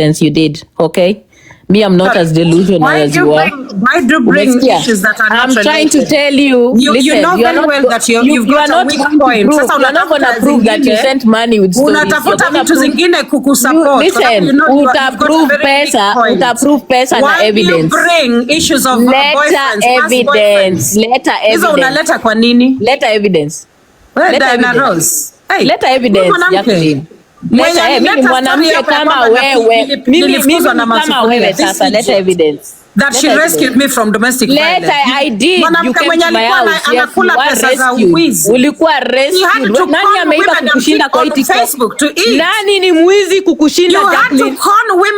evidence you did, okay? Me, I'm not as delusional as you are. Why do you bring issues that are not I'm trying to tell you. You know very well that you've got a weak point. Sasa you're not going to prove that you sent money with stories. Unatafuta vitu zingine kukusupport. Listen, utaprove pesa na evidence. Why you bring issues of boyfriends, evidence. Letter evidence. Hizo unaleta kwa nini? Letter evidence. Diana Rose. Letter evidence, Jacqueline. Mimi mwanamke kama wewe, mimi kama wewe sasa, leta evidence that she rescued me from domestic violence. Later I did. You came to my house. Anakula pesa za wizi. Ulikuwa rescued. Nani ameiba kukushinda kwa TikTok? Nani ni mwizi kukushinda Jacqueline?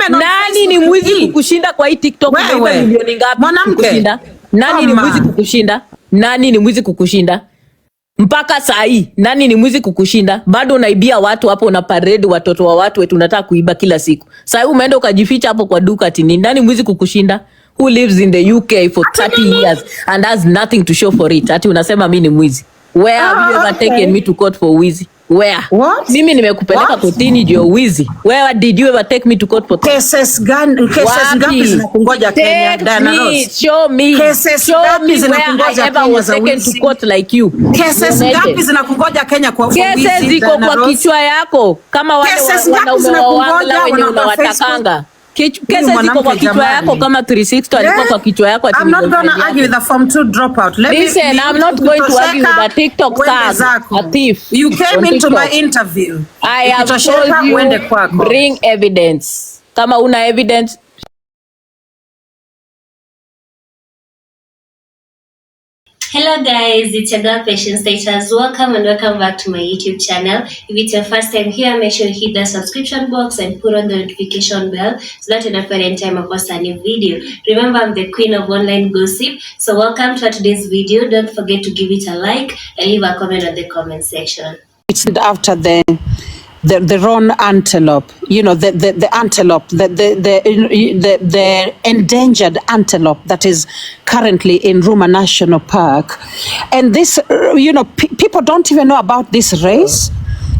Nani ni mwizi kukushinda kwa TikTok? Milioni ngapi kukushinda? Nani ni mwizi kukushinda? Nani ni mwizi kukushinda? Mpaka saa hii nani ni mwizi kukushinda? Bado unaibia watu hapo, una parade watoto wa watu wetu, unataka kuiba kila siku. Saa hii umeenda ukajificha hapo kwa duka tini. Nani mwizi kukushinda? Who lives in the UK for 30 years and has nothing to show for it? Ati unasema mimi ni mwizi. Where have you ever taken me to court for wizi? Where? What? Mimi nimekupeleka kotini juu wizi. Where did you ever take me to court for cases ngapi zinakungoja Kenya? Diana Rose, show me where I ever was taken to court like you. Cases ngapi zinakungoja Kenya kwa wizi? Cases ziko kwa kichwa yako kama wale wanaume wawanga wenye unawatakanga. Kesa ziko kwa kichwa yako kama 360 alikuwa kwa kichwa yako. I'm not gonna argue with the form 2 dropout. Listen, I'm not going to argue with a TikTok star, a thief. You came into my interview. I have told you, bring evidence. Kama una evidence. Hello guys, it's your girl Patience Status. Welcome and welcome back to my YouTube channel. If it's your first time here, make sure you hit the subscription box and put on the notification bell so that you don't forget any time I post a new video. Remember, I'm the queen of online gossip. So welcome to today's video. Don't forget to give it a like and leave a comment on the comment section. It's after the roan antelope, you know, the antelope, the endangered antelope that is currently in Ruma National Park. And this, you know, people don't even know about this race.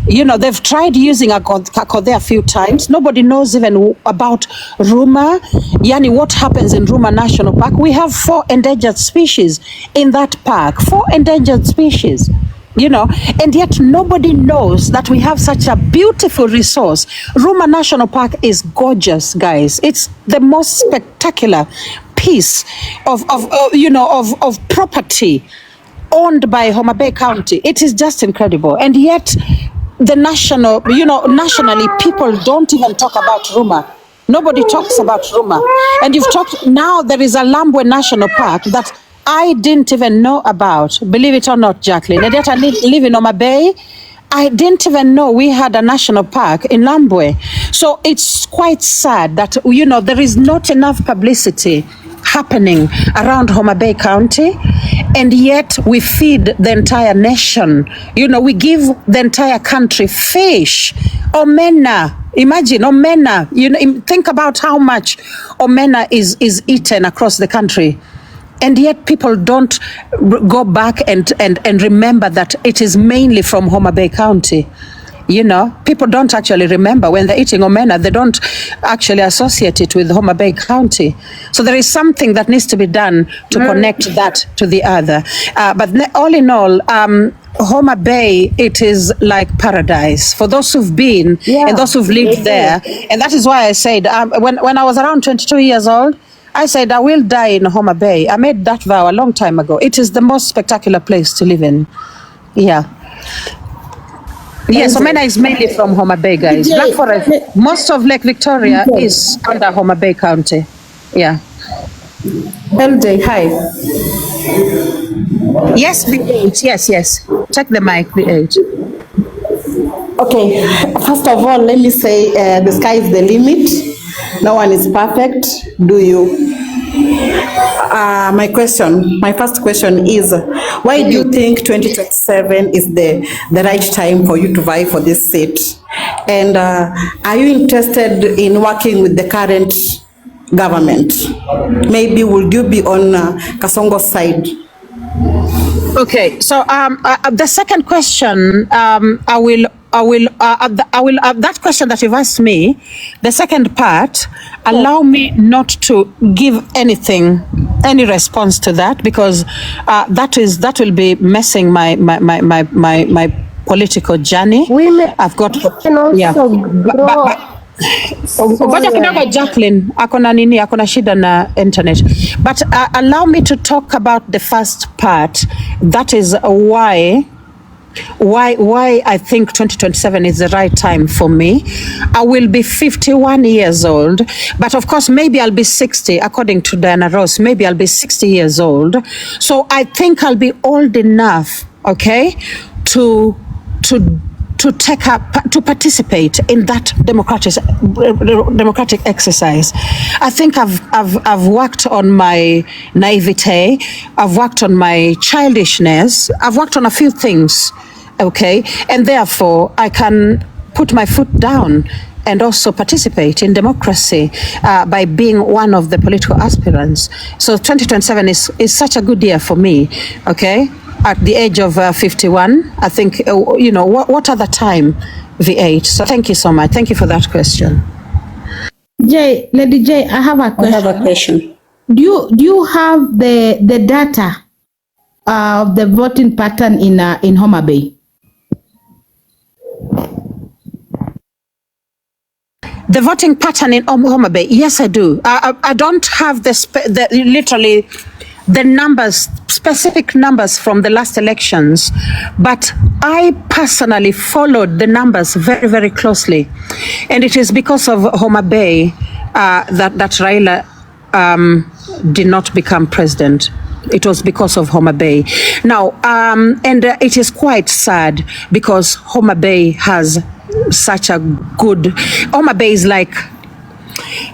You know, they've tried using a Kakodhe a few times. Nobody knows even about Ruma. Yani, what happens in Ruma National Park? We have 4 endangered species in that park. 4 endangered species. You know, and yet nobody knows that we have such a beautiful resource. Ruma National Park is gorgeous, guys. It's the most spectacular piece of property owned by Homa Bay County. It is just incredible. And yet nationally, people don't even talk about Ruma. Nobody talks about Ruma. And now there is a Lambwe National Park that I didn't even know about, believe it or not, Jacqueline. And yet I live in Homa Bay. I didn't even know we had a national park in Lambwe. So it's quite sad that, you know, there is not enough publicity happening around Homa Bay County, and yet we feed the entire nation. You know, we give the entire country fish, omena. Imagine omena. You know, think about how much omena is eaten across the country. And yet people don't go back and remember that it is mainly from Homa Bay County. You know, people don't actually remember when they're eating omena, they don't actually associate it with Homa Bay County. So there is something that needs to be done to connect that to the other. But all in all, Homa Bay, it is like paradise for those who've been and those who've lived there. And that is why I said, when I was around 22 years old, I said, I will die in Homa Bay. I made that vow a long time ago. It is the most spectacular place to live in. Yeah. Yes, omena is mainly from Homa Bay, guys. Black Forest, most of Lake Victoria is under Homa Bay County. Yeah. MJ, hi. Yes, V8. Yes. Check the mic, V8. Okay, first of all, let me say the sky is the limit. No one is perfect. Do you? My first question is, why do you think 2027 is the right time for you to vie for this seat? And are you interested in working with the current government? Maybe would you be on Kasongo's side? Okay, so the second question, that question that you've asked me, the second part, allow me not to give any response to that, because that will be messing my political journey. Women I've got, can also grow. Ngoja kidogo Jacqueline, akona shida na internet. But allow me to talk about the first part. That is why I think 2027 is the right time for me. I will be 51 years old, but of course maybe I'll be 60, according to Diana Ross, maybe I'll be 60 years old. So I think I'll be old enough, okay, to participate in that democratic exercise. I think I've worked on my naivete, I've worked on my childishness, I've worked on a few things, okay, and therefore I can put my foot down and also participate in democracy by being one of the political aspirants. So 2027 is such a good year for me, okay? At the age of 51, I think, what other time, V8? So thank you so much. Thank you for that question. Lady J, I have a question. Do you have the data of the voting pattern in Homa Bay? The voting pattern in Homa Bay, yes, I do. I don't have literally the numbers, specific numbers from the last elections, but I personally followed the numbers very, very closely. And it is because of Homa Bay that Raila did not become president. It was because of Homa Bay. Now, it is quite sad because Homa Bay has such a good, Homa Bay is like,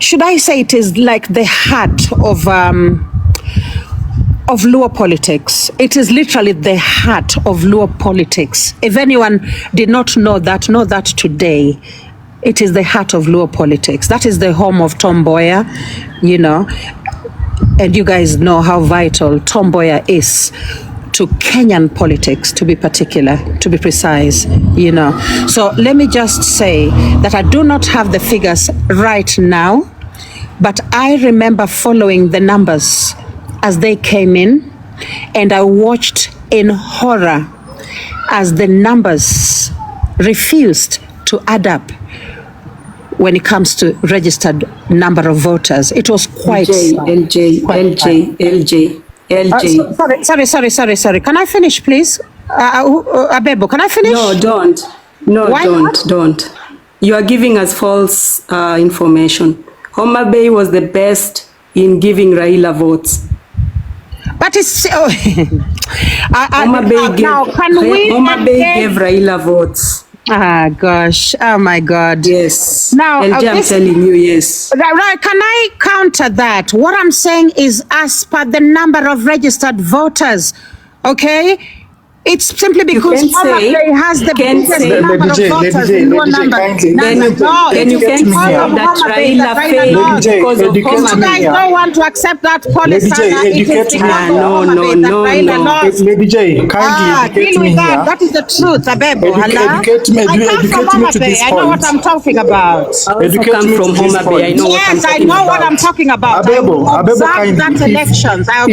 should I say it is like the heart of Luo politics. It is literally the heart of Luo politics. If anyone did not know that today. It is the heart of Luo politics. That is the home of Tom Mboya, and you guys know how vital Tom Mboya is to Kenyan politics, to be precise, So let me just say that I do not have the figures right now, but I remember following the numbers as they came in, and I watched in horror as the numbers refused to add up when it comes to registered number of voters. It was quite LJ. Sorry. Can I finish, please? Abebo, can I finish? No, don't. Why Don't. You are giving us false information. Homa Bay was the best in giving Raila votes. But it's Homa Bay gave Raila votes. Ah, gosh. Oh, my God. Yes. Now, I'm telling you, yes. Right. Can I counter that? What I'm saying is as per the number of registered voters, okay? It's simply because Homa Bay has the biggest number of voters in one number. Then you can say that Raila failed because of Homa Bay. You guys don't want to accept that policy. No. Lady J, kindly educate me here. That is the truth, Abebo. Educate me to this point. I know what I'm talking about. Educate me from Homa Bay. Yes, I know what I'm talking about. Abebo, kindly.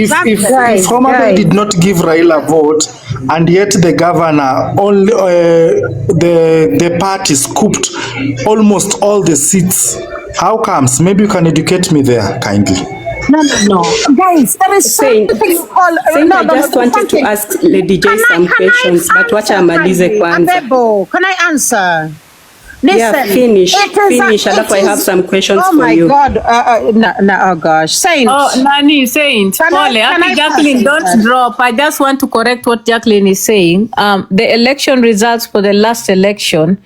If Homa Bay did not give Raila a vote, and yet the governor, only the party scooped almost all the seats. How comes? Maybe you can educate me there, kindly. No. Guys, there is something called... I just wanted to ask Lady J some questions, but wacha amalize kwanza. Abebo, can I answer? Listen, yeah, finish. Alafu I have some questions for you. Oh my God. Oh gosh. Saint. Oh, Nani, Saint. Jacqueline, don't drop. I just want to correct what Jacqueline is saying. The election results for the last election,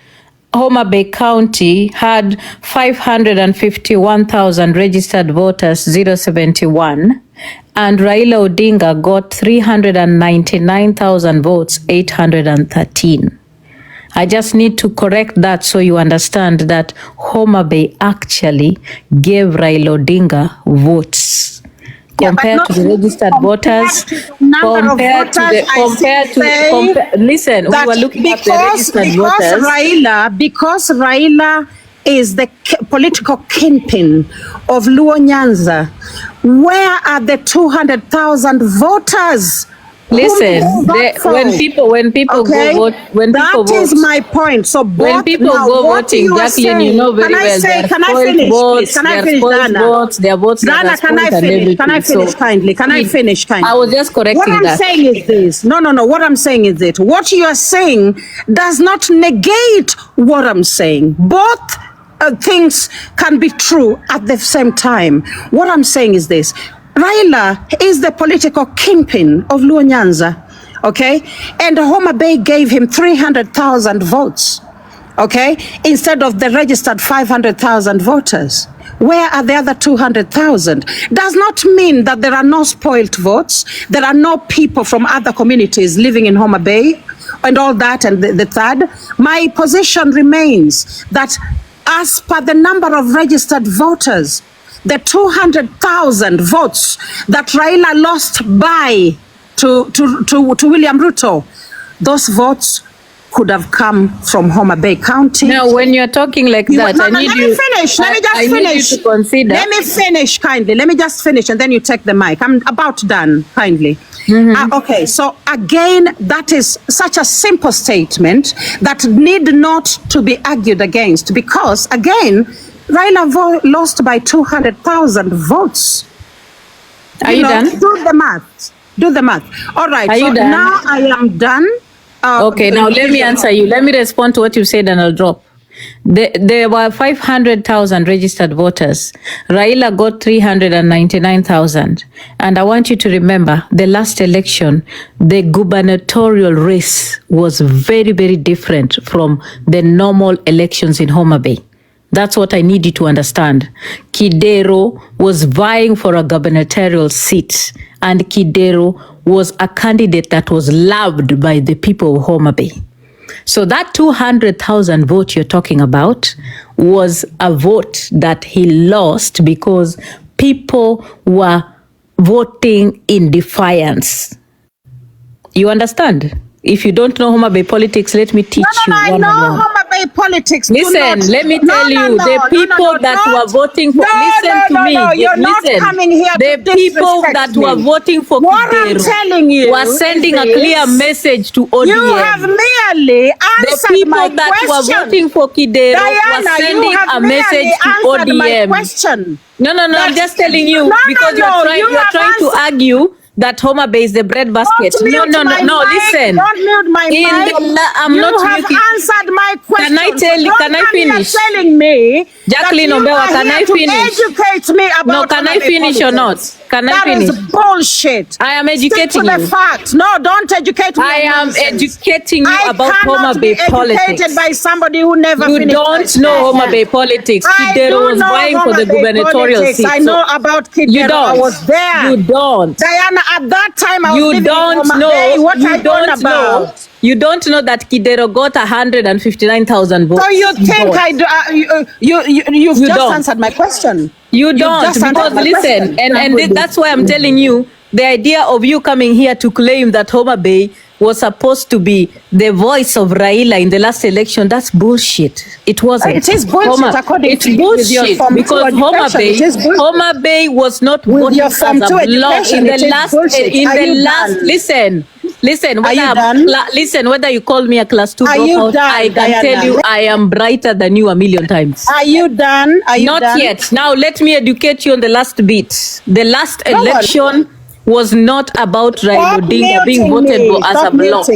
Homa Bay County had 551,000 registered voters, 071. And Raila Odinga got 399,000 votes, 813. I just need to correct that so you understand that Homa Bay actually gave Raila Odinga votes. compared to the registered voters, compared to listen, we were looking at the registered voters. Because Raila is the political kingpin of Luo Nyanza, where are the 200,000 voters? Listen, when people okay? go vote, that is my point. So when people go voting, Jacqueline, you know very well, can I finish, please? Can I finish, Dana? Their votes, Dana, can I finish? Can I finish kindly? Can I finish kindly? I was just correcting that. What I'm saying is this. No. What I'm saying is that what you are saying does not negate what I'm saying. Both things can be true at the same time. What I'm saying is this. Raila is the political kingpin of Luo Nyanza, okay? And Homa Bay gave him 300,000 votes, okay? Instead of the registered 500,000 voters. Where are the other 200,000? Does not mean that there are no spoiled votes. There are no people from other communities living in Homa Bay and all that. And the third, my position remains that as per the number of registered voters, the 200,000 votes that Raila lost by to William Ruto, those votes could have come from Homa Bay County. Now, when you're talking like that, let me finish. Let me just finish. Need you to consider. Let me finish kindly. Let me just finish and then you take the mic. I'm about done, kindly. Okay, so again, that is such a simple statement that need not to be argued against because, again, Raila lost by 200,000 votes. Are you done? Do the math. All right. So now I am done. Okay, now let me answer you. Let me respond to what you said and I'll drop. There were 500,000 registered voters. Raila got 399,000. And I want you to remember the last election, the gubernatorial race was very, very different from the normal elections in Homa Bay. That's what I need you to understand. Kidero was vying for a gubernatorial seat, and Kidero was a candidate that was loved by the people of Homa Bay. So that 200,000 vote you're talking about was a vote that he lost because people were voting in defiance. You understand? If you don't know Homa Bay politics, let me teach you one on one. I know Homa Bay politics. Listen, let me tell you, the people that were voting for, listen to me. You're not coming here the people that were voting for Kidero were sending a clear message to ODM. You have merely answered my question. The people that were voting for Kidero were sending a message to ODM. No, I'm just telling you because you're trying to argue that Homa Bay is the bread basket. No, listen. Don't mute my mic. I'm not muting. Answered my question. Can I finish? Telling me Jacqueline Ombewa, can I finish? Educate me about no, can I finish or not? Can I finish? That is bullshit. I am educating Stick to the facts. No, don't educate me. I am educating you about Homa Bay politics. I cannot be educated by somebody who never finished. You don't know Homa Bay politics. Kidero was vying for the gubernatorial seat. I know about Kidero. You don't. I was there. You don't. Diana, at that time I was living in Homa Bay. You don't know that Kidero got 159,000 votes. So you think you've just answered my question. You don't, because listen, and that's why I'm telling you, the idea of you coming here to claim that Homa Bay was supposed to be the voice of Raila in the last election, that's bullshit. It wasn't. It is bullshit according to bullshit because Homa Bay was not voted as a block in the last. Listen, whether you call me a class 2 dropout, I can tell you I am brighter than you a million times. Are you done? Not yet. Now let me educate you on the last bit. The last election was not about Raila Odinga being voted for as a block.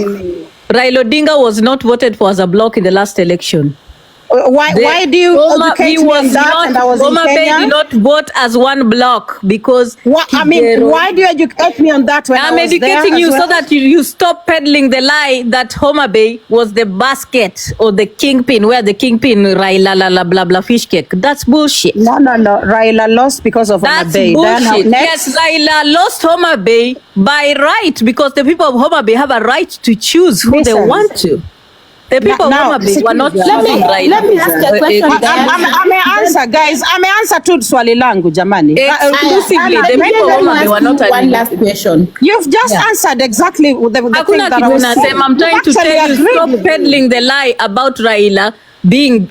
Raila Odinga was not voted for as a block in the last election. Why do you educate me on that? And I was in Kenya? Bay did not vote as one block because why do you educate me on that when I'm educating you so that you stop peddling the lie that Homa Bay was the basket or the kingpin, where the kingpin Raila blah blah fish cake. That's bullshit. No. Raila lost because of Homa Bay. That's bullshit. Yes, Raila lost Homa Bay by right because the people of Homa Bay have a right to choose who they want to. The people of Homa Bay were not choosing Raila. Let me ask a question. Answer, guys. Answer tu swali langu jamani. Exclusively, the people of Homa Bay were not one last question. You've just answered exactly the thing that I was saying. I'm trying to tell you, stop peddling the lie about Raila being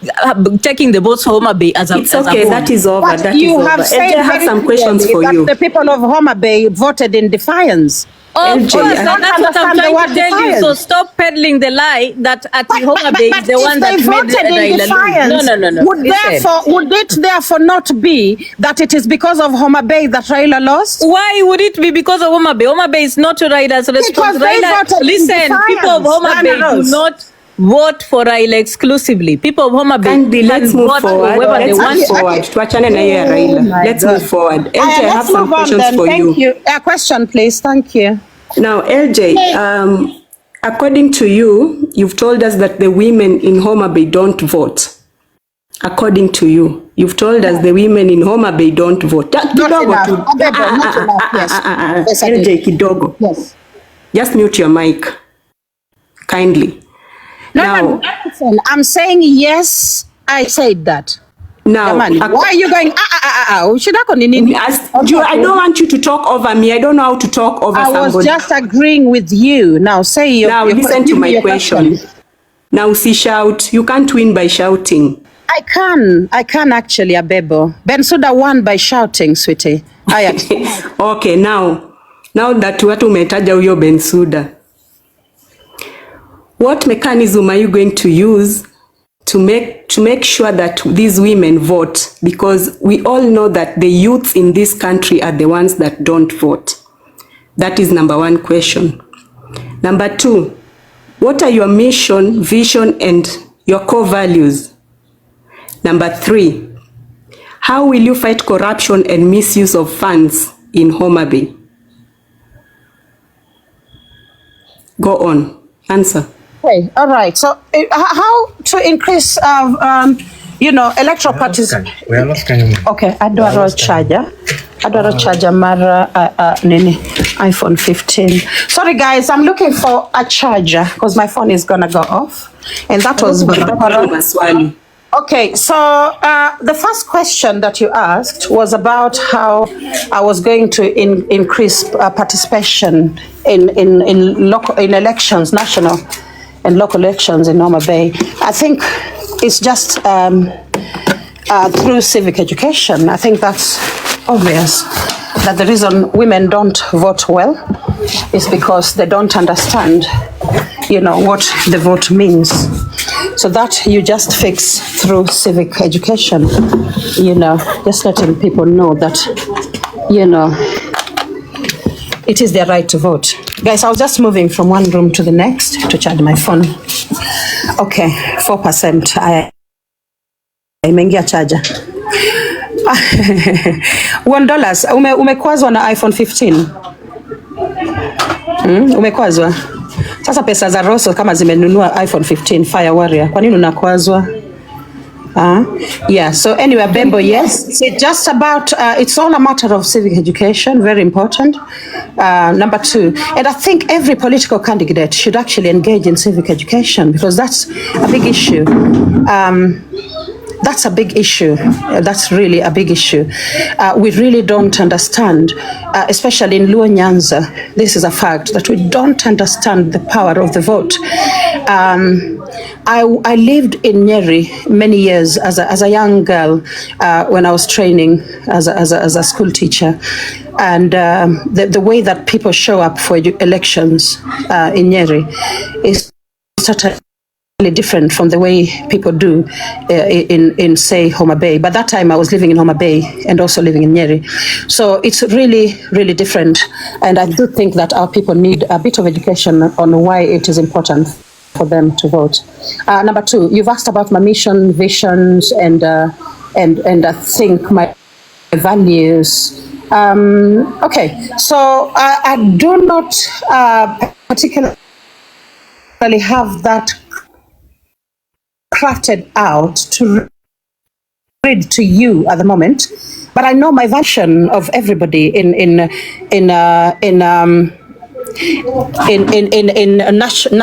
taking the votes for Homa Bay as a It's okay, that is over. But that you is have over. said I have some questions for that you. the people of Homa Bay voted in defiance. Of LJ, course, I and that's what I'm trying to tell you. So stop peddling the lie that at Homa Bay is the one that made Raila lose. No. Would it therefore not be that it is because of Homa Bay that Raila lost? Why would it be because of Homa Bay? Homa Bay is not Raila's responsibility. Listen, people of Homa Bay do not vote for Raila exclusively. People of Homa Bay let's move forward. Let's move forward. Tuachane na hiyo ya Raila. Let's move forward. LJ, I have some questions for you. Thank you. A question, please. Thank you. Now, LJ, according to you, you've told us that the women in Homa Bay don't vote. According to you, you've told us the women in Homa Bay don't vote. Not enough. Yes. LJ, kidogo. Yes. Just mute your mic, kindly. No, I'm saying yes, I said that. Now, why are you going? I don't want you to talk over me. I don't know how to talk over somebody. I was just agreeing with you. Now say your. Now listen to my question. Now see, shout. You can't win by shouting. I can actually, Abebo. Bensouda won by shouting, sweetie. Okay, now that watu umetaja huyo Bensouda. What mechanism are you going to use to make sure that these women vote? Because we all know that the youths in this country are the ones that don't vote. That is number one question. Number two, what are your mission, vision, and your core values? Number three, how will you fight corruption and misuse of funds in Homa Bay? Go on, answer. Okay, all right. So, how to increase, electoral participation? Okay, I do a charger mara iPhone 15. Sorry guys, I'm looking for a charger because my phone is gonna go off, and that was. Okay, so the first question that you asked was about how I was going to increase participation in elections, national and local elections in Homa Bay. I think it's just through civic education. I think that's obvious that the reason women don't vote well is because they don't understand, what the vote means. So that you just fix through civic education, just letting people know that, it is their right to vote. Guys, I was just moving from one room to the next to charge my phone. Okay, 4%. I imeingia charger. $1. Umekwazwa na iPhone 15? Umekwazwa? Sasa pesa za Rosso kama zimenunua iPhone 15 Fire Warrior. Kwa nini unakwazwa? Yeah, so anyway, Bembo, yes, it's just about, it's all a matter of civic education, very important. Number two, and I think every political candidate should actually engage in civic education because that's a big issue. That's a big issue. That's really a big issue. We really don't understand, especially in Luo Nyanza, this is a fact, that we don't understand the power of the vote. I lived in Nyeri many years as a young girl when I was training as a school teacher. And the way that people show up for elections in Nyeri is totally different from the way people do in say Homa Bay. But that time I was living in Homa Bay and also living in Nyeri. So it's really, really different. And I do think that our people need a bit of education on why it is important for them to vote. Number two, you've asked about my mission, visions, and I think my values. Okay, so I do not particularly have that crafted out to read to you at the moment, but I know my version of everybody in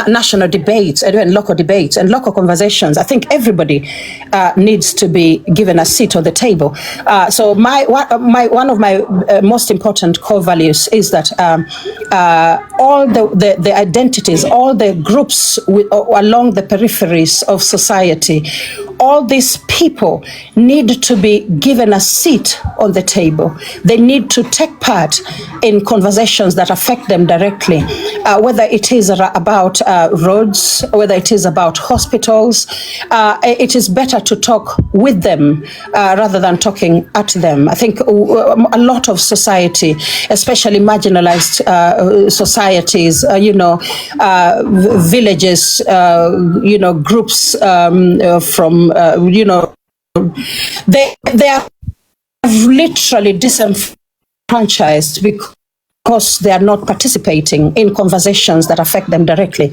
national debates and in local debates and local conversations. I think everybody needs to be given a seat on the table. So one of my most important core values is that all the identities, all the groups along the peripheries of society, all these people need to be given a seat on the table. They need to take part in conversations that affect them directly, whether it is about roads, whether it is about hospitals. It is better to talk with them rather than talking at them. I think a lot of society, especially marginalized societies, villages, groups from, they are literally disenfranchised because they are not participating in conversations that affect them directly,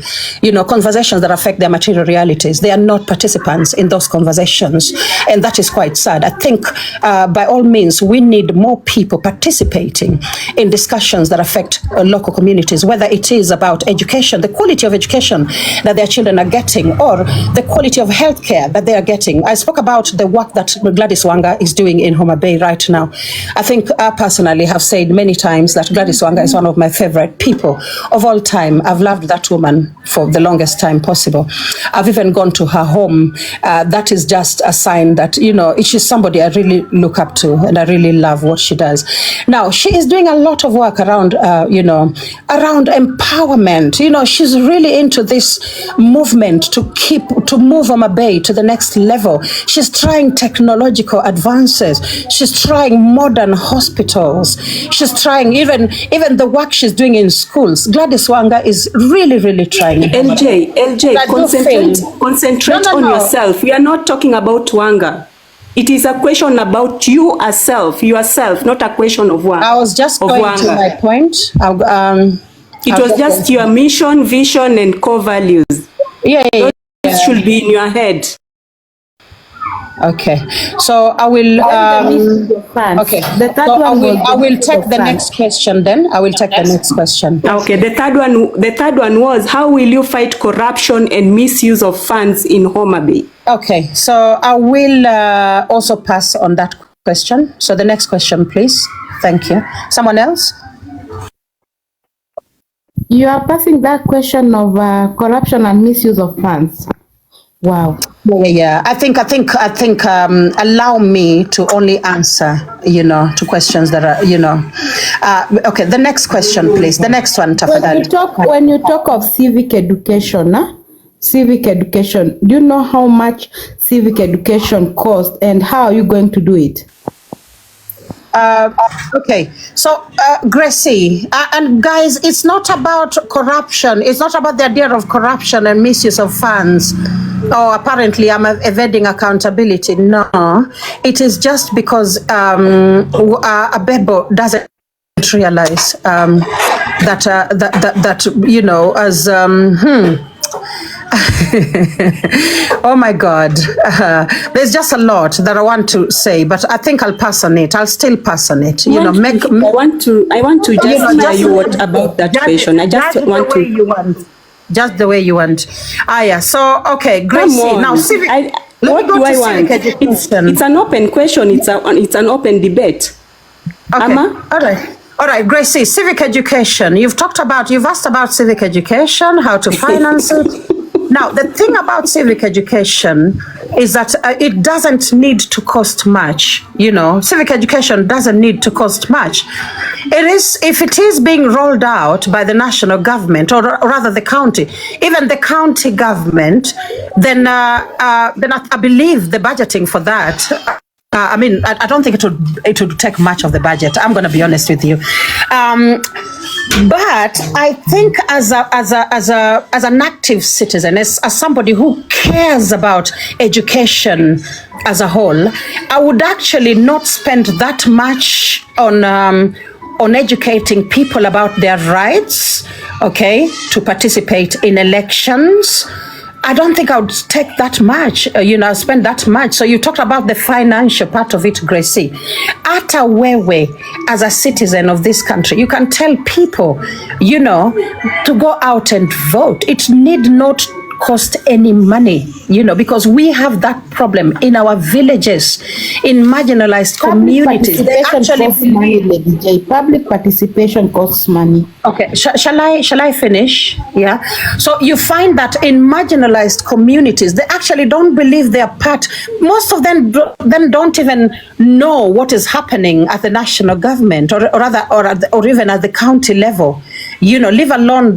conversations that affect their material realities. They are not participants in those conversations, and that is quite sad. I think by all means, we need more people participating in discussions that affect local communities, whether it is about education, the quality of education that their children are getting, or the quality of healthcare that they are getting. I spoke about the work that Gladys Wanga is doing in Homa Bay right now. I think I personally have said many times that Gladys Wanga is one of my favorite people of all time. I've loved that woman for the longest time possible. I've even gone to her home. That is just a sign that, she's somebody I really look up to, and I really love what she does. Now, she is doing a lot of work around, around empowerment. She's really into this movement to move Homa Bay to the next level. She's trying technological advances. She's trying modern hospitals. She's trying even the work she's doing in schools. Gladys Wanga is really, really trying. LJ, concentrate on yourself. We are not talking about Wanga. It is a question about you yourself, not a question of Wanga. I was just going to my point. It was just your mission, vision, and core values. Yeah. Those should be in your head. Okay, so I will. Okay, The third one I will take the next question. Then I will take the next question. Okay, the third one was, how will you fight corruption and misuse of funds in Homa Bay? Okay, so I will also pass on that question. So the next question, please. Thank you. Someone else? You are passing that question of corruption and misuse of funds. Wow. Yeah. I think. Allow me to only answer, to questions that are, Okay. The next question, please. The next one, Tafadhali. When you talk of civic education, do you know how much civic education costs, and how are you going to do it? Okay, so Gracie, and guys, it's not about corruption. It's not about the idea of corruption and misuse of funds. Oh, apparently I'm evading accountability. No, it is just because Abebo doesn't realize that as oh my God, there's just a lot that I want to say, but I think I'll pass on it. I'll still pass on it. I want to just tell you what about that question. I just want to. Just the way you want. Yeah. So okay, Gracie. Now, civic. What do I want? It's an open question. It's an open debate. Okay. Amma? All right, Gracie. Civic education. You've asked about civic education, how to finance it. Now, the thing about civic education is that it doesn't need to cost much. Civic education doesn't need to cost much. If it is being rolled out by the national government, or rather the county, even the county government, then I believe the budgeting for that. I I don't think it would take much of the budget. I'm going to be honest with you. But I think as an active citizen, as somebody who cares about education as a whole, I would actually not spend that much on educating people about their rights, okay, to participate in elections. I don't think I would take that much, spend that much. So you talked about the financial part of it, Gracie. Ata wewe, as a citizen of this country, you can tell people, to go out and vote. It need not cost any money, because we have that problem in our villages, in marginalized communities. They actually costs money, Lady J. Public participation costs money. Okay, shall I finish? Yeah. So you find that in marginalized communities, they actually don't believe they're part. Most of them don't even know what is happening at the national government, or even at the county level. Leave alone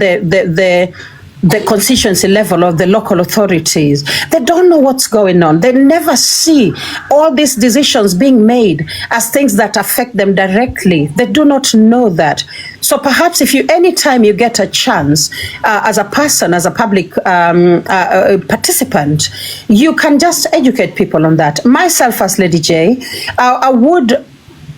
the constituency level of the local authorities. They don't know what's going on. They never see all these decisions being made as things that affect them directly. They do not know that. So perhaps anytime you get a chance as a person, as a public participant, you can just educate people on that. Myself as Lady J, I would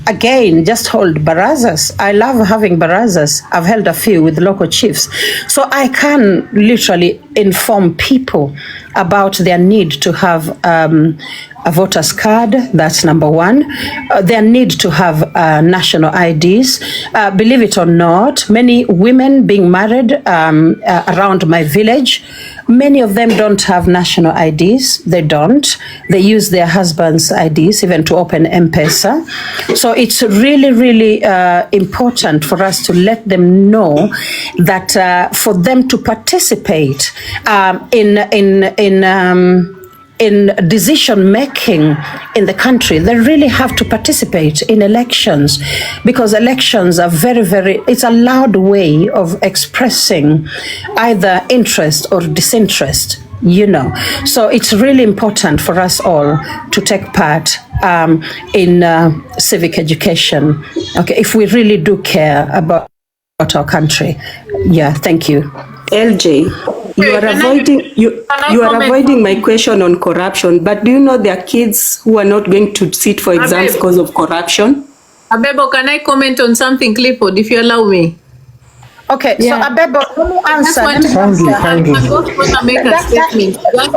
again just hold barazas. I love having barazas. I've held a few with local chiefs. So I can literally inform people about their need to have a voter's card. That's number one. Their need to have national IDs. Believe it or not, many women being married around my village, many of them don't have national IDs. They don't. They use their husband's IDs even to open M-Pesa. So it's really, really important for us to let them know that for them to participate in decision making in the country, they really have to participate in elections, because elections are it's a loud way of expressing either interest or disinterest, So it's really important for us all to take part in civic education, okay, if we really do care about our country. Yeah, thank you. LJ, you are avoiding my question on corruption, but do you know there are kids who are not going to sit for exams because of corruption? Abebo, can I comment on something, Clifford, if you allow me? Okay, yeah. So Abebo, let me answer. Kindly.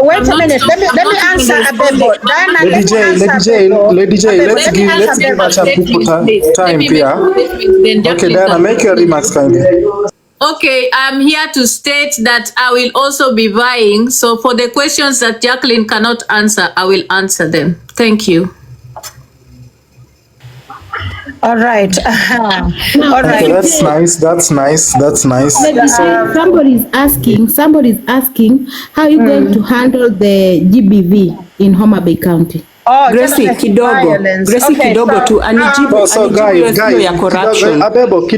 Wait a minute. Let me answer Abebo. Lady J, let's give other people time here. Okay, Diana, make your remarks kindly. Okay, I'm here to state that I will also be vying. So for the questions that Jacqueline cannot answer, I will answer them. Thank you. All right. All right. Okay, that's nice. Somebody's asking how you going to handle the GBV in Homa Bay County. Oh, Gracie kidogo tu anijibu. So guys, Abebo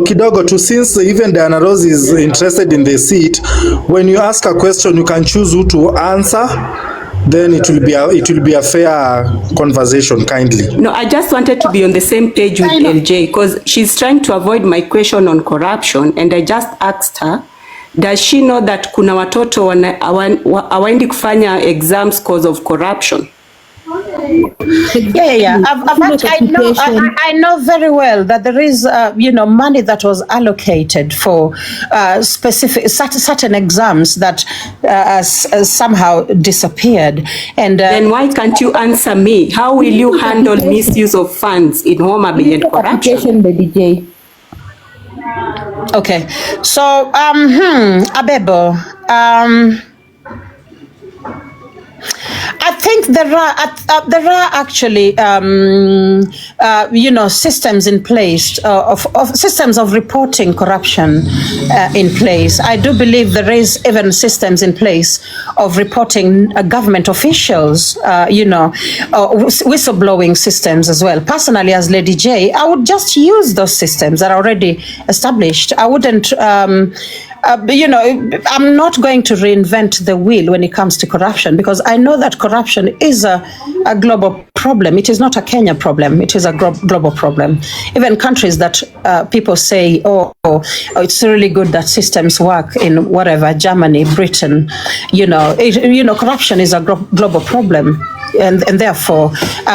kidogo tu, since even Diana Rose is interested in the seat, when you ask a question you can choose who to answer, then it will be a fair conversation, kindly. No, I just wanted to be on the same page with LJ, because she's trying to avoid my question on corruption, and I just asked her, does she know that kuna watoto hawaendi kufanya exams because of corruption? Yeah. I know very well that there is, money that was allocated for specific certain exams that somehow disappeared. And then why can't you answer me? How will you handle misuse of funds in Homa Bay and corruption? Okay, so Abebo, I think there are actually systems in place of systems of reporting corruption in place. I do believe there is even systems in place of reporting government officials, whistleblowing systems as well. Personally, as Lady J, I would just use those systems that are already established. I wouldn't. I'm not going to reinvent the wheel when it comes to corruption, because I know that corruption is a global problem. It is not a Kenya problem. It is a global problem. Even countries that people say, oh, it's really good that systems work in whatever, Germany, Britain, corruption is a global problem. And therefore,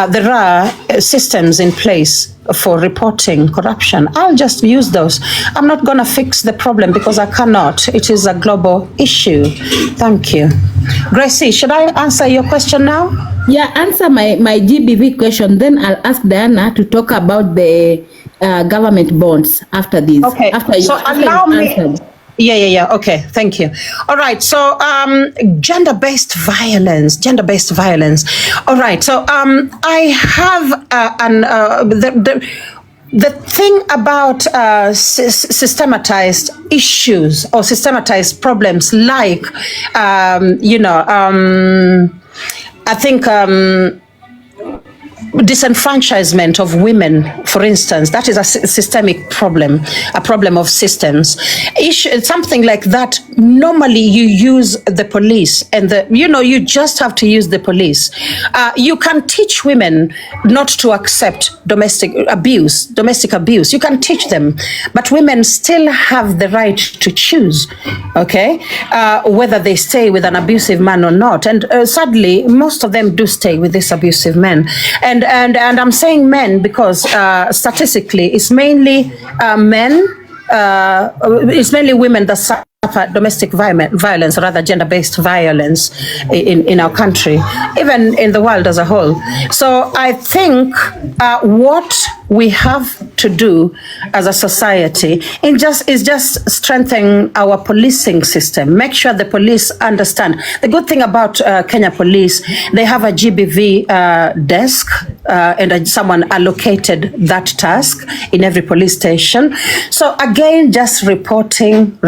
there are systems in place for reporting corruption. I'll just use those. I'm not going to fix the problem because I cannot. It is a global issue. Thank you. Gracie, should I answer your question now? Yeah, answer my GBV question. Then I'll ask Diana to talk about the government bonds after this. Okay. After So allow me. Yeah. Okay. Thank you. All right. So, gender-based violence. All right. So, I have the thing about systematized issues or systematized problems, like, I think disenfranchisement of women, for instance, that is a systemic problem, a problem of systems. Something like that, normally you use the police and you just have to use the police. You can teach women not to accept domestic abuse. You can teach them, but women still have the right to choose, okay, whether they stay with an abusive man or not. And sadly, most of them do stay with this abusive man. And I'm saying men because statistically, it's mainly men. It's mainly women that suffer domestic violence, or rather gender-based violence in our country, even in the world as a whole. So I think what we have to do as a society is just strengthen our policing system. Make sure the police understand. The good thing about Kenya Police, they have a GBV desk and someone allocated that task in every police station. So again, just reporting.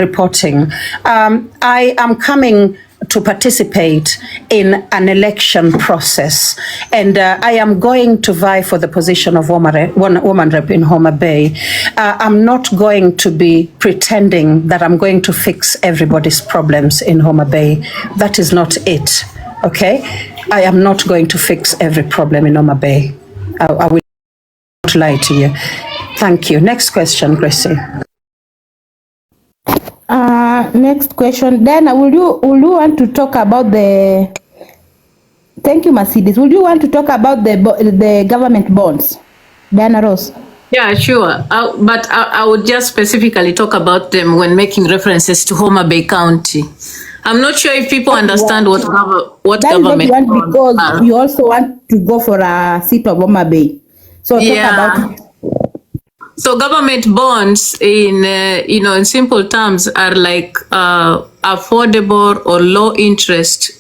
I am coming to participate in an election process, and I am going to vie for the position of woman rep in Homa Bay. I'm not going to be pretending that I'm going to fix everybody's problems in Homa Bay. That is not it, okay? I am not going to fix every problem in Homa Bay. I will not lie to you. Thank you. Next question, Gracie. Next question, Diana, will you want to talk about the? Thank you, Mercedes. Would you want to talk about the government bonds, Diana Rose? Yeah, sure. But I would just specifically talk about them when making references to Homa Bay County. I'm not sure if people understand what government bonds because are. You also want to go for a seat of Homa Bay. So talk about it. So government bonds, in simple terms, are like affordable or low interest,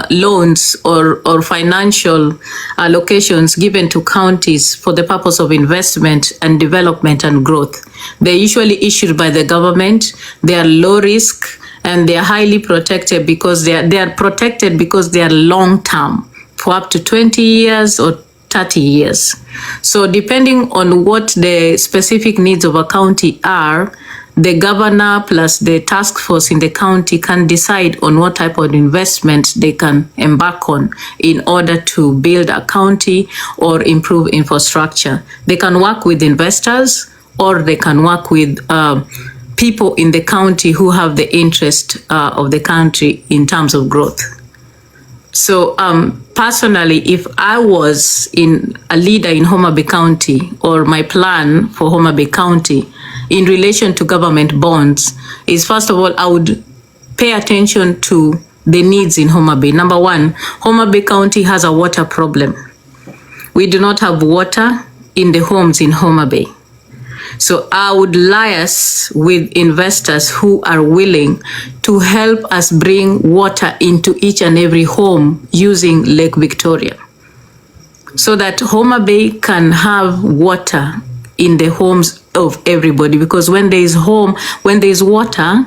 loans or financial allocations given to counties for the purpose of investment and development and growth. They're usually issued by the government. They are low risk and they are highly protected because they are long term, for up to 20 years or 30 years. So depending on what the specific needs of a county are, the governor plus the task force in the county can decide on what type of investment they can embark on in order to build a county or improve infrastructure. They can work with investors or they can work with people in the county who have the interest of the country in terms of growth. So personally, if I was a leader in Homa Bay County, or my plan for Homa Bay County in relation to government bonds is, first of all, I would pay attention to the needs in Homa Bay. Number one, Homa Bay County has a water problem. We do not have water in the homes in Homa Bay. So I would liaise with investors who are willing to help us bring water into each and every home using Lake Victoria, so that Homa Bay can have water in the homes of everybody. Because when there is water,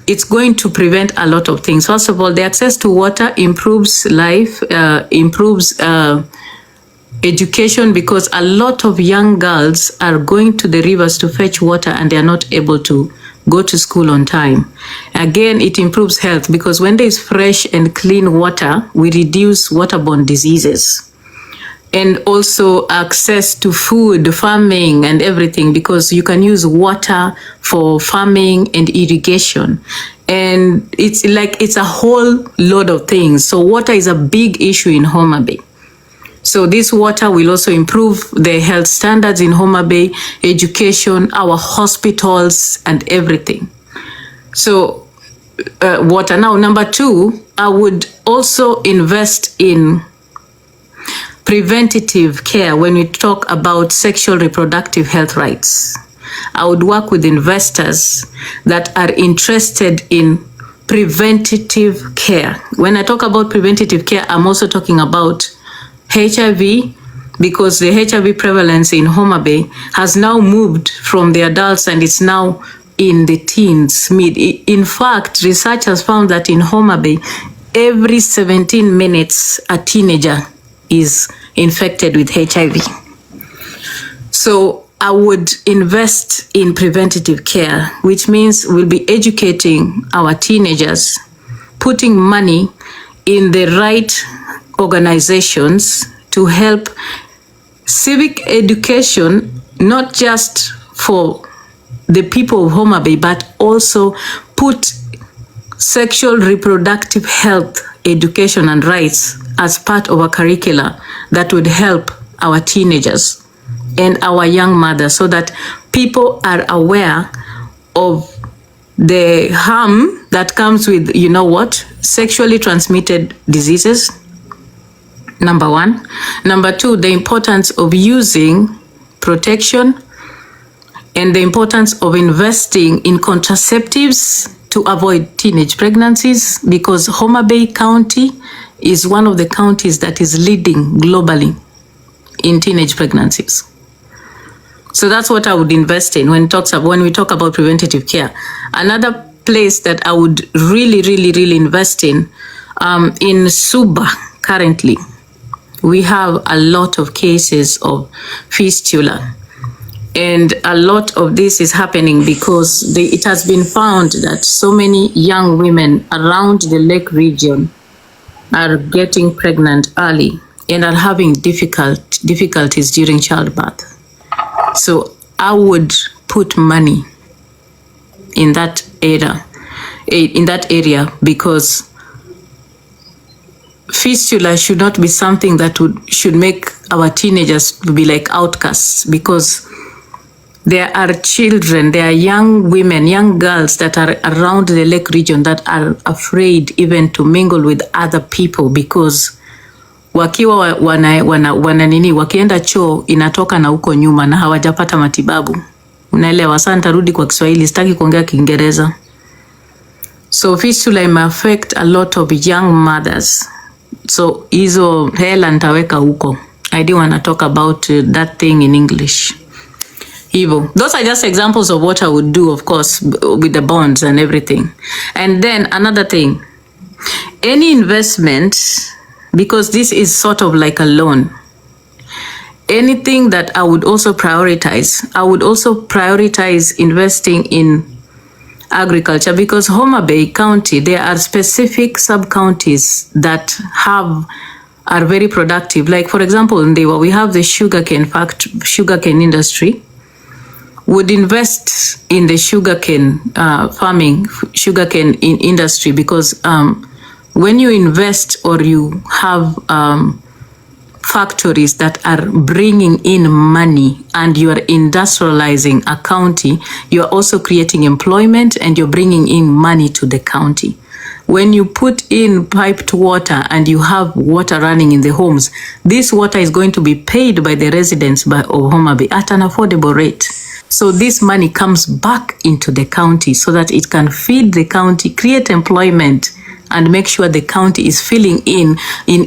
it's going to prevent a lot of things. First of all, the access to water improves life, improves education, because a lot of young girls are going to the rivers to fetch water and they are not able to go to school on time. Again, it improves health, because when there is fresh and clean water, we reduce waterborne diseases. And also access to food, farming and everything, because you can use water for farming and irrigation. And it's a whole load of things. So water is a big issue in Homa Bay. So this water will also improve the health standards in Homa Bay, education, our hospitals and everything. So water. Now, number two, I would also invest in preventative care when we talk about sexual reproductive health rights. I would work with investors that are interested in preventative care. When I talk about preventative care, I'm also talking about HIV, because the HIV prevalence in Homa Bay has now moved from the adults and it's now in the teens, mid. In fact, research has found that in Homa Bay, every 17 minutes, a teenager is infected with HIV. So I would invest in preventative care, which means we'll be educating our teenagers, putting money in the right organizations to help civic education, not just for the people of Homa Bay, but also put sexual reproductive health education and rights as part of a curricula that would help our teenagers and our young mothers, so that people are aware of the harm that comes with, you know what, sexually transmitted diseases, number one. Number two, the importance of using protection and the importance of investing in contraceptives to avoid teenage pregnancies, because Homa Bay County is one of the counties that is leading globally in teenage pregnancies. So that's what I would invest in when we talk about preventative care. Another place that I would really invest in Suba currently, we have a lot of cases of fistula. And a lot of this is happening because it has been found that so many young women around the lake region are getting pregnant early and are having difficulties during childbirth. So I would put money in that area, because fistula should not be something that should make our teenagers be like outcasts, because there are children, there are young women, young girls that are around the lake region that are afraid even to mingle with other people, because wakiwa wakienda choo inatoka na huko nyuma na hawajapata matibabu. Unaelewa? Sasa nitarudi kwa Kiswahili, sitaki kuongea Kiingereza. So fistula may affect a lot of young mothers. So hizo hela nitaweka huko. I didn't want to talk about that thing in English. Evil. Those are just examples of what I would do, of course, with the bonds and everything. And then another thing, any investment, because this is sort of like a loan, anything that I would also prioritize investing in agriculture, because Homa Bay County, there are specific sub-counties that are very productive. Like, for example, in Ndewa, we have the sugarcane industry. Would invest in the sugarcane farming, sugarcane industry, because when you invest or you have factories that are bringing in money and you are industrializing a county, you are also creating employment and you're bringing in money to the county. When you put in piped water and you have water running in the homes, this water is going to be paid by the residents of Homa Bay at an affordable rate. So this money comes back into the county so that it can feed the county, create employment, and make sure the county is filling in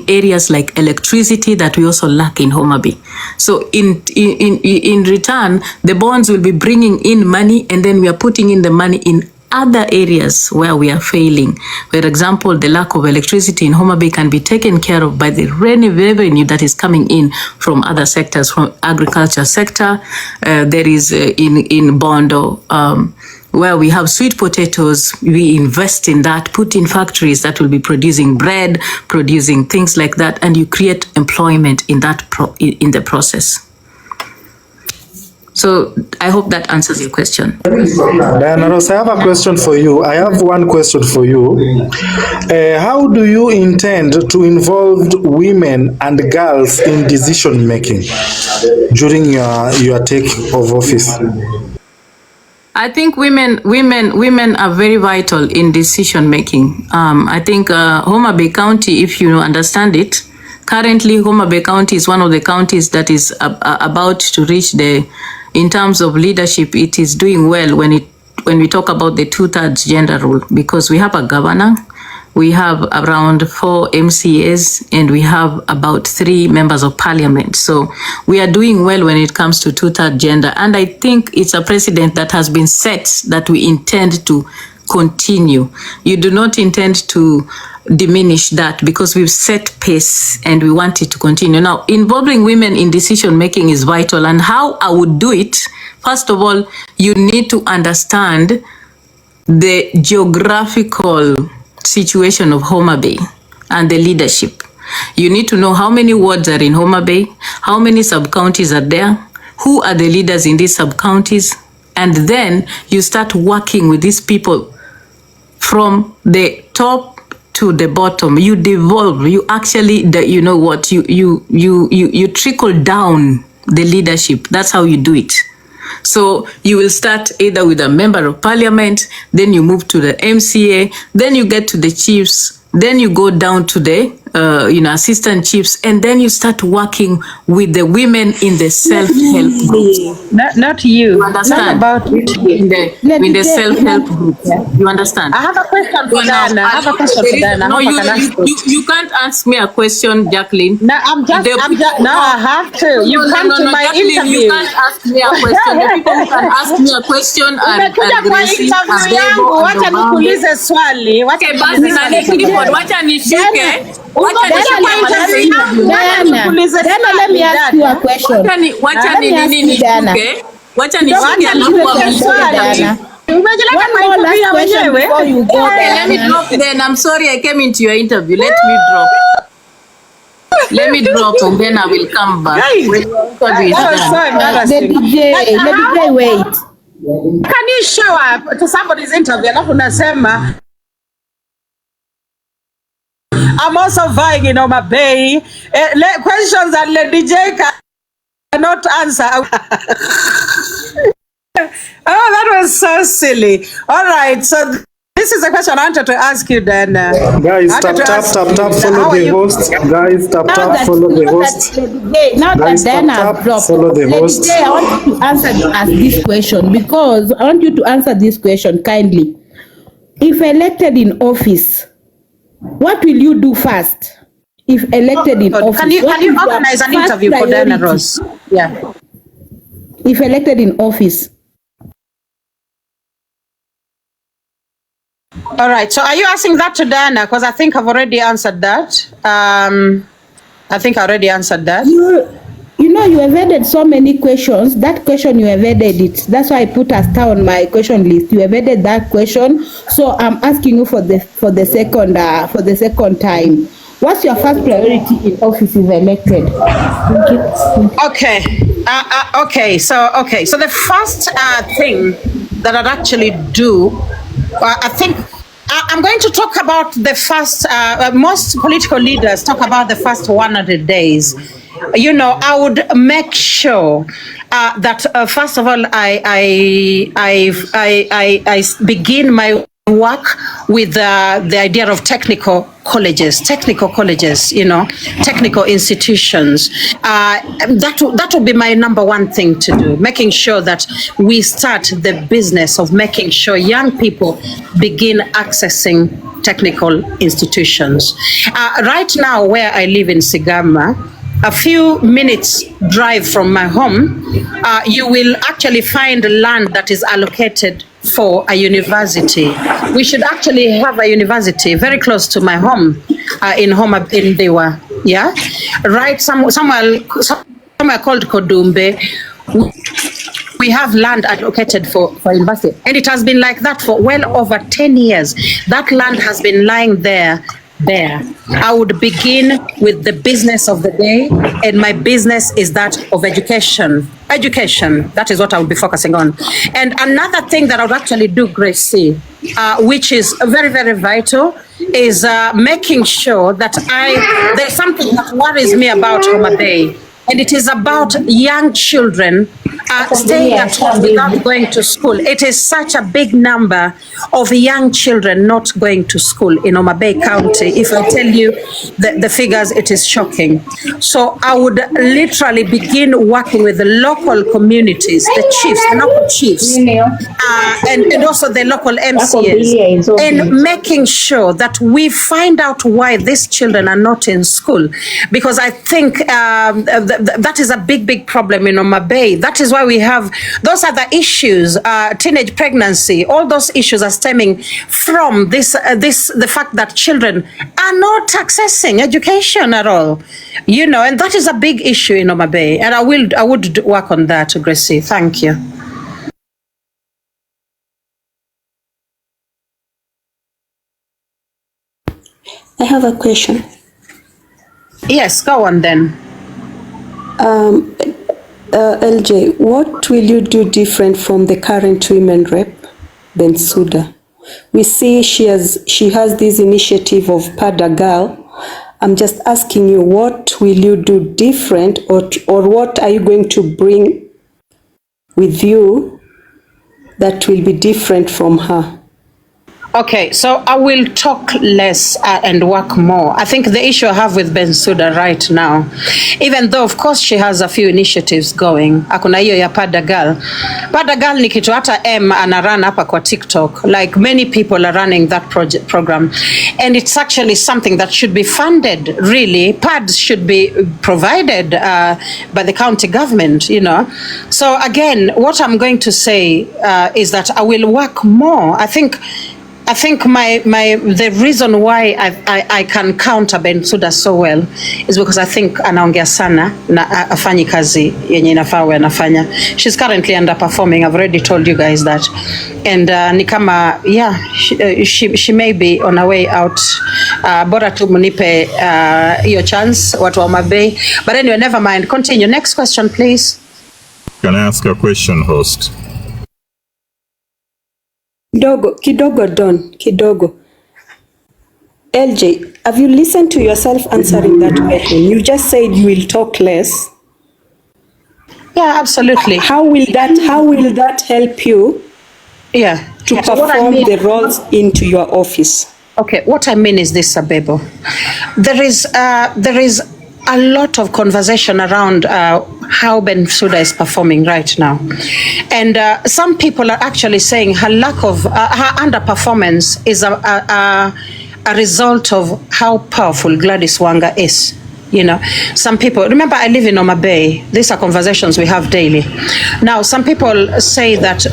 areas like electricity that we also lack in Homa Bay. So in return, the bonds will be bringing in money, and then we are putting in the money in other areas where we are failing. For example, the lack of electricity in Homa Bay can be taken care of by the revenue that is coming in from other sectors, from agriculture sector. There is in Bondo, where we have sweet potatoes, we invest in that, put in factories that will be producing bread, producing things like that, and you create employment in that in the process. So I hope that answers your question. Diana Ross, I have a question for you. I have one question for you. How do you intend to involve women and girls in decision making during your take of office? I think women are very vital in decision making. I think Homa Bay County, if you understand it, currently Homa Bay County is one of the counties that is about to reach in terms of leadership, it is doing well when we talk about the 2/3 gender rule, because we have a governor, we have around 4 MCAs, and we have about 3 members of parliament. So we are doing well when it comes to 2/3 gender. And I think it's a precedent that has been set that we intend to continue. You do not intend to diminish that, because we've set pace and we want it to continue. Now, involving women in decision making is vital. And how I would do it, first of all, you need to understand the geographical situation of Homa Bay and the leadership. You need to know how many wards are in Homa Bay, how many sub-counties are there, who are the leaders in these sub-counties, and then you start working with these people from the top to the bottom. You devolve, you actually, you know what, you trickle down the leadership. That's how you do it. So you will start either with a member of parliament, then you move to the MCA, then you get to the chiefs, then you go down to the assistant chiefs, and then you start working with the women in the self-help group. Not you. You understand? Not about in the self-help group. You understand? I have a question for Dana. I have a question for Dana. No, you can't ask me a question, Jacqueline. No, I have to. You come to my Jacqueline, interview. You can't ask me a question. The people who can ask me a question are Gracie, Abebo, and nikuulize swali. Okay, basi na nikipod, wacha nishuke. Dana, let me ask you a question. Wacha nishuke. Wacha nishuke. One more last question before you go. Let me drop then. I'm sorry I came into your interview. Let me drop. Let me drop and then I will come back. Lady J, wait. Can you show up to somebody's interview? Alafu unasema I'm also vying in Homa Bay. Questions that Lady J cannot answer. Oh, that was so silly. All right, so this is a question I wanted to ask you then. Guys, tap, follow the host. Guys, tap, follow the host. Now that Dana dropped, follow the host. Lady J, I want you to answer this question, because I want you to answer this question kindly. If elected in office, what will you do first? If elected in office, can you organize an interview for Dana Rose? Yeah. If elected in office. All right. So are you asking that to Dana? Because I think I've already answered that. I think I already answered that. You know, you evaded so many questions. That question, you evaded it. That's why I put a star on my question list. You evaded that question. So I'm asking you for the second time. What's your first priority in office if elected? Okay. Okay. So the first thing that I'd actually do, I think I'm going to talk about the first. Most political leaders talk about the first 100 days. You know, I would make sure that first of all, I begin my work with the idea of technical colleges, you know, technical institutions. That will be my number one thing to do, making sure that we start the business of making sure young people begin accessing technical institutions. Right now, where I live in Sigama, a few minutes drive from my home, you will actually find land that is allocated for a university. We should actually have a university very close to my home in Dewa. Yeah, right. Somewhere called Kodumbe. We have land allocated for university, and it has been like that for well over 10 years. That land has been lying there. I would begin with the business of the day, and my business is that of education. That is what I would be focusing on. And another thing that I would actually do, Gracie, which is very, very vital, is making sure that there's something that worries me about Homa Bay, and it is about young children staying at home without going to school. It is such a big number of young children not going to school in Homa Bay County. If I tell you the figures, it is shocking. So I would literally begin working with the local communities, the chiefs, the local chiefs, and also the local MCAs, in making sure that we find out why these children are not in school. Because I think that is a big problem in Homa Bay. That is why we have, those are the issues, teenage pregnancy, all those issues are stemming from the fact that children are not accessing education at all, and that is a big issue in Homa Bay, and I would work on that, Gracie. Thank you. I have a question. Yes, go on then. LJ, what will you do different from the current women rep, Bensouda? We see she has this initiative of Pada Girl. I'm just asking you, what will you do different, or what are you going to bring with you that will be different from her? Okay, so I will talk less and work more. I think the issue I have with Bensouda right now, even though of course she has a few initiatives going, akuna hiyo ya Pada Girl. Pada Girl ni kitu hata ana run hapa kwa TikTok. Like many people are running that program, and it's actually something that should be funded. Really, pads should be provided by the county government. So again, what I'm going to say is that I will work more. I think the reason why I can counter Bensouda so well is because I think anaongea sana na afanyi kazi yenye inafaa anafanya. She's currently underperforming. I've already told you guys that, and ni kama she may be on her way out. Bora tu munipe hiyo chance watu wa Homa Bay, but anyway, never mind. Continue. Next question, please. Can I ask a question, host? Kidogo. LJ, have you listened to yourself answering that question? You just said you will talk less. Yeah, absolutely. How will that help you? Yeah. To perform the roles into your office? Okay, what I mean is this, Abebo. There is a lot of conversation around how Bensouda is performing right now. And some people are actually saying her lack of, her underperformance is a result of how powerful Gladys Wanga is. Some people, remember I live in Homa Bay. These are conversations we have daily. Now, some people say that...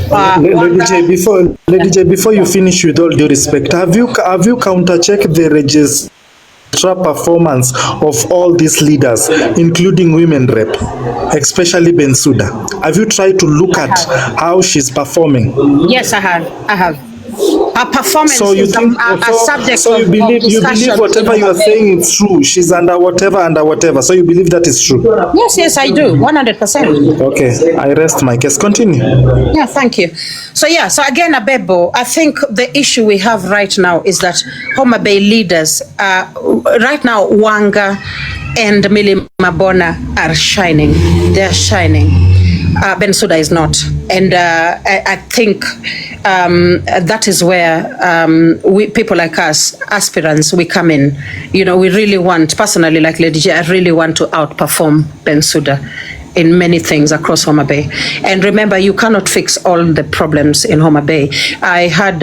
Lady J, before you finish, with all due respect, have you counter-checked the registrar performance of all these leaders, including women rep, especially Bensouda? Have you tried to look at how she's performing? Yes, I have. Her performance is a subject so you believe whatever you are saying is true. She's under whatever. So you believe that is true? Yes, I do. 100%. Okay, I rest my case. Continue. Yeah, thank you. So again, Abebo, I think the issue we have right now is that Homa Bay leaders, right now, Wanga and Millie Mabona are shining. They're shining. Bensouda is not, and I think that is where people like us, aspirants, we come in. We really want, personally, like Lady J, I really want to outperform Bensouda in many things across Homa Bay. And remember, you cannot fix all the problems in Homa Bay. I had,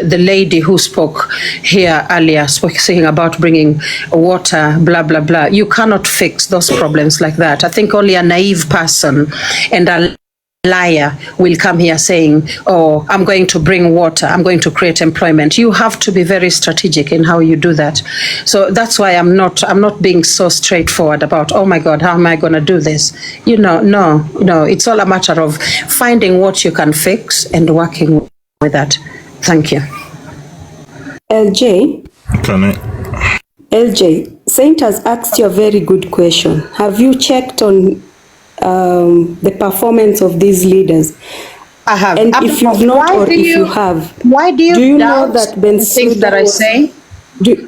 the lady who spoke here earlier, speaking about bringing water, blah, blah, blah. You cannot fix those problems like that. I think only a naive person and a liar will come here saying, oh, I'm going to bring water, I'm going to create employment. You have to be very strategic in how you do that. So that's why I'm not being so straightforward about, oh my God, how am I going to do this? No, it's all a matter of finding what you can fix and working with that. Thank you. LJ? LJ, Saint has asked you a very good question. Have you checked on the performance of these leaders? I have. And if you've not, or if you have, why do you know that things that I say?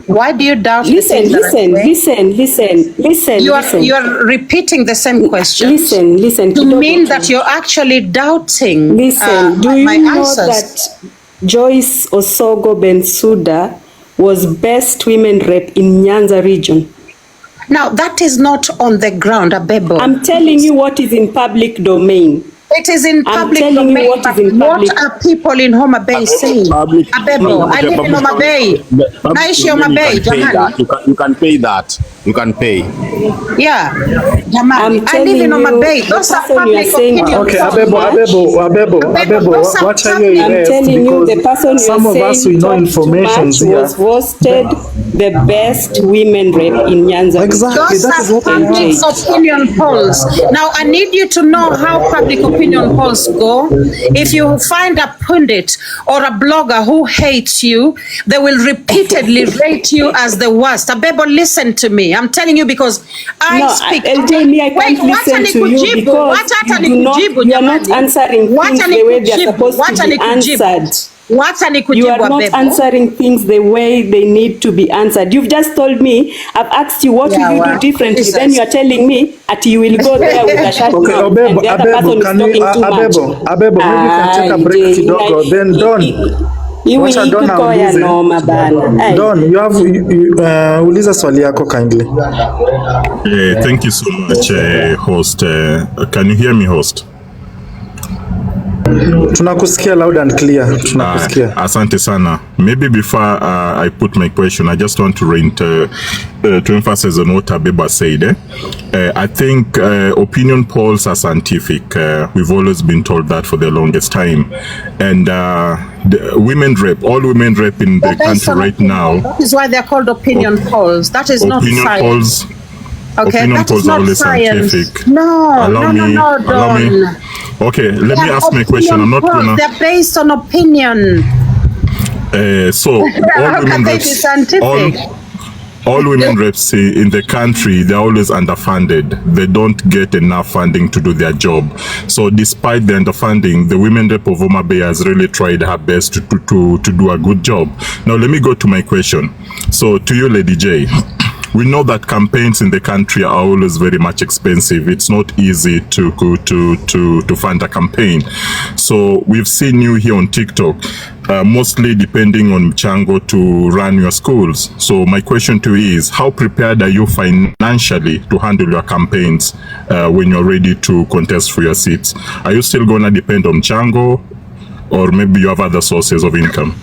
Why do you doubt? Listen. You are repeating the same question. Listen. To mean that you're actually doubting. Listen. Do you my know answers? that Joyce Osogo Bensouda was best women rep in Nyanza region? Now that is not on the ground, Abebo. I'm telling you what is in public domain. It is in public domain. What are people in Homa Bay saying? Abebo, I live in Homa Bay. Naishi Homa Bay, jamani. You can pay that. You can pay. Yeah, jamani. I live in Homa Bay. Those are public opinions. Okay, Abebo, what are you I'm telling you, the person some of us we know information was voted the best women rep in Nyanza. Exactly, that is what I public opinion polls. Now, I need you to know how public opinion polls go. If you find a pundit or a blogger who hates you, they will repeatedly rate you as the worst. Abebo, listen to me. I'm telling you because I speak. LJ, I can't listen to you because you are not answering things the way they are supposed to be answered. You are not answering things the way they need to be answered. You've just told me, I've asked you what will you do differently. Then you are telling me that you will go there with a shot. Okay, and the other person is talking too much. Abebo, maybe you can take a break kidogo. Then Don. Don, you have uliza swali yako kindly. Thank you so much, host. Can you hear me, host? Tunakusikia loud and clear. Tunakusikia. Asante sana. Maybe before I put my question, I just want to emphasize on what Abeba said. I think opinion polls are scientific. We've always been told that for the longest time. And the women rep, all women rep in the country right now. That is why they're called opinion polls. That is not science. Okay, opinion that polls is not are always science. Scientific. No, Don. Okay, let me ask my question. I'm not gonna. They're based on opinion. So all women reps, all women reps in the country, they're always underfunded. They don't get enough funding to do their job. So despite the underfunding, the women rep of Homa Bay has really tried her best to do a good job. Now let me go to my question. So to you, Lady J. We know that campaigns in the country are always very much expensive. It's not easy to fund a campaign. So we've seen you here on TikTok, mostly depending on mchango to run your schools. So my question to you is, how prepared are you financially to handle your campaigns when you're ready to contest for your seats? Are you still going to depend on mchango, or maybe you have other sources of income?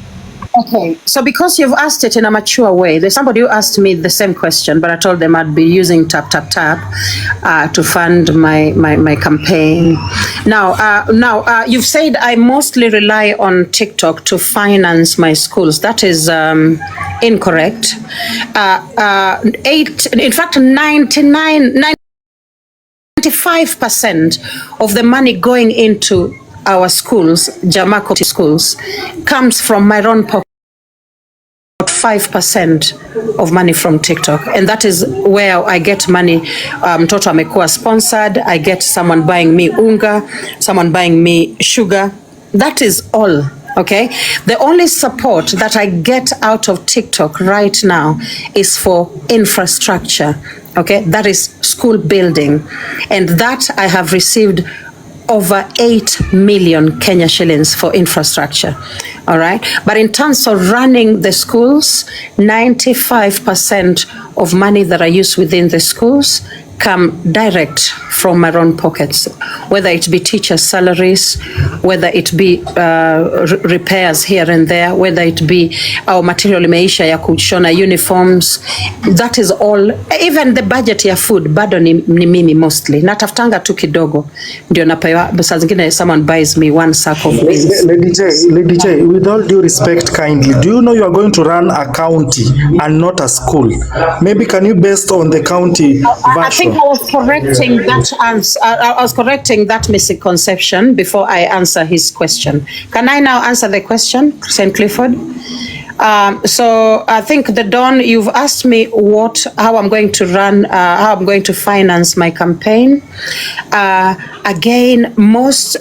Okay, so because you've asked it in a mature way, there's somebody who asked me the same question, but I told them I'd be using tap to fund my campaign. Now, you've said I mostly rely on TikTok to finance my schools. That is incorrect. 95% of the money going into our schools, Jamako schools, comes from my own pocket. 5% of money from TikTok, and that is where I get money. Mtoto amekuwa sponsored. I get someone buying me unga, someone buying me sugar. That is all. Okay, the only support that I get out of TikTok right now is for infrastructure. Okay, that is school building, and that I have received over 8 million Kenya shillings for infrastructure. All right. But in terms of running the schools, 95% of money that I use within the schools come direct from my own pockets, whether it be teacher salaries, whether it be repairs here and there, whether it be our material imeisha ya kushona uniforms. That is all. Even the budget ya food bado ni mimi mostly. Natafutanga tu kidogo ndio napewa. Saa zingine someone buys me one sack of beans. Lady J, with all due respect, kindly, do you know you are going to run a county and not a school? Maybe can you based on the county version? I think I was correcting that answer. I was correcting that misconception before I answer his question. Can I now answer the question, St. Clifford? So I think the Don, you've asked me how I'm going to run, how I'm going to finance my campaign. Again, most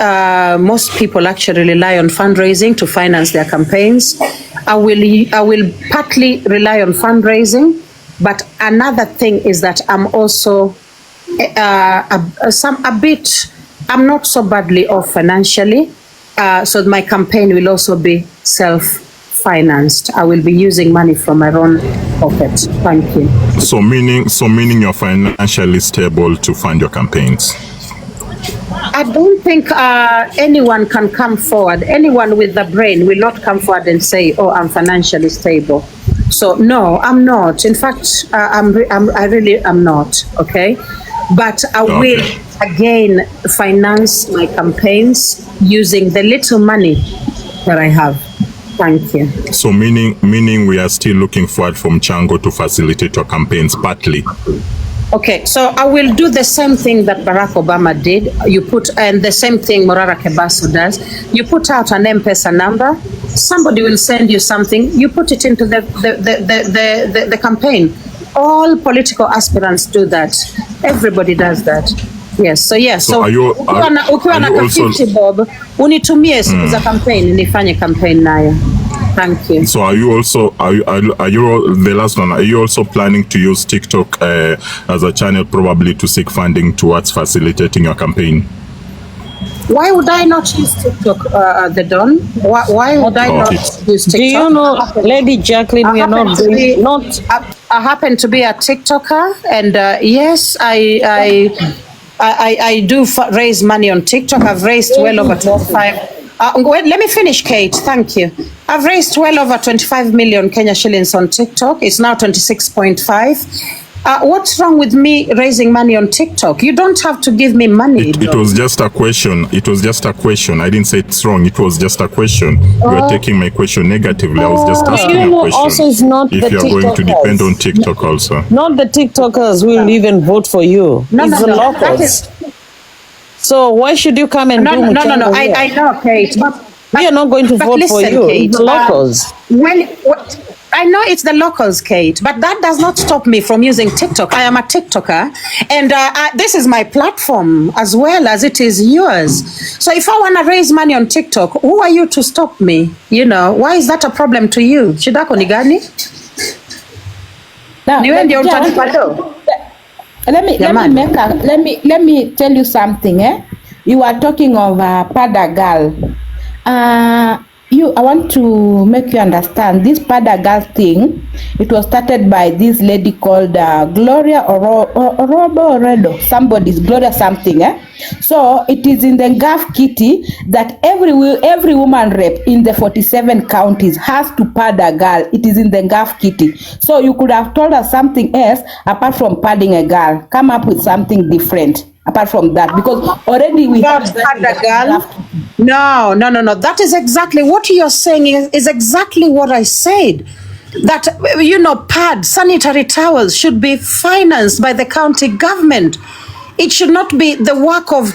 people actually rely on fundraising to finance their campaigns. I will partly rely on fundraising, but another thing is that I'm also I'm not so badly off financially, so my campaign will also be self-financed. I will be using money from my own pocket. Thank you. So meaning you're financially stable to fund your campaigns? I don't think anyone can come forward. Anyone with the brain will not come forward and say, "Oh, I'm financially stable." So no, I'm not. In fact, I really am not. Okay, but I will again finance my campaigns using the little money that I have. Thank you. So meaning we are still looking forward from Chango to facilitate your campaigns partly. Okay, so I will do the same thing that Barack Obama did. And the same thing Morara Kebaso does. You put out an M-Pesa number, somebody will send you something, you put it into the campaign. All political aspirants do that. Everybody does that. Yes, so yes. So ukiwa na ka50 bob, unitumie siku za campaign, nifanye campaign nayo. Thank you. So are you the last one, are you also planning to use TikTok as a channel probably to seek funding towards facilitating your campaign? Why would I not use TikTok, the Don? Why would I not use TikTok? Do you know, Lady Jacqueline, we are not doing, I happen to be a TikToker, and yes, I do raise money on TikTok. I've raised well over 25. Let me finish, Kate. Thank you. I've raised well over 25 million Kenya shillings on TikTok. It's now 26.5. What's wrong with me raising money on TikTok? You don't have to give me money. It was just a question. It was just a question. I didn't say it's wrong. It was just a question. You are taking my question negatively. I was just asking a question. Also, it's not if you are going to depend on TikTok also. Not the TikTokers will even vote for you. It's the locals. So why should you come and do No. I know, Kate. But we are not going to vote for you. Kate, it's locals. I know it's the locals, Kate, but that does not stop me from using TikTok. I am a TikToker, and this is my platform as well as it is yours. So if I want to raise money on TikTok, who are you to stop me? You know, why is that a problem to you? Shidako ni gani? Let me tell you something. You are talking of Pada girl. I want to make you understand this Pada girl thing. It was started by this lady called Gloria Oredo. Somebody's Gloria something. So it is in the GAF kitty that every woman rep in the 47 counties has to Pada girl. It is in the GAF kitty. So you could have told us something else apart from padding a girl. Come up with something different apart from that, because already we have Pada girl. No. That is exactly what you're saying is exactly what I said. That, you know, pads, sanitary towels should be financed by the county government. It should not be the work of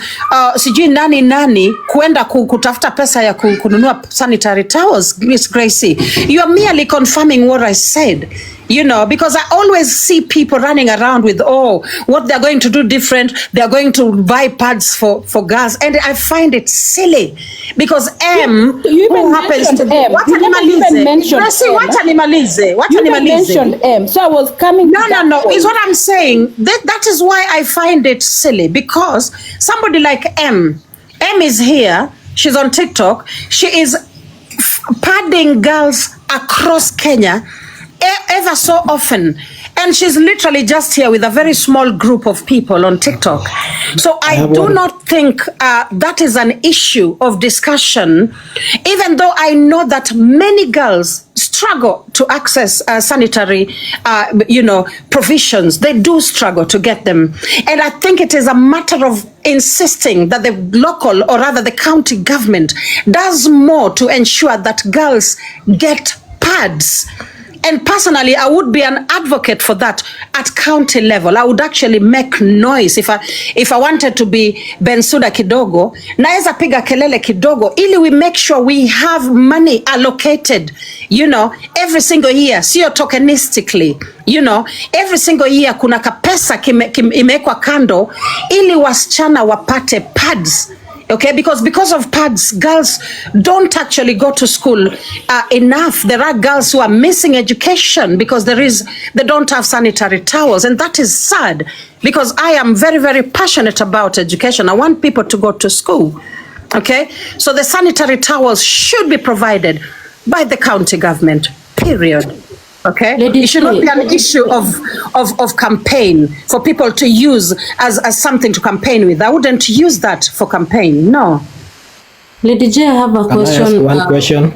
sijui nani kuenda kutafuta pesa ya kununua sanitary towels. Miss Gracie, you are merely confirming what I said. You know, because I always see people running around with, what they're going to do different. They're going to buy pads for girls. And I find it silly because who happens to be... What mentioned M. So I was coming No. Is what I'm saying. That is why I find it silly, because somebody like M is here. She's on TikTok. She is padding girls across Kenya ever so often, and she's literally just here with a very small group of people on TikTok. So I do not think that is an issue of discussion, even though I know that many girls struggle to access sanitary provisions. They do struggle to get them, and I think it is a matter of insisting that the local, or rather the county government, does more to ensure that girls get pads. And personally, I would be an advocate for that at county level. I would actually make noise if I wanted to be Bensouda kidogo. Naeza piga kelele kidogo, ili we make sure we have money allocated, every single year, sio tokenistically, every single year kuna kapesa imewekwa kando, ili wasichana wapate pads. Okay, because of pads, girls don't actually go to school enough. There are girls who are missing education because they don't have sanitary towels, and that is sad. Because I am very, very passionate about education. I want people to go to school. Okay, so the sanitary towels should be provided by the county government. Period. Okay, it should not be an issue of campaign for people to use as something to campaign with. I wouldn't use that for campaign. No. Lady J, I have a question. Can I ask one question?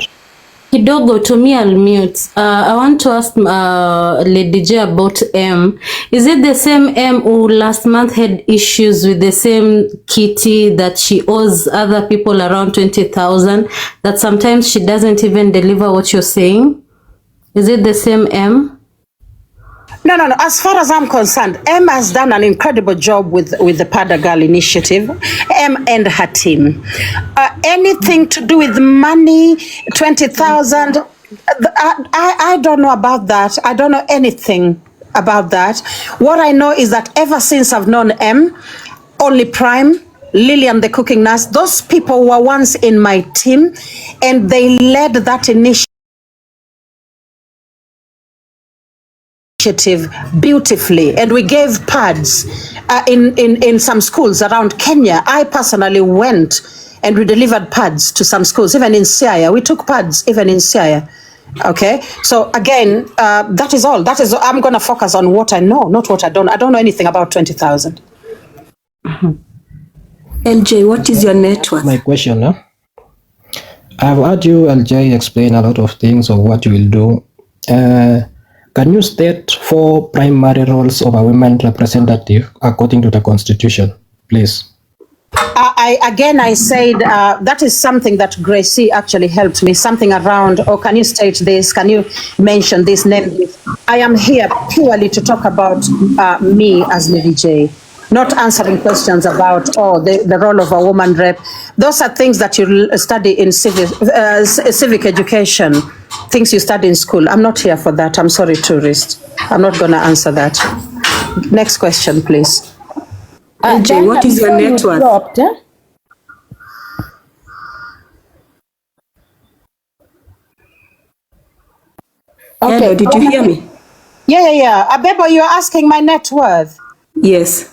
Kidogo, to me, I'll mute. I want to ask Lady J about M. Is it the same M who last month had issues with the same kitty that she owes other people around 20,000, that sometimes she doesn't even deliver what you're saying? Is it the same M? No. As far as I'm concerned, M has done an incredible job with the Pada Girl initiative, M and her team. Anything to do with money, 20,000, I don't know about that. I don't know anything about that. What I know is that ever since I've known M, Only Prime, Lillian the cooking nurse, those people were once in my team, and they led that initiative beautifully, and we gave pads in some schools around Kenya. I personally went and we delivered pads to some schools, even in Siaya. We took pads even in Siaya. Okay, so again, that is all. I'm going to focus on what I know, not what I don't. I don't know anything about 20,000. LJ, what is your net worth? My question, huh? I've heard you, LJ, explain a lot of things of what you will do. Can you state 4 primary roles of a women representative according to the Constitution, please? I said that is something that Gracie actually helped me, something around, can you state this? Can you mention this, name this? I am here purely to talk about me as Lady J, not answering questions about, the role of a woman rep. Those are things that you study in civic education, things you study in school. I'm not here for that. I'm sorry, tourist. I'm not going to answer that. Next question, please. LJ, what is your net worth? Okay. Hello, did you hear me? Yeah. Abebo, you're asking my net worth? Yes.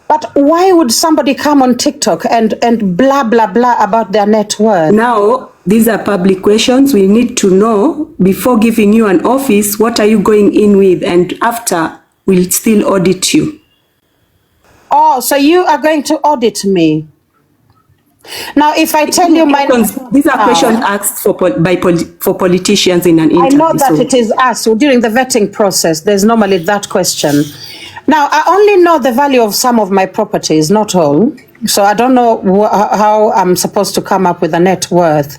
But why would somebody come on TikTok and blah, blah, blah about their net worth? Now, these are public questions. We need to know, before giving you an office, what are you going in with? And after, we'll still audit you. Oh, so you are going to audit me? Now, if I tell you my... These are questions asked for politicians in an interview. I know that it is asked during the vetting process. There's normally that question. Now, I only know the value of some of my properties, not all. So I don't know how I'm supposed to come up with a net worth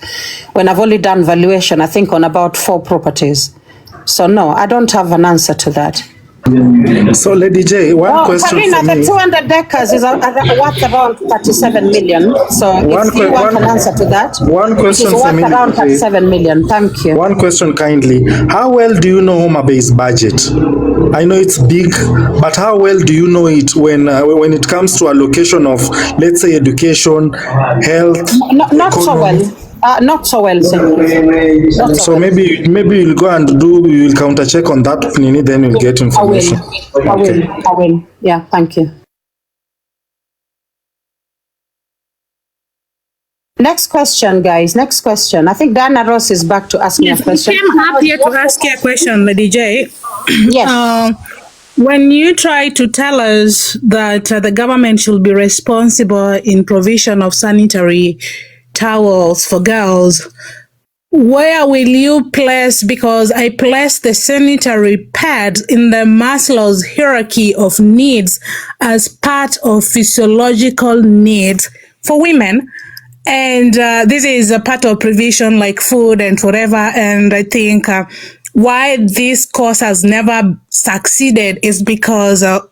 when I've only done valuation, I think, on about 4 properties. So no, I don't have an answer to that. So, Lady J, one question Karina, for me. the 200 acres is worth around 37 million. So if you want an answer to that, one question for me, around 37 million. Thank you. One question kindly. How well do you know Homa Bay's budget? I know it's big, but how well do you know it when it comes to allocation of, let's say, education, health, not so well. Not so well, sir. So maybe you'll go and you'll counter check on that, then you'll get information. I will. Yeah, thank you. Next question, guys. Next question. I think Diana Ross is back to ask me a question. I came up here to ask you a question, Lady J. Yes. When you try to tell us that the government should be responsible in provision of sanitary towels for girls, where will you place, because I place the sanitary pads in the Maslow's hierarchy of needs as part of physiological needs for women. And this is a part of provision like food and whatever. And I think why this course has never succeeded is because a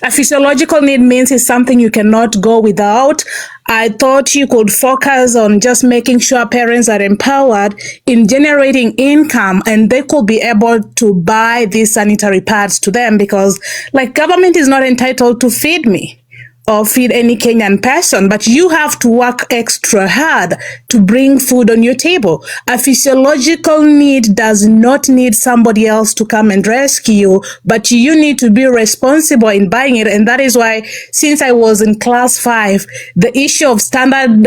physiological need means it's something you cannot go without. I thought you could focus on just making sure parents are empowered in generating income and they could be able to buy these sanitary pads to them, because like government is not entitled to feed me. or feed any Kenyan person, but you have to work extra hard to bring food on your table. A physiological need does not need somebody else to come and rescue you, but you need to be responsible in buying it. And that is why, since I was in class 5, the issue of standard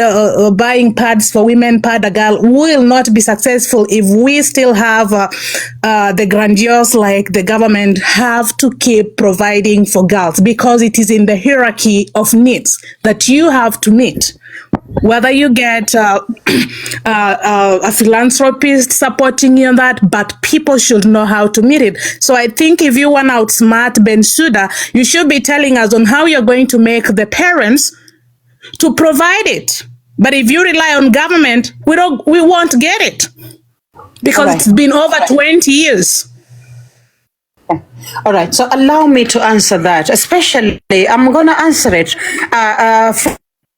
buying pads for women, pad a girl, will not be successful if we still have the grandiose, like the government, have to keep providing for girls, because it is in the hierarchy of needs that you have to meet. Whether you get a philanthropist supporting you on that, but people should know how to meet it. So I think if you want to outsmart Bensouda, you should be telling us on how you're going to make the parents to provide it. But if you rely on government, we won't get it, because it's been over 20 years. All right, so allow me to answer that. Especially, I'm going to answer it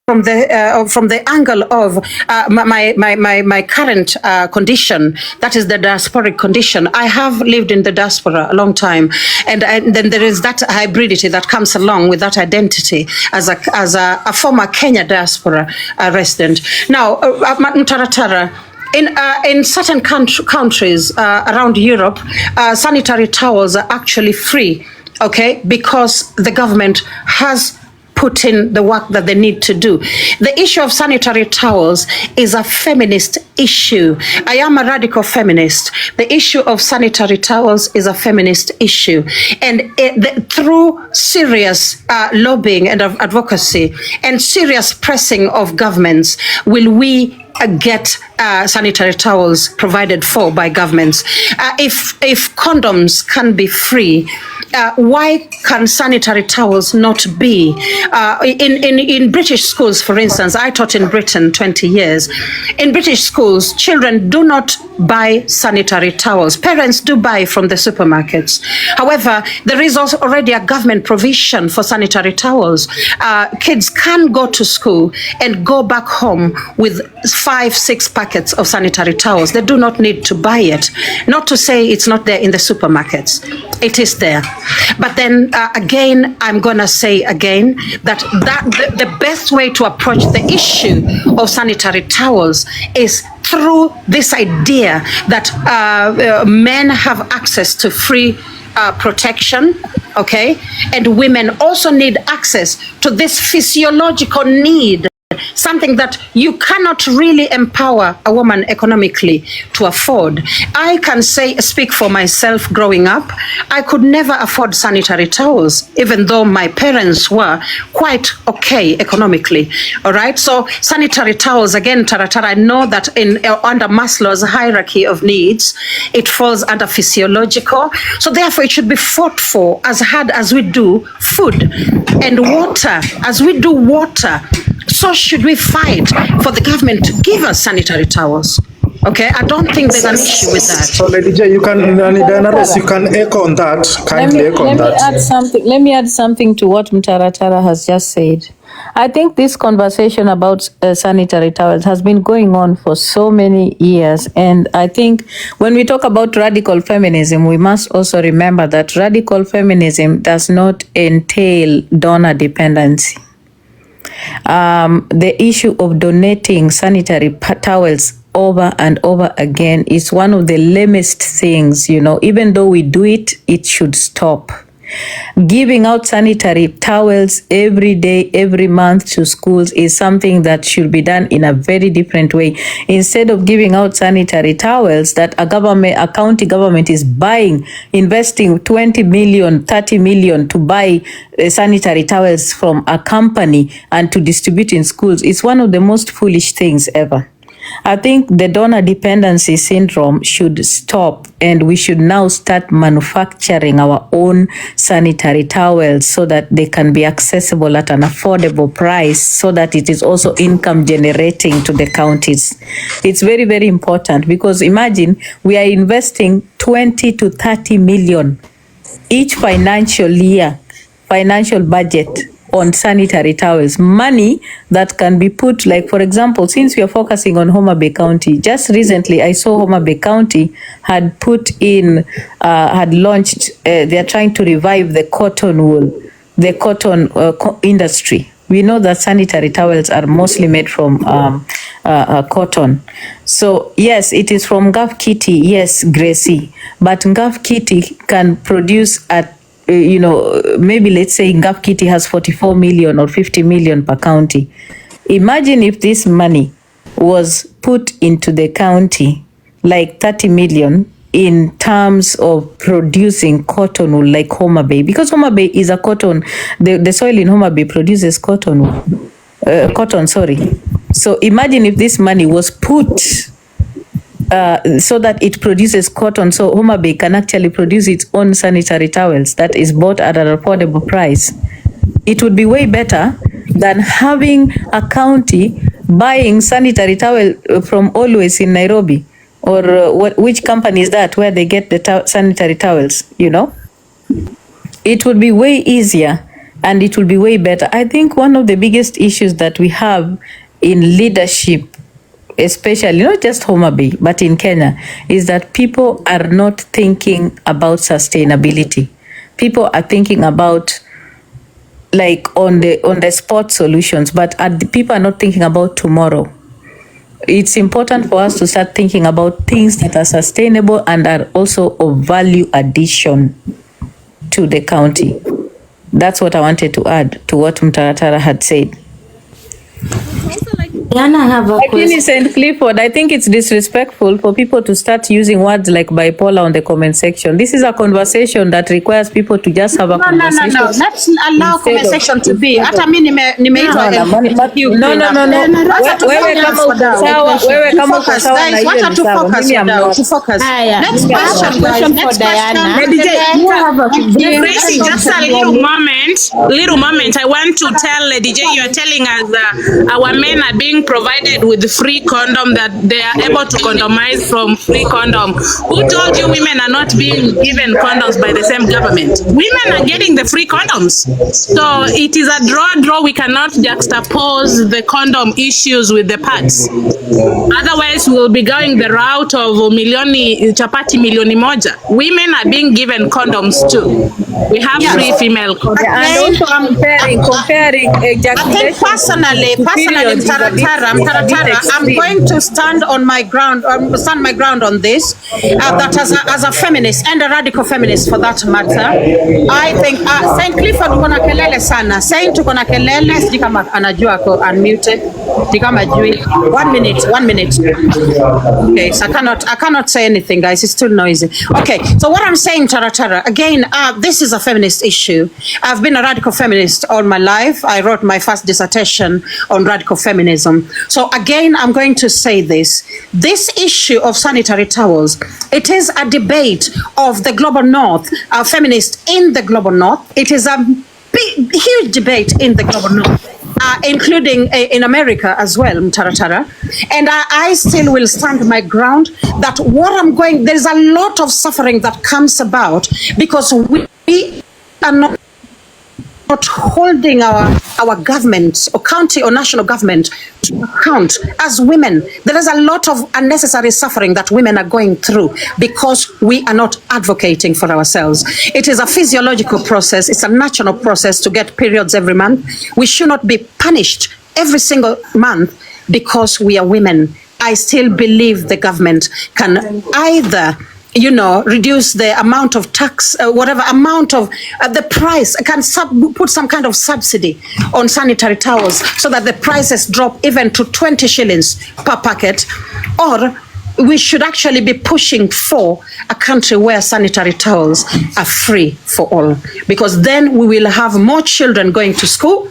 from the angle of my current condition, that is the diasporic condition. I have lived in the diaspora a long time, and then there is that hybridity that comes along with that identity as a former Kenya diaspora resident. Now, Mtaratara, in certain countries around Europe, sanitary towels are actually free, okay, because the government has put in the work that they need to do. The issue of sanitary towels is a feminist issue. I am a radical feminist. The issue of sanitary towels is a feminist issue. And through serious lobbying and advocacy and serious pressing of governments, will we get sanitary towels provided for by governments. If condoms can be free, why can sanitary towels not be? In British schools, for instance, I taught in Britain 20 years. In British schools, children do not buy sanitary towels. Parents do buy from the supermarkets. However, there is also already a government provision for sanitary towels. Kids can go to school and go back home with 5-6 packets of sanitary towels. They do not need to buy it. Not to say it's not there in the supermarkets. It is there. But then again, I'm going to say again that the best way to approach the issue of sanitary towels is through this idea that men have access to free protection, okay? And women also need access to this physiological need, something that you cannot really empower a woman economically to afford. I can speak for myself growing up. I could never afford sanitary towels, even though my parents were quite okay economically. All right. So sanitary towels, again, Taratara, I know that under Maslow's hierarchy of needs, it falls under physiological. So therefore, it should be fought for as hard as we do food and water, as we do water. So should we fight for the government to give us sanitary towels? Okay, I don't think there's an issue with that. So, Lady J, you can echo on that. Kindly echo on that. Let me add something to what Mtaratara has just said. I think this conversation about sanitary towels has been going on for so many years. And I think when we talk about radical feminism, we must also remember that radical feminism does not entail donor dependency. The issue of donating sanitary towels over and over again is one of the lamest things, even though we do it, it should stop. Giving out sanitary towels every day, every month to schools is something that should be done in a very different way. Instead of giving out sanitary towels that a county government is buying, investing 20 million, 30 million to buy sanitary towels from a company and to distribute in schools, is one of the most foolish things ever. I think the donor dependency syndrome should stop, and we should now start manufacturing our own sanitary towels so that they can be accessible at an affordable price, so that it is also income generating to the counties. It's very, very important, because imagine we are investing 20 to 30 million each financial year, financial budget, on sanitary towels, money that can be put, like, for example, since we are focusing on Homa Bay County, just recently I saw Homa Bay County had launched, they are trying to revive the cotton wool the cotton industry. We know that sanitary towels are mostly made from cotton. So yes, it is from Ngaf Kitty, yes, Gracie, but Ngaf Kitty can produce at, maybe let's say Ngaf Kitty has 44 million or 50 million per county. Imagine if this money was put into the county, like 30 million, in terms of producing cotton wool, like Homa Bay, because Homa Bay is a cotton, the soil in Homa Bay produces cotton wool, So imagine if this money was put so that it produces cotton, so Homa Bay can actually produce its own sanitary towels that is bought at an affordable price. It would be way better than having a county buying sanitary towel from Always in Nairobi, or which company is that where they get the sanitary towels, It would be way easier and it will be way better. I think one of the biggest issues that we have in leadership, especially not just Homa Bay, but in Kenya, is that people are not thinking about sustainability. People are thinking about like on the spot solutions, but people are not thinking about tomorrow. It's important for us to start thinking about things that are sustainable and are also of value addition to the county. That's what I wanted to add to what Mtaratara had said. Diana, I have a question. St. Clifford, I think it's disrespectful for people to start using words like bipolar on the comment section. This is a conversation that requires people to just have a conversation. No. Let's allow comment section to be. Hata mimi nimeitwa wewe kama uko sawa na hiyo ni sawa. Mimi am not. Let's question for Diana. You have a Gracie, just a little moment. I want to tell Lady J, you are telling us our men are being provided with free condom, that they are able to condomize from free condom. Who told you women are not being given condoms by the same government? Women are getting the free condoms. So it is a draw. We cannot juxtapose the condom issues with the pads. Otherwise, we'll be going the route of chapati milioni moja. Women are being given condoms too. We have free female condoms. And also comparing ejaculation. I think personally, Mtaratara, I'm going to stand my ground on this. That as a feminist and a radical feminist for that matter, I think St. Clifford tuko na kelele sana. Saint tuko na kelele, sijui kama anajua ako unmuted. Sijui kama ajui. 1 minute. Okay, so I cannot say anything, guys. It's too noisy. Okay, so what I'm saying, Mtaratara, again, this is a feminist issue. I've been a radical feminist all my life. I wrote my first dissertation on radical feminism. So again, I'm going to say this issue of sanitary towels, it is a debate of the global north, feminists in the global north. It is a huge debate in the global north. Including in America as well, Mtaratara. And I still will stand my ground that there's a lot of suffering that comes about because we are not holding our government or county or national government to account as women. There is a lot of unnecessary suffering that women are going through because we are not advocating for ourselves. It is a physiological process. It's a natural process to get periods every month. We should not be punished every single month because we are women. I still believe the government can either reduce the amount of tax, whatever amount of the price, can put some kind of subsidy on sanitary towels so that the prices drop even to 20 shillings per packet, or we should actually be pushing for a country where sanitary towels are free for all, because then we will have more children going to school.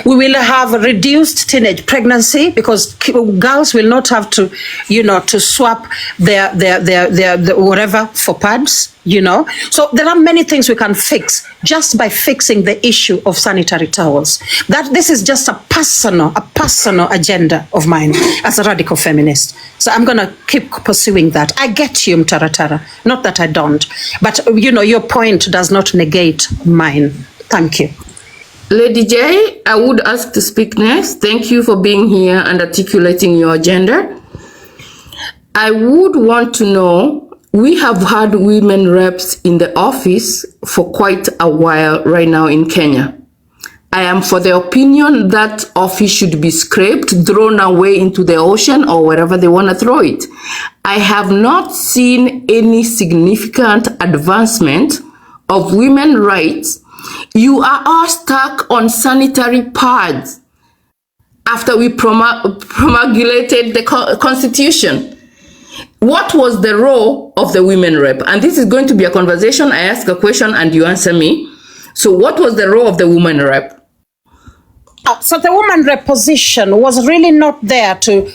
We will have reduced teenage pregnancy because girls will not have to, to swap their whatever for pads. So there are many things we can fix just by fixing the issue of sanitary towels. This is just a personal agenda of mine as a radical feminist. So I'm going to keep pursuing that. I get you, Mtaratara. Not that I don't. But, your point does not negate mine. Thank you. Lady J, I would ask to speak next. Thank you for being here and articulating your agenda. I would want to know, we have had women reps in the office for quite a while right now in Kenya. I am for the opinion that office should be scraped, thrown away into the ocean or wherever they want to throw it. I have not seen any significant advancement of women's rights. You are all stuck on sanitary pads after we promulgated the constitution. What was the role of the women rep? And this is going to be a conversation. I ask a question and you answer me. So what was the role of the woman rep? So the woman rep position was really not there to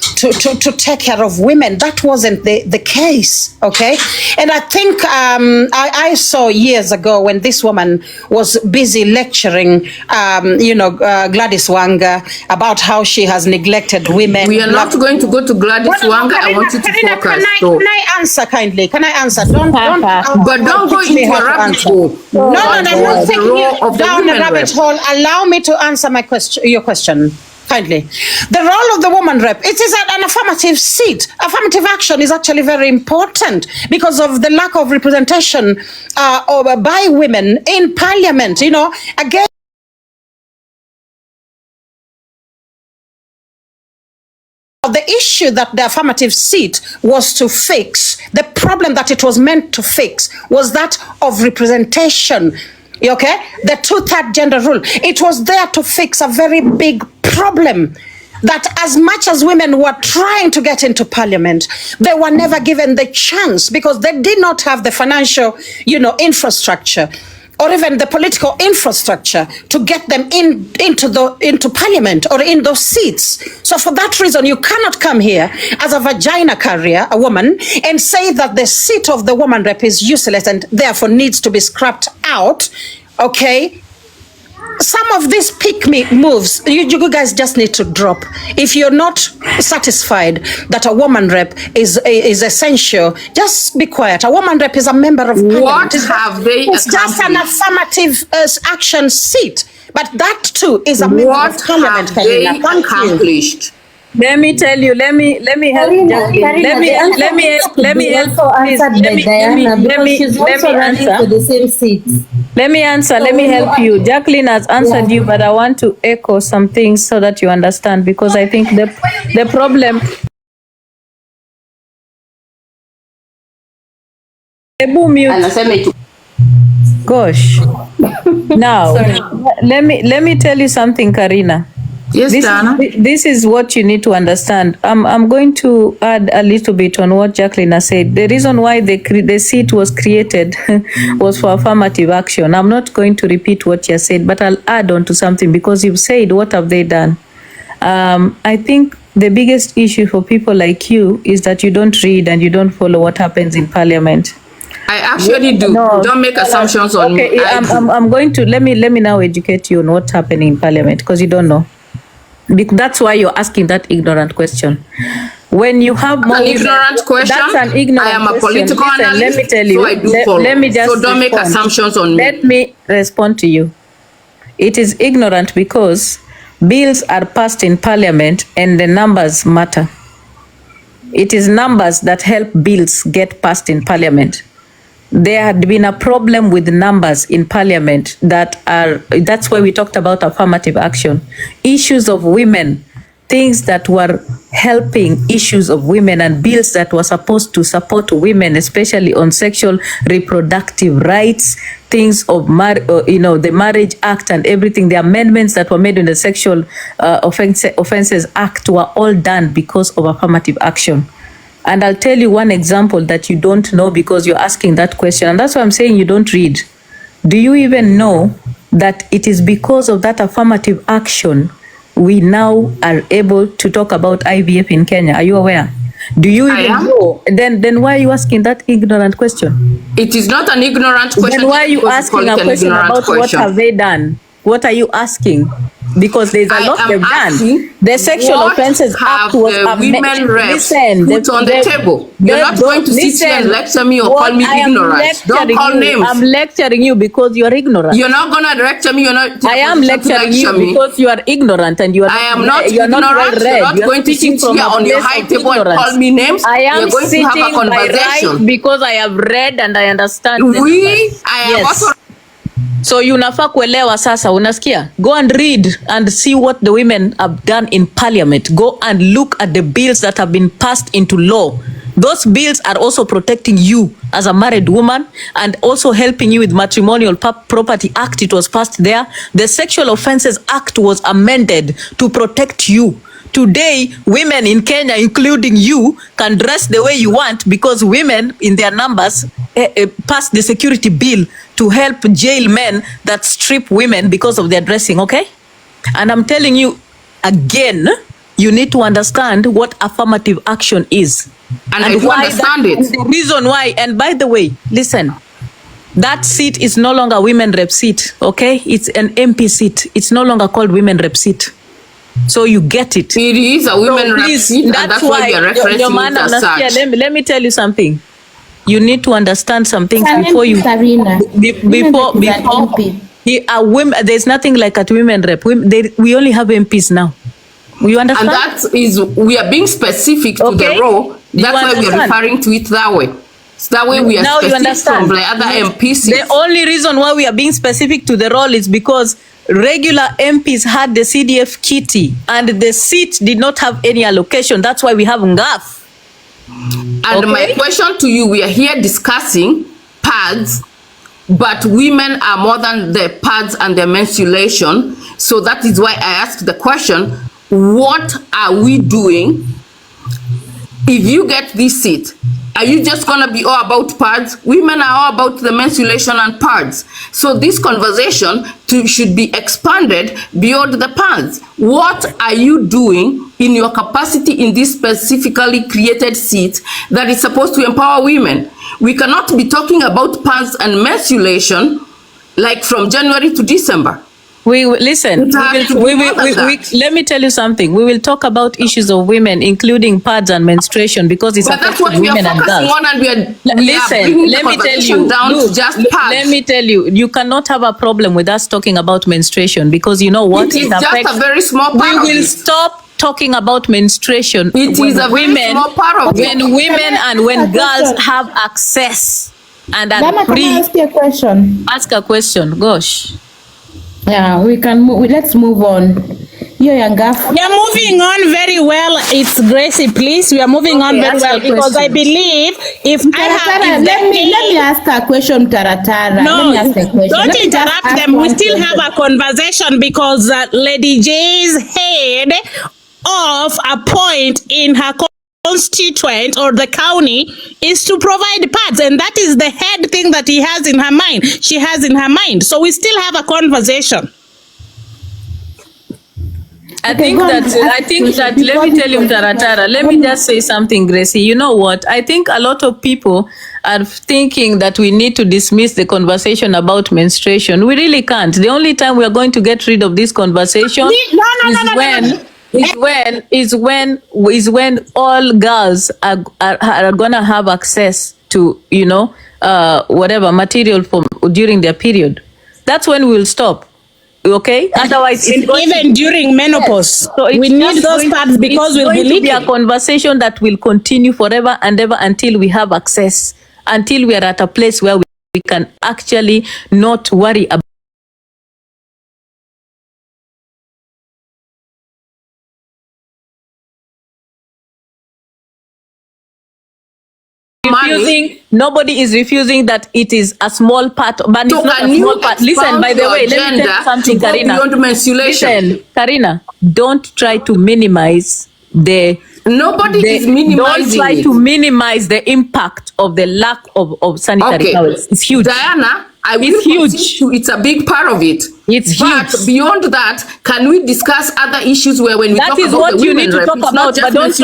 take care of women. That wasn't the case, okay? And I think I saw years ago when this woman was busy lecturing, Gladys Wanga about how she has neglected women. We are not going to go to Gladys Wanga. I want you to focus. Can I answer kindly? Can I answer? Don't go into a rabbit hole. No, I'm not taking you down a rabbit hole. Allow me to answer my question. Your question, kindly. The role of the woman rep, it is an affirmative seat. Affirmative action is actually very important because of the lack of representation by women in parliament. Again, the issue that the affirmative seat was to fix, the problem that it was meant to fix was that of representation. Okay, the 2/3 gender rule. It was there to fix a very big problem that as much as women were trying to get into parliament, they were never given the chance because they did not have the financial, infrastructure or even the political infrastructure to get them into parliament or in those seats. So for that reason, you cannot come here as a vagina carrier, a woman, and say that the seat of the woman rep is useless and therefore needs to be scrapped out, okay? Some of these pick-me moves, you guys just need to drop. If you're not satisfied that a woman rep is essential, just be quiet. A woman rep is a member of parliament. It's just an affirmative action seat. But that too is a member of parliament. What have they accomplished? Let me tell you. Let me help. Let me help. Let me answer. Let me answer. Let me help you. Jacqueline has answered you, but I want to echo some things so that you understand, because I think the problem. Gosh. Now, let me tell you something, Karina. Yes, Dana. This is what you need to understand. I'm going to add a little bit on what Jacqueline has said. The reason why the seat was created was for affirmative action. I'm not going to repeat what you said, but I'll add on to something because you've said, what have they done? I think the biggest issue for people like you is that you don't read and you don't follow what happens in parliament. I actually do. No, don't make assumptions on me. I'm going to let me now educate you on what's happening in parliament because you don't know. That's why you're asking that ignorant question. When you have more ignorant question, that's an ignorant I am a question. political analyst, let me tell you. So I do follow. Let me just so don't make assumptions on me. Let me respond to you. It is ignorant because bills are passed in parliament and the numbers matter. It is numbers that help bills get passed in parliament. There had been a problem with numbers in parliament that's why we talked about affirmative action. Issues of women, things that were helping issues of women and bills that were supposed to support women, especially on sexual reproductive rights, things of the Marriage Act and everything, the amendments that were made in the Sexual Offences Act were all done because of affirmative action. And I'll tell you one example that you don't know because you're asking that question. And that's why I'm saying you don't read. Do you even know that it is because of that affirmative action we now are able to talk about IVF in Kenya? Are you aware? Do you even know? Then why are you asking that ignorant question? It is not an ignorant question. Then why are you asking a question about what have they done? What are you asking? Because there's a lot they've done. The Sexual Offences Act was women reps put on the table. You're not going to sit here and lecture me or call me ignorant. Don't call names. I'm lecturing you because you're ignorant. You're not gonna lecture me. You're not. I am lecturing you because you are ignorant and you are. I am not ignorant. You're not going to sit here on your high table and call me names. I am going to have a conversation because I have read and I understand. I am also. So unafaa kuelewa sasa, unasikia? Go and read and see what the women have done in parliament. Go and look at the bills that have been passed into law. Those bills are also protecting you as a married woman and also helping you with Matrimonial Property Act. It was passed there. The Sexual Offences Act was amended to protect you. Today, women in Kenya, including you, can dress the way you want because women in their numbers passed the security bill to help jail men that strip women because of their dressing, okay? And I'm telling you again, you need to understand what affirmative action is. And I do understand it. The reason why, and by the way, listen, that seat is no longer women rep seat, okay? It's an MP seat. It's no longer called women rep seat. So you get it. It is a women rep seat, and that's why we are referencing it as such. Let me tell you something. You need to understand some things before you women. There's nothing like a women rep. We only have MPs now. You understand? And that is, we are being specific to the role. That's why we are referring to it that way. So that way we are now specific from the other MPs. The only reason why we are being specific to the role is because regular MPs had the CDF kitty and the seat did not have any allocation. That's why we have NGAF. And my question to you, we are here discussing pads, but women are more than the pads and the menstruation. So that is why I asked the question, what are we doing if you get this seat? Are you just going to be all about pads? Women are all about the menstruation and pads. So this conversation should be expanded beyond the pads. What are you doing in your capacity in this specifically created seat that is supposed to empower women? We cannot be talking about pads and menstruation like from January to December. Listen, let me tell you something. We will talk about issues of women, including pads and menstruation, because it's affecting women and girls. Listen, let me tell you, let me tell you, you cannot have a problem with us talking about menstruation because you know what? It is just a very small part. We will stop talking about menstruation. It is a very small part of it. When women and when girls have access and are free. Can I ask you a question? Ask a question. Gosh. Yeah, we can move. Let's move on. We are moving on very well. It's Gracie, please. We are moving on very well because I believe if let me ask a question, Taratara. No, let me ask a question. Don't interrupt them. We still have a conversation because Lady J's head of a point in her constituent or the county is to provide pads, and that is the head thing that she has in her mind. So we still have a conversation. I think that let me tell you, Taratara, let me just say something, Gracie. You know what? I think a lot of people are thinking that we need to dismiss the conversation about menstruation. We really can't. The only time we are going to get rid of this conversation is when all girls are gonna have access to, you know, whatever material during their period. That's when we will stop. Okay. Otherwise, even during menopause, so we need those pads because we'll be leaking. It's going to be a conversation that will continue forever and ever until we have access, until we are at a place where we can actually not worry about refusing. Nobody is refusing that it is a small part, but it's not a small part. Listen, by the way, let me tell you something, Karina. Listen, Karina, don't try to minimize the. Nobody is minimizing. Don't try to minimize the impact of the lack of sanitary towels. It's huge. Diana, I will huge. It's a big part of it. It's but huge. Beyond that, can we discuss other issues where when we talk about the women rep, it's not just but don't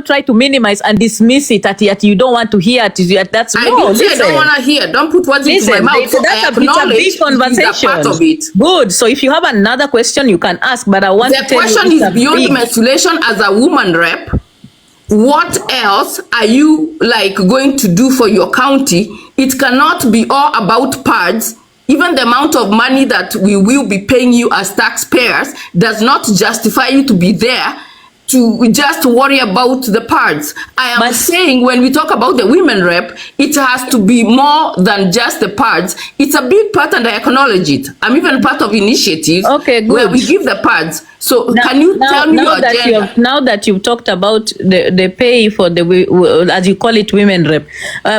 try to minimize and dismiss it at you don't want to hear it. That's I don't want to hear. Don't put words into my mouth. So it's a big conversation. Part of it. Good. So if you have another question, you can ask. But I want to tell you, the question is beyond menstruation. As a woman rep, what else are you going to do for your county? It cannot be all about pads. Even the amount of money that we will be paying you as taxpayers does not justify you to be there to just worry about the parts. I am saying when we talk about the women rep, it has to be more than just the parts. It's a big part and I acknowledge it. I'm even part of initiatives where we give the parts. So can you tell me your agenda? Now that you've talked about the pay for the, as you call it, women rep,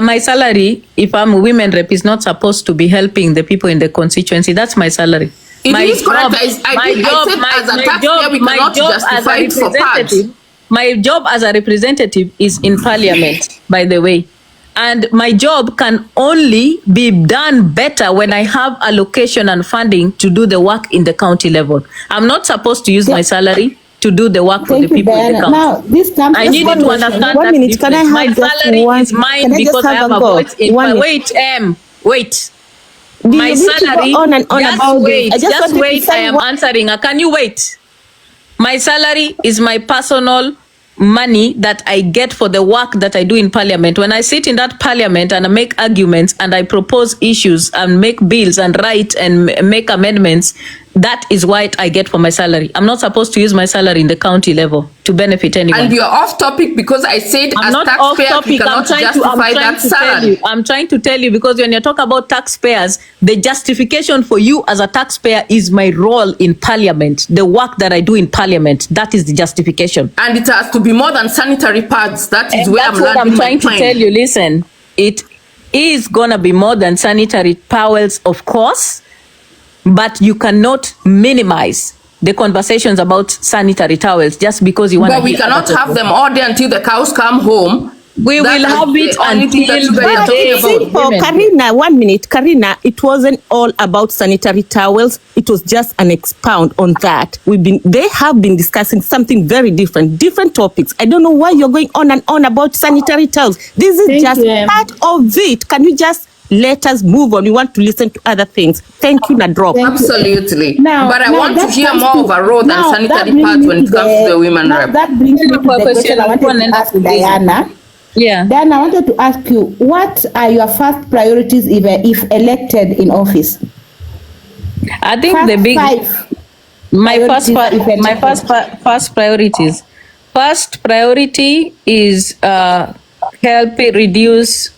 my salary, if I'm a women rep, is not supposed to be helping the people in the constituency. That's my salary. My job as a representative is in parliament, by the way. And my job can only be done better when I have allocation and funding to do the work in the county level. I'm not supposed to use my salary to do the work for the people in the county. Now, this comes I need to understand that difference. Can I have my salary is mine because I have a voice in wait. My salary, just wait, I am answering. Can you wait? My salary is my personal money that I get for the work that I do in parliament. When I sit in that parliament and I make arguments and I propose issues and make bills and write and make amendments, that is what I get for my salary. I'm not supposed to use my salary in the county level to benefit anyone. And you're off topic because I said as taxpayers we cannot justify that salary. I'm trying to tell you because when you talk about taxpayers, the justification for you as a taxpayer is my role in parliament, the work that I do in parliament. That is the justification. And it has to be more than sanitary pads. That is where I'm trying to tell you. Listen, it is gonna be more than sanitary towels, of course. But you cannot minimize the conversations about sanitary towels just because you want to. But we cannot have them all day until the cows come home. We will have it until the day. Karina, 1 minute. Karina, it wasn't all about sanitary towels. It was just an expound on that. They have been discussing something very different topics. I don't know why you're going on and on about sanitary towels. This is just part of it. Can you just let us move on? We want to listen to other things. Thank you, Nadrop. Absolutely. But I want to hear more of a role than sanitary pads when it comes to the women rep. That brings me to the question I wanted to ask Diana. Diana, I wanted to ask you, what are your first priorities if elected in office? I think first priorities. First priority is help reduce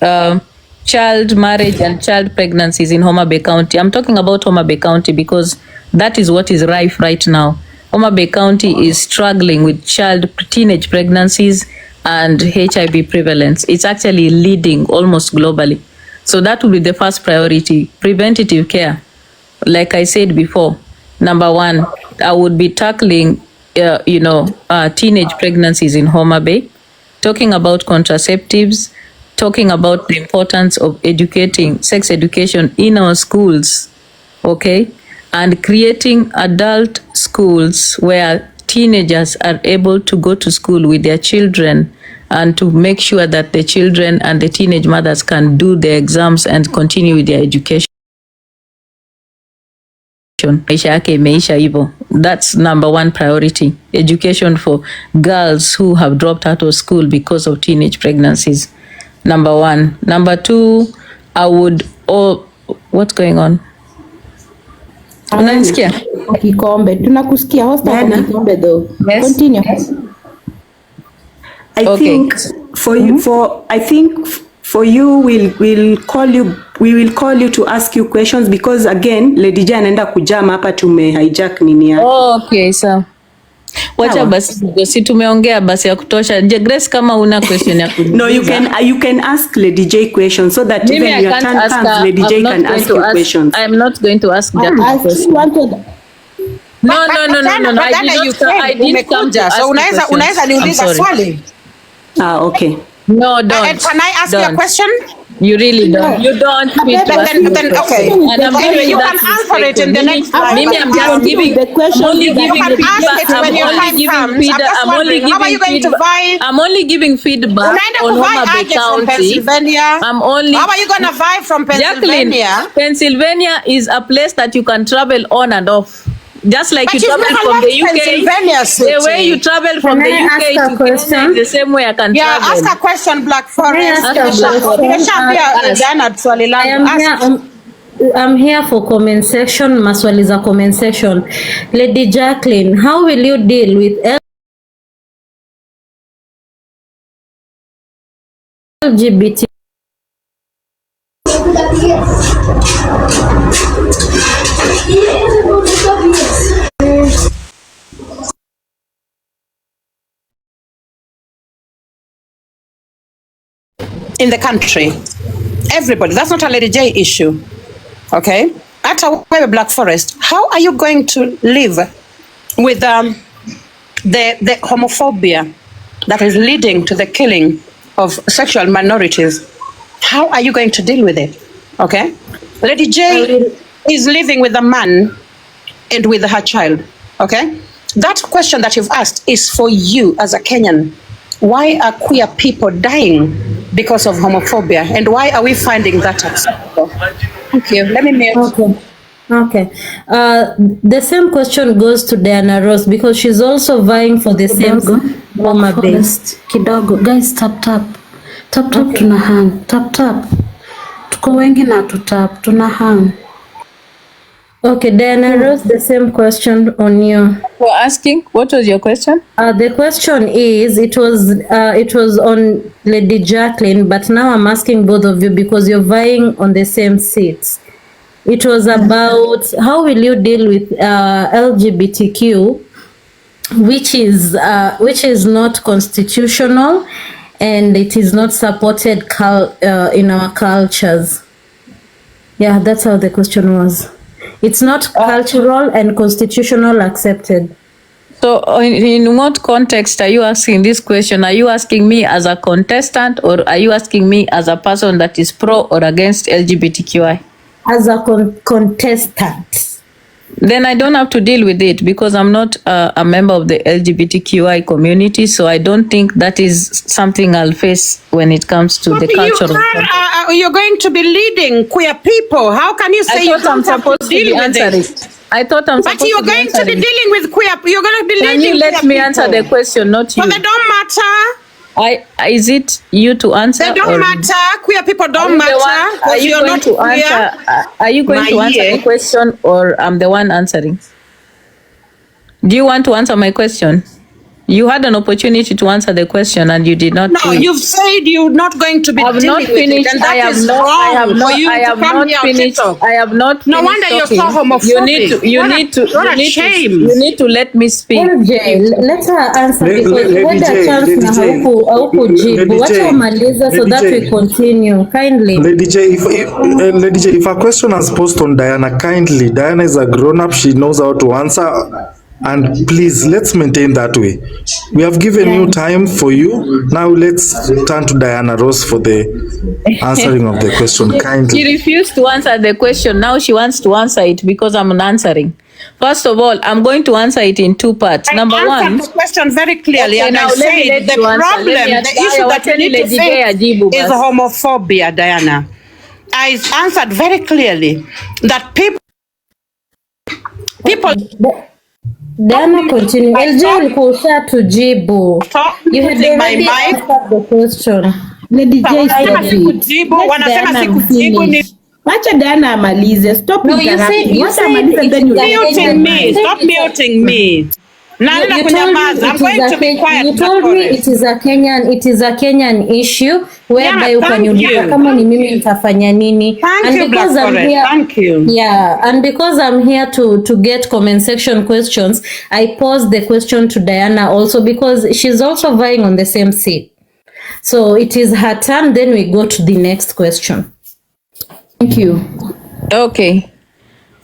child marriage and child pregnancies in Homa Bay County. I'm talking about Homa Bay County because that is what is rife right now. Homa Bay County is struggling with teenage pregnancies and HIV prevalence. It's actually leading almost globally. So that will be the first priority. Preventative care. Like I said before, number one, I would be tackling, teenage pregnancies in Homa Bay, talking about contraceptives, talking about the importance of educating sex education in our schools, okay? And creating adult schools where teenagers are able to go to school with their children and to make sure that the children and the teenage mothers can do their exams and continue with their education. That's number one priority. Education for girls who have dropped out of school because of teenage pregnancies. Number one. Number two, I would, what's going on? Unanisikia? Kikombe. Tunakusikia hosta kwa kikombe though. Yes. Continue. I think for you, we will call you to ask you questions because again, Lady J anaenda kujama hapa hijack nini yake. Okay, so wacha basi tumeongea basi ya kutosha. Grace, kama una question ya kuuliza. No, you can ask Lady J questions so that even your turn comes, Lady J can ask you questions. I am not going to ask that question. No. I didn't come to ask questions. Unaweza niuliza swali? Okay. No, don't. Can I ask you a question? You really don't. You don't need to ask me then okay. And I'm anyway, you can answer it in the next slide. Maybe I'm just giving the question. I'm only giving feedback. I'm only giving feedback on Homa Bay County. How are you going to buy from Pennsylvania? Jacqueline, Pennsylvania is a place that you can travel on and off. Just like you travel from the UK, the way you travel from the UK to Kenya is the same way I can travel. Yeah, ask a question, Black Forest. I'm here for comment section, maswali za comment section. Lady Jacqueline, how will you deal with LGBT in the country. Everybody. That's not a Lady J issue. Okay? At a Black Forest, how are you going to live with the homophobia that is leading to the killing of sexual minorities? How are you going to deal with it? Okay? Lady J is living with a man and with her child. Okay? That question that you've asked is for you as a Kenyan. Why are queer people dying because of homophobia? And why are we finding that acceptable? Thank you. Let me mute. Okay. The same question goes to Diana Ross because she's also vying for the same Homa Bay. Kidogo. Guys, tap. Tuna hang. Tap. Tuko wengi na tutap. Tuna hang. Okay, Diana Ross, the same question on you. For asking, what was your question? The question is, it was on Lady Jacqueline, but now I'm asking both of you because you're vying on the same seats. It was about how will you deal with LGBTQ, which is not constitutional and it is not supported in our cultures. Yeah, that's how the question was. It's not cultural and constitutional accepted. So in what context are you asking this question? Are you asking me as a contestant or are you asking me as a person that is pro or against LGBTQI? As a contestant. Then I don't have to deal with it because I'm not a member of the LGBTQI community, so I don't think that is something I'll face when it comes to the cultural. You're going to be leading queer people. How can you say you don't have to deal with it? I thought I'm supposed to be But you're going to be dealing with queer. You're going to be leading. Can you let me answer the question, not you? So they don't matter. Is it you to answer? They don't matter. Queer people don't matter. Are you going to answer? Are you going to answer the question, or I'm the one answering? Do you want to answer my question? You had an opportunity to answer the question and you did not. No, you've said you're not going to be dealing with it, and that is wrong for you to come here on TikTok. I have not. No wonder you're so homophobic. You need to let me speak. LJ, let her answer because when the chance na haukujibu, wacha umaliza so that we continue. Kindly. Lady J, if a question is posed on Diana, kindly, Diana is a grown-up, she knows how to answer. And please, let's maintain that way. We have given you time for you. Now let's turn to Diana Ross for the answering of the question. Kindly. She refused to answer the question. Now she wants to answer it because I'm not answering. First of all, I'm going to answer it in two parts. Number one, the question very clearly. Okay, and now I said the problem, the issue that you need to face is homophobia, Diana. I answered very clearly that people. Diana, continue. LJ ulikuwa tujibu. You had already answered the question. Lady J, wanasema sikujibu ni wacha Diana amalize. Stop interrupting. Wacha amalize, then you muting me. Stop muting me. You told me it is a Kenyan issue whereby ukaniuliza kama ni mimi nitafanya nini. Thank you. Yeah, and because I'm here to get comment section questions, I posed the question to Diana also because she's also vying on the same seat. So it is her turn, then we go to the next question. Thank you. Okay.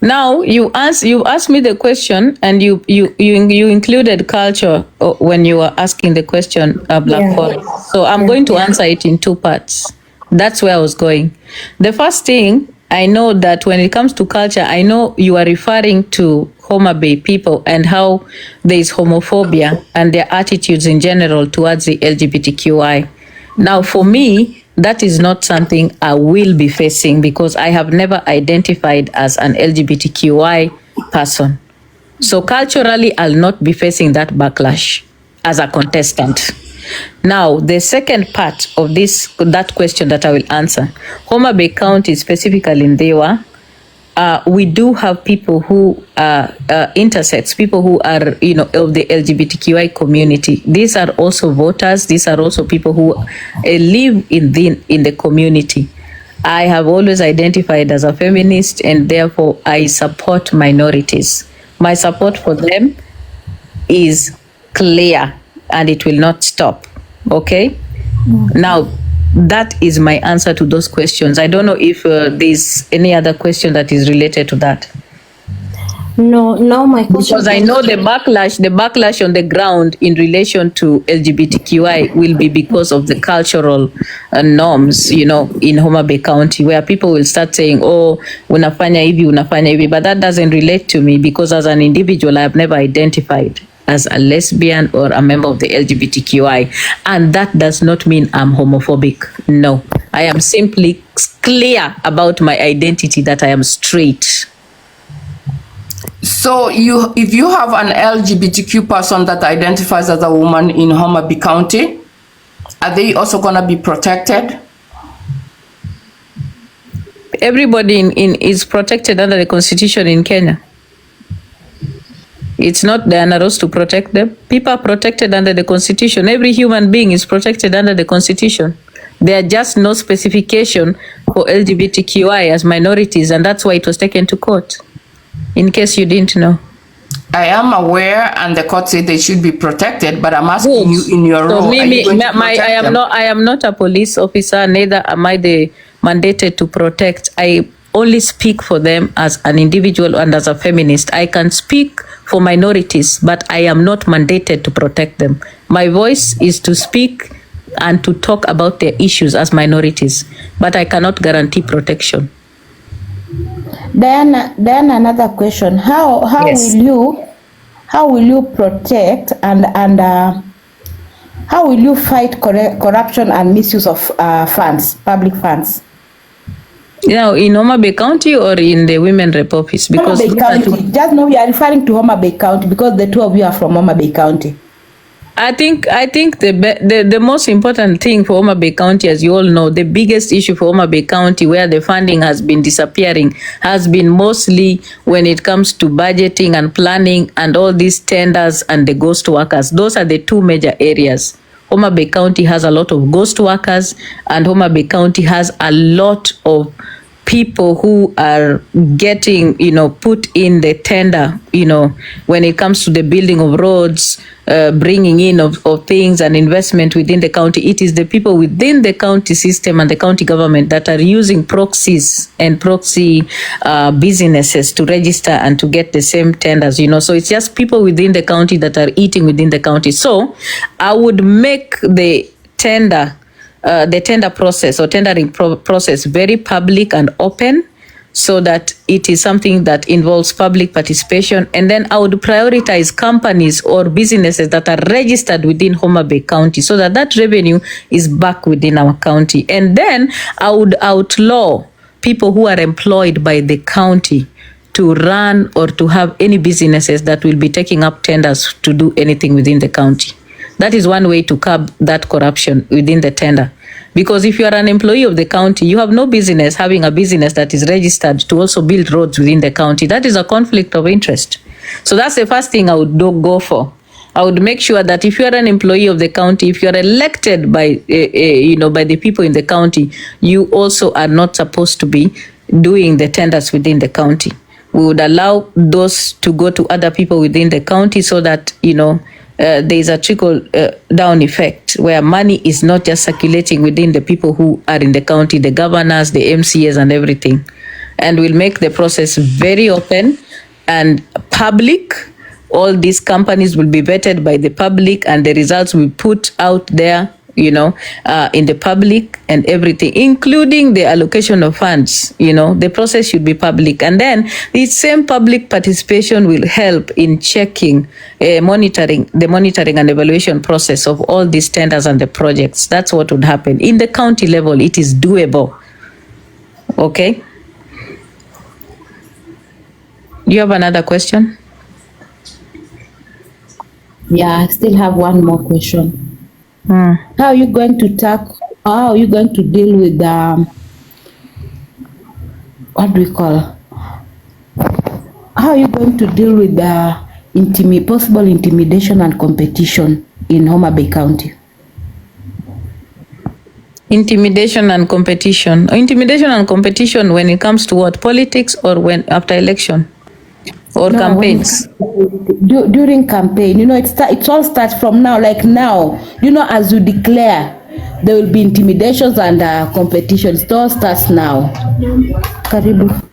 Now you asked me the question and you included culture when you were asking the question, Black Forest. So I'm going to answer it in two parts. That's where I was going. The first thing, I know that when it comes to culture, I know you are referring to Homa Bay people and how there is homophobia and their attitudes in general towards the LGBTQI. Now, for me, that is not something I will be facing because I have never identified as an LGBTQI person. So culturally, I'll not be facing that backlash as a contestant. Now, the second part of that question that I will answer, Homa Bay County, specifically in Dewa, we do have people who are intersex, people who are, of the LGBTQI community. These are also voters. These are also people who live in the community. I have always identified as a feminist, and therefore I support minorities. My support for them is clear, and it will not stop. Okay? Now, that is my answer to those questions. I don't know if there's any other question that is related to that. No, my question. Because I know the backlash on the ground in relation to LGBTQI will be because of the cultural norms, in Homa Bay County, where people will start saying, oh, unafanya hivi, but that doesn't relate to me, because as an individual, I have never identified as a lesbian or a member of the LGBTQI. And that does not mean I'm homophobic. No, I am simply clear about my identity, that I am straight. So if you have an LGBTQ person that identifies as a woman in Homa Bay County, are they also going to be protected? Everybody is protected under the Constitution in Kenya. It's not the NROs to protect them. People are protected under the Constitution. Every human being is protected under the Constitution. There are just no specification for LGBTQI as minorities, and that's why it was taken to court. In case you didn't know. I am aware, and the court said they should be protected, but I'm asking you in your role. I am not a police officer, neither am I the mandated to protect. I only speak for them as an individual and as a feminist. I can speak for minorities, but I am not mandated to protect them. My voice is to speak and to talk about their issues as minorities, but I cannot guarantee protection. Then another question: How Yes. will you protect and how will you fight corruption and misuse of funds, public funds? In Homa Bay County or in the Women Rep office? Because Homa Bay County. Just know we are referring to Homa Bay County because the two of you are from Homa Bay County. I think the most important thing for Homa Bay County, as you all know, the biggest issue for Homa Bay County, where the funding has been disappearing, has been mostly when it comes to budgeting and planning and all these tenders and the ghost workers. Those are the two major areas. Homa Bay County has a lot of ghost workers, and Homa Bay County has a lot of people who are getting, put in the tender, when it comes to the building of roads, bringing in of things and investment within the county. It is the people within the county system and the county government that are using proxies and proxy businesses to register and to get the same tenders, So it's just people within the county that are eating within the county. So I would make the tender process or tendering process very public and open, so that it is something that involves public participation. And then I would prioritize companies or businesses that are registered within Homa Bay County, so that revenue is back within our county. And then I would outlaw people who are employed by the county to run or to have any businesses that will be taking up tenders to do anything within the county. That is one way to curb that corruption within the tender. Because if you are an employee of the county, you have no business having a business that is registered to also build roads within the county. That is a conflict of interest. So that's the first thing I would go for. I would make sure that if you are an employee of the county, if you are elected by, by the people in the county, you also are not supposed to be doing the tenders within the county. We would allow those to go to other people within the county, so that, there is a trickle down effect where money is not just circulating within the people who are in the county, the governors, the MCAs and everything. And we'll make the process very open and public. All these companies will be vetted by the public, and the results will be put out there, in the public and everything, including the allocation of funds. The process should be public. And then the same public participation will help in checking, the monitoring and evaluation process of all these tenders and the projects. That's what would happen. In the county level, it is doable. Okay? You have another question? Yeah, I still have one more question. How are you going to deal with what do we call how are you going to deal with the possible intimidation and competition in Homa Bay County? Intimidation and competition. Intimidation and competition when it comes to what? Politics, or when after election? Or No, campaigns? During campaign, you know, it all starts from now. Like now, you know, as you declare, there will be intimidations and competition. It all starts now. Karibu.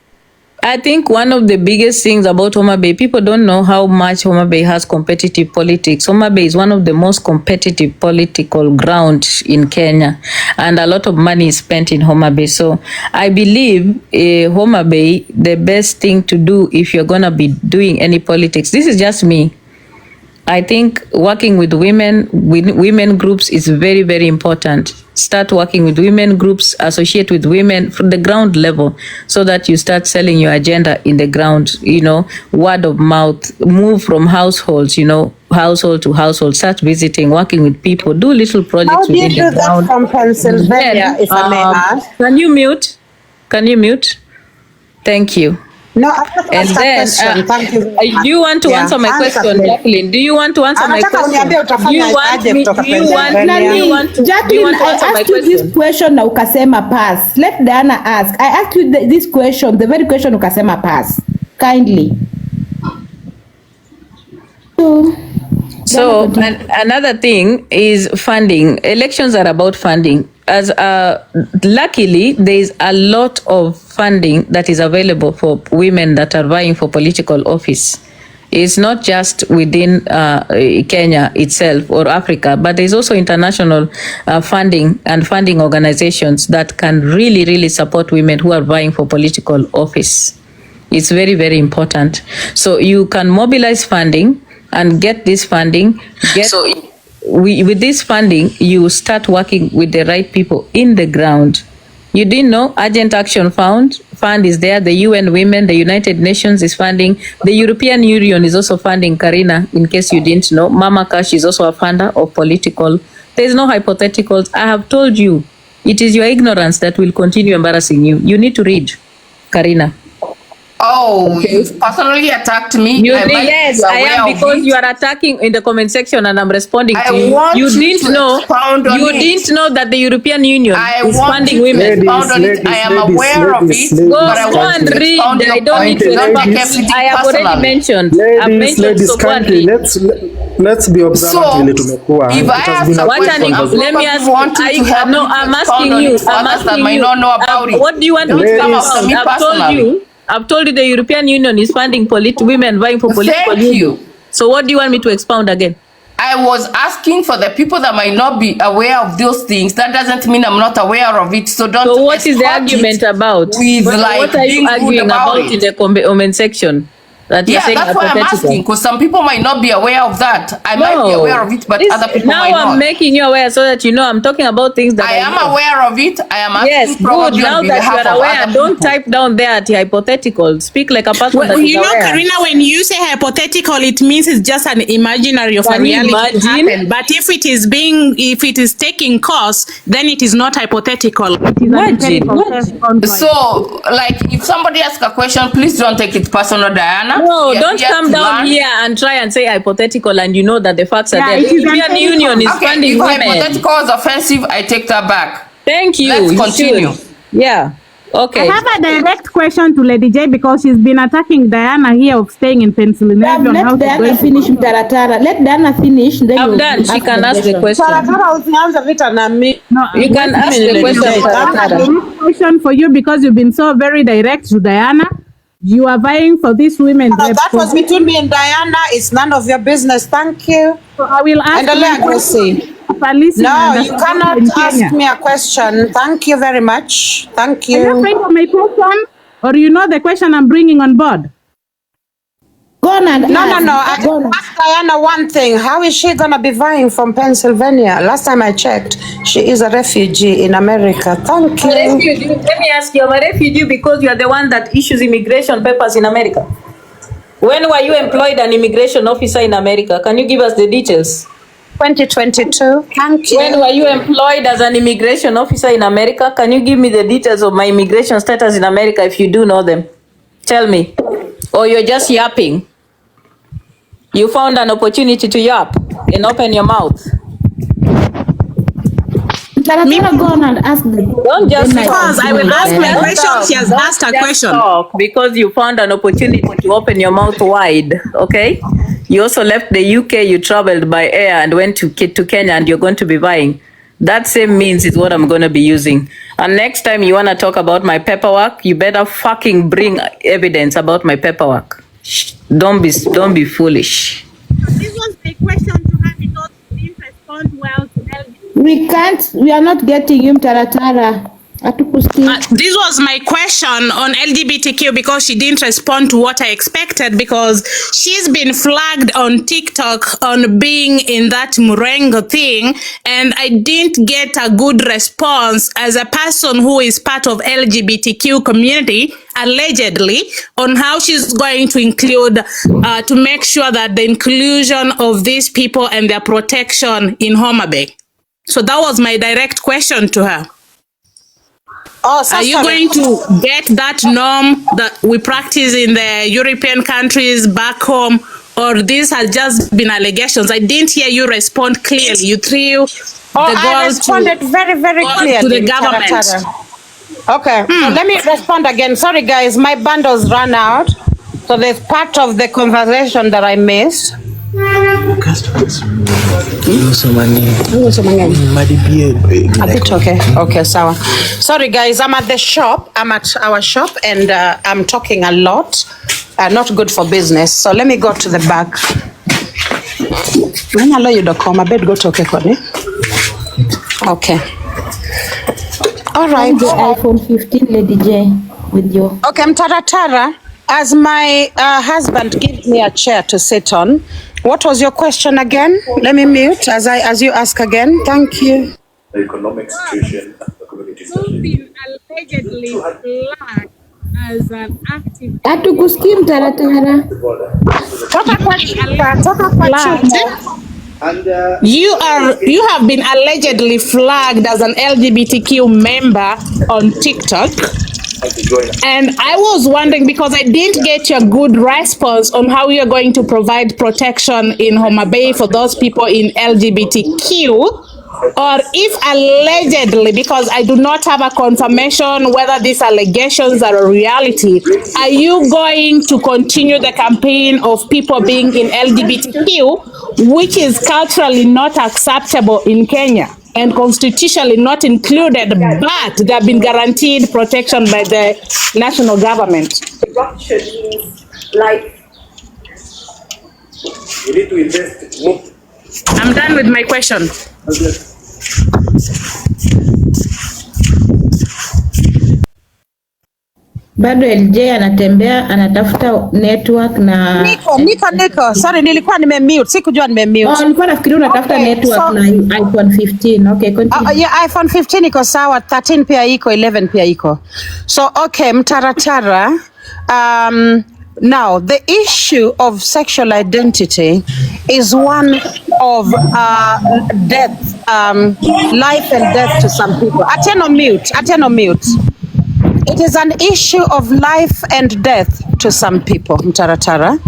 I think one of the biggest things about Homa Bay, people don't know how much Homa Bay has competitive politics. Homa Bay is one of the most competitive political grounds in Kenya, and a lot of money is spent in Homa Bay. So I believe Homa Bay, the best thing to do if you're going to be doing any politics, this is just me, I think working with women groups is very, very important. Start working with women groups, associate with women from the ground level, so that you start selling your agenda in the ground, you know, word of mouth, move from households, you know, household to household, start visiting, working with people, do little projects. How do you within do the that ground. from Pennsylvania, if I may ask? Can you mute? Can you mute? Thank you. No, I just And asked a then, question. Thank you very much. do you want to Yeah, answer my answer, question, please. Jacqueline? Do you want to answer my Anataka question? uniambie Do utafanya you want aje me? kutoka Do you want? Pennsylvania? Do you want to? Do you Jacqueline, want to I answer my asked you question? this question na ukasema pass. Let Diana ask. I asked you this question, the very question ukasema pass. Kindly. So another thing is funding. Elections are about funding. As luckily, there is a lot of funding that is available for women that are vying for political office. It's not just within Kenya itself or Africa, but there's also international funding and funding organizations that can really, really support women who are vying for political office. It's very, very important. So you can mobilize funding and get this funding. With this funding, you start working with the right people in the ground. You didn't know Urgent Action Fund is there. The UN Women, the United Nations is funding. The European Union is also funding, Karina, in case you didn't know. Mama Cash is also a funder of political. There's no hypotheticals. I have told you, it is your ignorance that will continue embarrassing you. You need to read, Karina. Oh, you've personally attacked me. Yes, I am, because you are attacking in the comment section and I'm responding to you. You didn't know that the European Union is funding women. I am aware of it. Go and read. I don't need to expound. I have already mentioned. I've mentioned, so go and read. Let's be observant. If I ask a question, let me ask you. No, I'm asking you. I'm asking might you. not know about it. What do you want me to expound? I've told you. I've told you the European Union is funding women vying for political. Thank you. So what do you want me to expound again? I was asking for the people that might not be aware of those things. That doesn't mean I'm not aware of it. So don't. So what is the argument about? What are you arguing about in the comment section? Yeah, that's why I'm asking, because some people might not be aware of that. I might be aware of it, but other people might not. Now I'm making you aware so that you know I'm talking about things that I am aware of it. I am asking. Yes, good. Now that you are aware, don't type down there at hypothetical. Speak like a person that is you know, aware. Karina, when you say hypothetical, it means it's just an imaginary of a reality to happen. But if it is taking course, then it is not hypothetical. It is So, like, if somebody asks a question, please don't take it personal, Diana. No, don't come down here and try and say hypothetical and you know that the facts are there. The European Union is funding women. If hypothetical is offensive, I take that back. Thank you. Let's continue. Yeah. Okay. I have a direct question to Lady J because she's been attacking Diana here of staying in Pennsylvania. Let Diana finish. Let Diana finish. Then I'm done. She can ask the question. No, you can ask the question. I have a question for you because you've been so very direct to Diana. You are vying for this women. No, that was between me and Diana. It's none of your business. Thank you. So I will ask you. No, you cannot ask me a question. Thank you very much. Thank you. Are you afraid of my question? Or you know the question I'm bringing on board? Go on and No. Ask Diana one thing. How is she going to be vying from Pennsylvania? Last time I checked, she is a refugee in America. Thank you. Let me ask you, I'm a refugee because you are the one that issues immigration papers in America. When were you employed an immigration officer in America? Can you give us the details? 2022. Thank you. When were you employed as an immigration officer in America? Can you give me the details of my immigration status in America if you do know them? Tell me. Or you're just yapping? You found an opportunity to yap and open your mouth. Go on and ask the. Don't just because I will ask my question. She has asked her question. Talk because you found an opportunity to open your mouth wide. Okay. You also left the UK. You traveled by air and went to Kenya, and you're going to be buying. That same means is what I'm going to be using. And next time you want to talk about my paperwork, you better fucking bring evidence about my paperwork. Don't be foolish. This was the question to her because she didn't respond well to LGBT. We are not getting you, Taratara. This was my question on LGBTQ because she didn't respond to what I expected because she's been flagged on TikTok on being in that Murengo thing, and I didn't get a good response as a person who is part of LGBTQ community, allegedly, on how she's going to include, to make sure that the inclusion of these people and their protection in Homa Bay. So that was my direct question to her. Oh, so are you going to get that norm that we practice in the European countries back home, or these have just been allegations? I didn't hear you respond clearly. You threw the I responded very, very clearly to the government. Okay, so let me respond again. Sorry, guys, my bundles ran out. So there's part of the conversation that I missed. A bit okay. Okay, sawa. Sorry guys, I'm at the shop. I'm at our shop and I'm talking a lot. Not good for business. So let me go to the back. When I allow you to come, I better go to Okay. All right. The iPhone 15, Lady J, with you. Okay, Mtaratara. As my husband gives me a chair to sit on, what was your question again? Let me mute as you ask again. Thank you. The economic situation and the community been allegedly flagged as an active. Hatukusikii Mtaratara. You have been allegedly flagged as an LGBTQ member on TikTok. And I was wondering, because I didn't get your good response on how you're going to provide protection in Homa Bay for those people in LGBTQ, or if allegedly, because I do not have a confirmation whether these allegations are a reality, are you going to continue the campaign of people being in LGBTQ, which is culturally not acceptable in Kenya and constitutionally not included, but they have been guaranteed protection by the national government? Adoption means life. You need to invest more. I'm done with my question. Bado LJ anatembea anatafuta network na Niko. Sorry, nilikuwa nimemute. Sikujua nimemute. Oh, nilikuwa nafikiri unatafuta network na iPhone 15. Okay, continue. Yeah, iPhone 15 iko sawa, 13 pia iko, 11 pia iko. So, okay, Mtaratara. Now, the issue of sexual identity is one of death, life and death to some people. Ateno mute. It is an issue of life and death to some people, Mtaratara.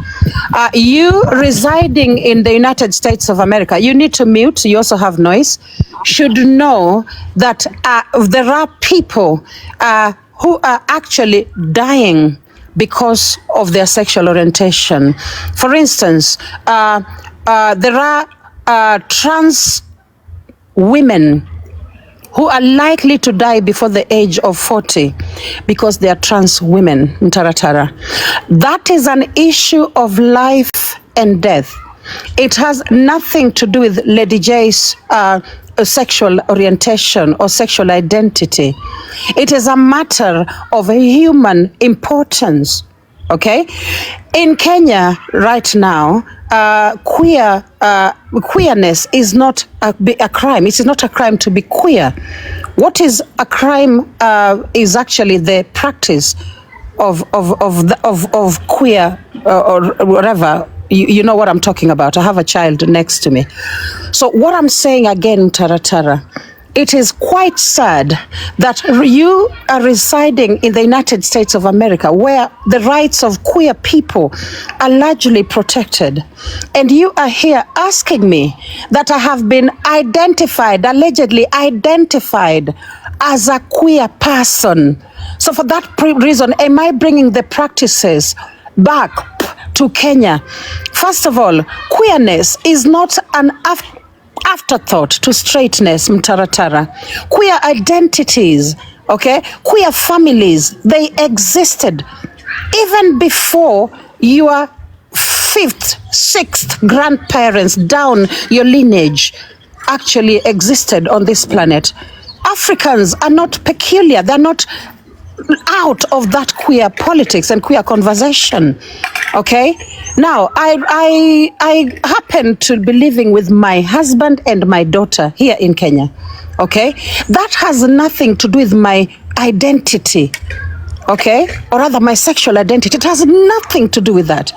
You residing in the United States of America, you need to mute, you also have noise, should know that there are people who are actually dying because of their sexual orientation. For instance, there are trans women who are likely to die before the age of 40 because they are trans women, Mtaratara. That is an issue of life and death. It has nothing to do with Lady J's sexual orientation or sexual identity. It is a matter of human importance, okay? In Kenya right now, queerness is not a crime. It is not a crime to be queer. What is a crime is actually the practice of queer or whatever. You know what I'm talking about. I have a child next to me. So what I'm saying again, Taratara, it is quite sad that you are residing in the United States of America, where the rights of queer people are largely protected. And you are here asking me that I have been identified, allegedly identified as a queer person. So for that reason, am I bringing the practices back to Kenya? First of all, queerness is not an afterthought to straightness, Mtaratara. Queer identities, okay? Queer families, they existed even before your 5th, 6th grandparents down your lineage actually existed on this planet. Africans are not peculiar. They're not out of that queer politics and queer conversation. Okay? Now, I happen to be living with my husband and my daughter here in Kenya. Okay? That has nothing to do with my identity. Okay? Or rather, my sexual identity. It has nothing to do with that.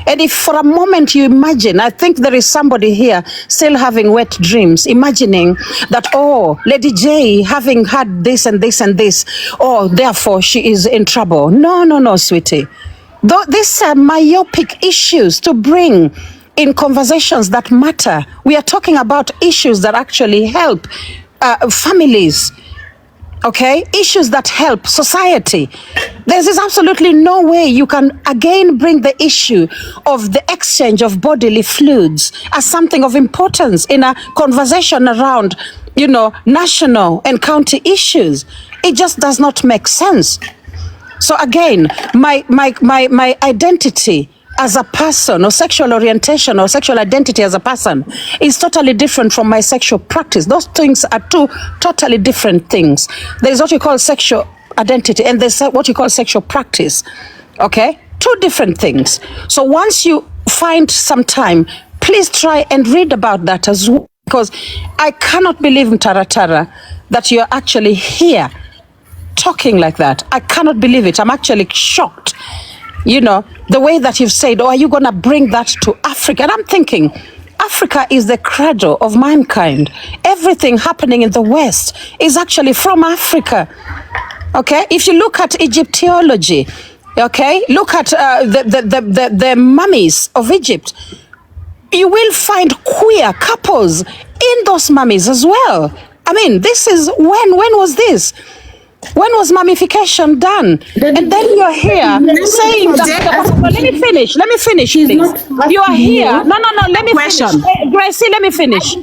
And if for a moment you imagine, I think there is somebody here still having wet dreams, imagining that, oh, Lady J having had this and this and this, oh, therefore she is in trouble. No, no, no, sweetie. These are myopic issues to bring in conversations that matter. We are talking about issues that actually help families. Okay, issues that help society. There is absolutely no way you can again bring the issue of the exchange of bodily fluids as something of importance in a conversation around, you know, national and county issues. It just does not make sense. So again, my identity as a person, or sexual orientation or sexual identity as a person, is totally different from my sexual practice. Those things are two totally different things. There's what you call sexual identity and there's what you call sexual practice. Okay? Two different things. So once you find some time, please try and read about that as well, because I cannot believe, Mtaratara, that you're actually here talking like that. I cannot believe it. I'm actually shocked. You know, the way that you've said, oh, are you going to bring that to Africa? And I'm thinking, Africa is the cradle of mankind. Everything happening in the West is actually from Africa. Okay? If you look at Egyptology, okay, look at the mummies of Egypt, you will find queer couples in those mummies as well. I mean, this is when was this? When was mummification done? And then you're here saying that. Let me finish, please. You are here. No, let me finish. Gracie, let me finish.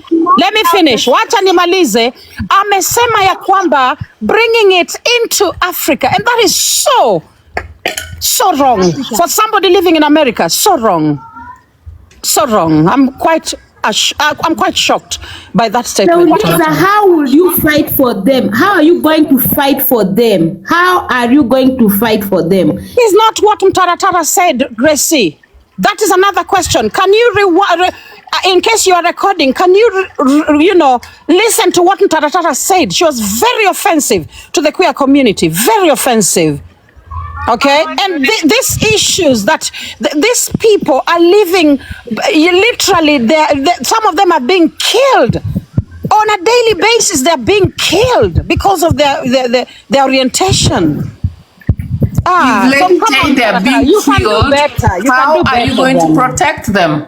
Wacha nimalize. Amesema ya kwamba bringing it into Africa. And that is so wrong. For somebody living in America, so wrong. So wrong. I'm quite shocked by that statement. So, how will you fight for them? How are you going to fight for them? How are you going to fight for them? It's not what Mtaratara said, Gracie. That is another question. Can you, in case you are recording, can you, listen to what Mtaratara said? She was very offensive to the queer community. Very offensive. Okay, and these issues that these people are living, literally, some of them are being killed on a daily basis. They're being killed because of their orientation. They're being killed. How are you going to protect them?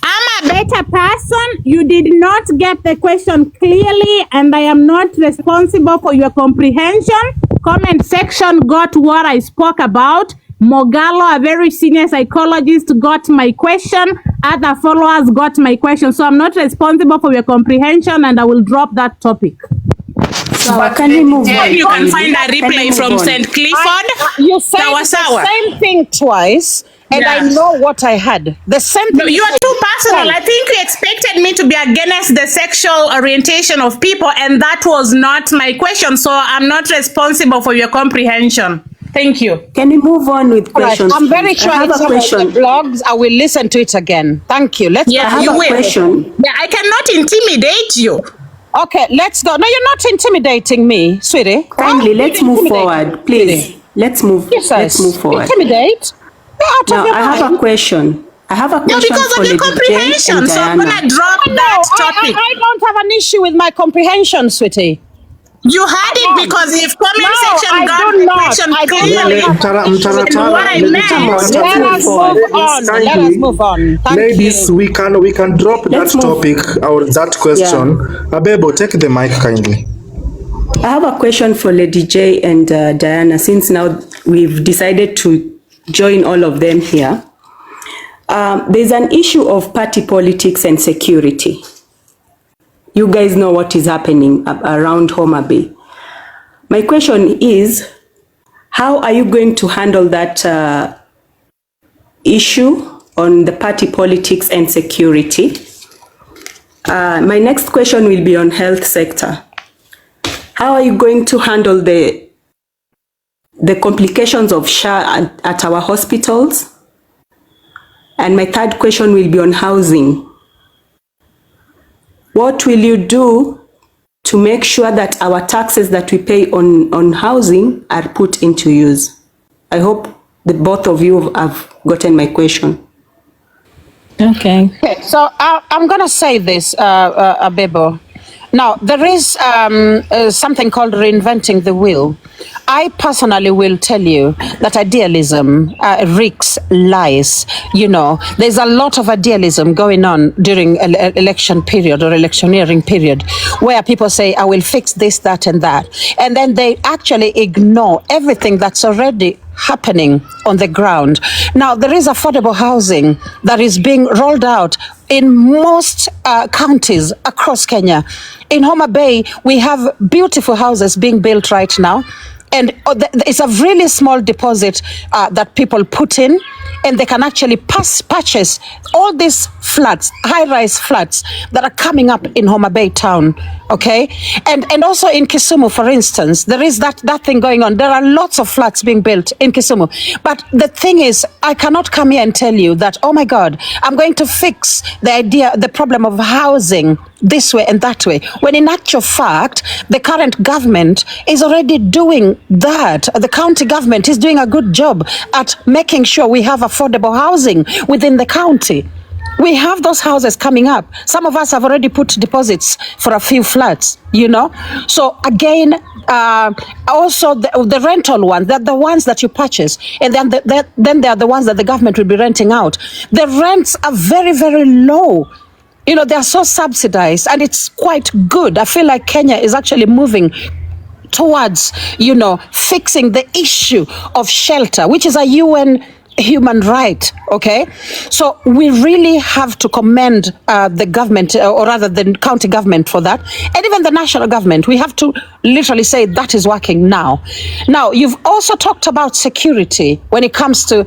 I'm a better person. You did not get the question clearly, and I am not responsible for your comprehension. Comment section got what I spoke about. Mogalo, a very senior psychologist, got my question. Other followers got my question. So I'm not responsible for your comprehension, and I will drop that topic. So can we move on? You can find a replay from St. Clifford. You said the same thing twice. And I know what I had. The same thing. You are too personal. I think you expected me to be against the sexual orientation of people, and that was not my question. So I'm not responsible for your comprehension. Thank you. Can we move on with questions? I'm very sure I have a question. Blogs, I will listen to it again. Thank you. Let's. Yeah, you will. Question. Yeah, I cannot intimidate you. Okay, let's go. No, you're not intimidating me, sweetie. Kindly, let's move forward, please. Let's move. Let's move forward. Intimidate? Now, I have a question. I have a No, question because for of your Lady J comprehension. and So I'm Diana. gonna drop that topic. I don't have an issue with my comprehension, sweetie. You had it because if comment section I got do the not. question I do not clearly, have an issue with then what I Come on, meant. let's Let move us forward. move on. Let us move on. Thank Ladies, you. we can drop Let's that move. topic or that question. Yeah. Abebo, take the mic kindly. I have a question for Lady J and Diana, since now we've decided to join all of them here. There's an issue of party politics and security. You guys know what is happening around Homa Bay. My question is, how are you going to handle that issue on the party politics and security? My next question will be on health sector. How are you going to handle the complications of SHA at our hospitals? And my third question will be on housing. What will you do to make sure that our taxes that we pay on housing are put into use? I hope the both of you have gotten my question. Okay, so I'm going to say this, Abebo. Now, there is something called reinventing the wheel. I personally will tell you that idealism reeks lies. You know, there's a lot of idealism going on during election period or electioneering period, where people say, I will fix this, that, and that. And then they actually ignore everything that's already happening on the ground. Now, there is affordable housing that is being rolled out in most counties across Kenya. In Homa Bay, we have beautiful houses being built right now. And it's a really small deposit that people put in, and they can actually purchase all these flats, high-rise flats that are coming up in Homa Bay town, okay? And also in Kisumu, for instance, there is that thing going on. There are lots of flats being built in Kisumu. But the thing is, I cannot come here and tell you that, oh my God, I'm going to fix the problem of housing this way and that way, when in actual fact, the current government is already doing that. The county government is doing a good job at making sure we have affordable housing within the county. We have those houses coming up. Some of us have already put deposits for a few flats, you know. So again, also the rental ones, they're the ones that you purchase, and then then they are the ones that the government will be renting out. The rents are very, very low. You know, they are so subsidized, and it's quite good. I feel like Kenya is actually moving towards, you know, fixing the issue of shelter, which is a UN human right, okay? So we really have to commend the government, or rather the county government, for that. And even the national government, we have to literally say that is working now. Now, you've also talked about security when it comes to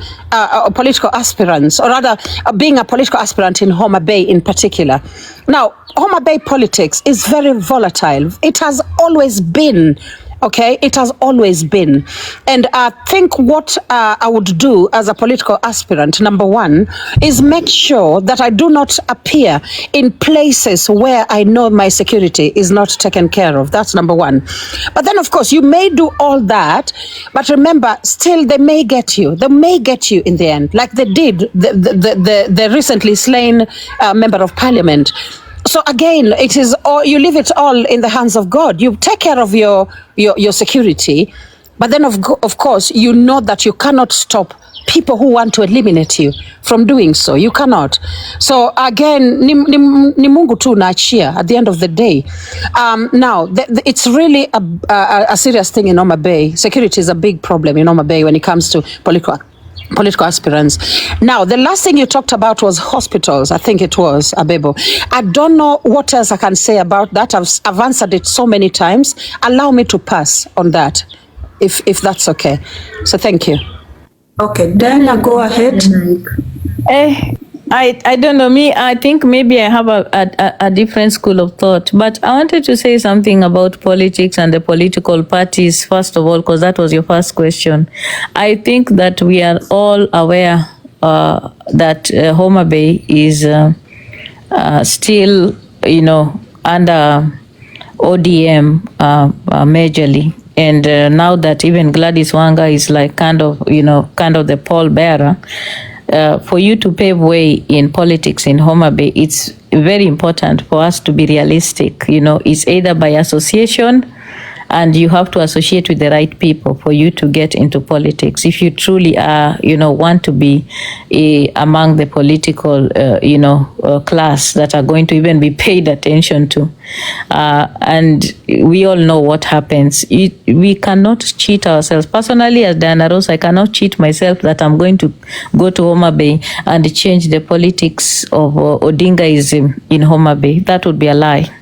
political aspirants, or rather being a political aspirant in Homa Bay in particular. Now, Homa Bay politics is very volatile. It has always been. Okay, it has always been. And I think what I would do as a political aspirant, number one, is make sure that I do not appear in places where I know my security is not taken care of. That's number one. But then, of course, you may do all that, but remember, still they may get you. They may get you in the end, like they did the recently slain member of parliament. So again, it is all, you leave it all in the hands of God. You take care of your security, but then of course you know that you cannot stop people who want to eliminate you from doing so. You cannot. So again, ni Mungu tu naachia at the end of the day. Now, it's really a serious thing in Homa Bay. Security is a big problem in Homa Bay when it comes to political aspirants. Now, the last thing you talked about was hospitals. I think it was, Abebo. I don't know what else I can say about that. I've answered it so many times. Allow me to pass on that, if that's okay. So thank you. Okay, Diana, go ahead. I don't know, me, I think maybe I have a different school of thought, but I wanted to say something about politics and the political parties, first of all, because that was your first question. I think that we are all aware that Homa Bay is still, you know, under ODM majorly. And now that even Gladys Wanga is like kind of the pallbearer, for you to pave way in politics in Homa Bay, it's very important for us to be realistic. You know, it's either by association, and you have to associate with the right people for you to get into politics. If you truly are, want to be among the political, class that are going to even be paid attention to. And we all know what happens. We cannot cheat ourselves. Personally, as Diana Ross, I cannot cheat myself that I'm going to go to Homa Bay and change the politics of Odingaism in Homa Bay. That would be a lie.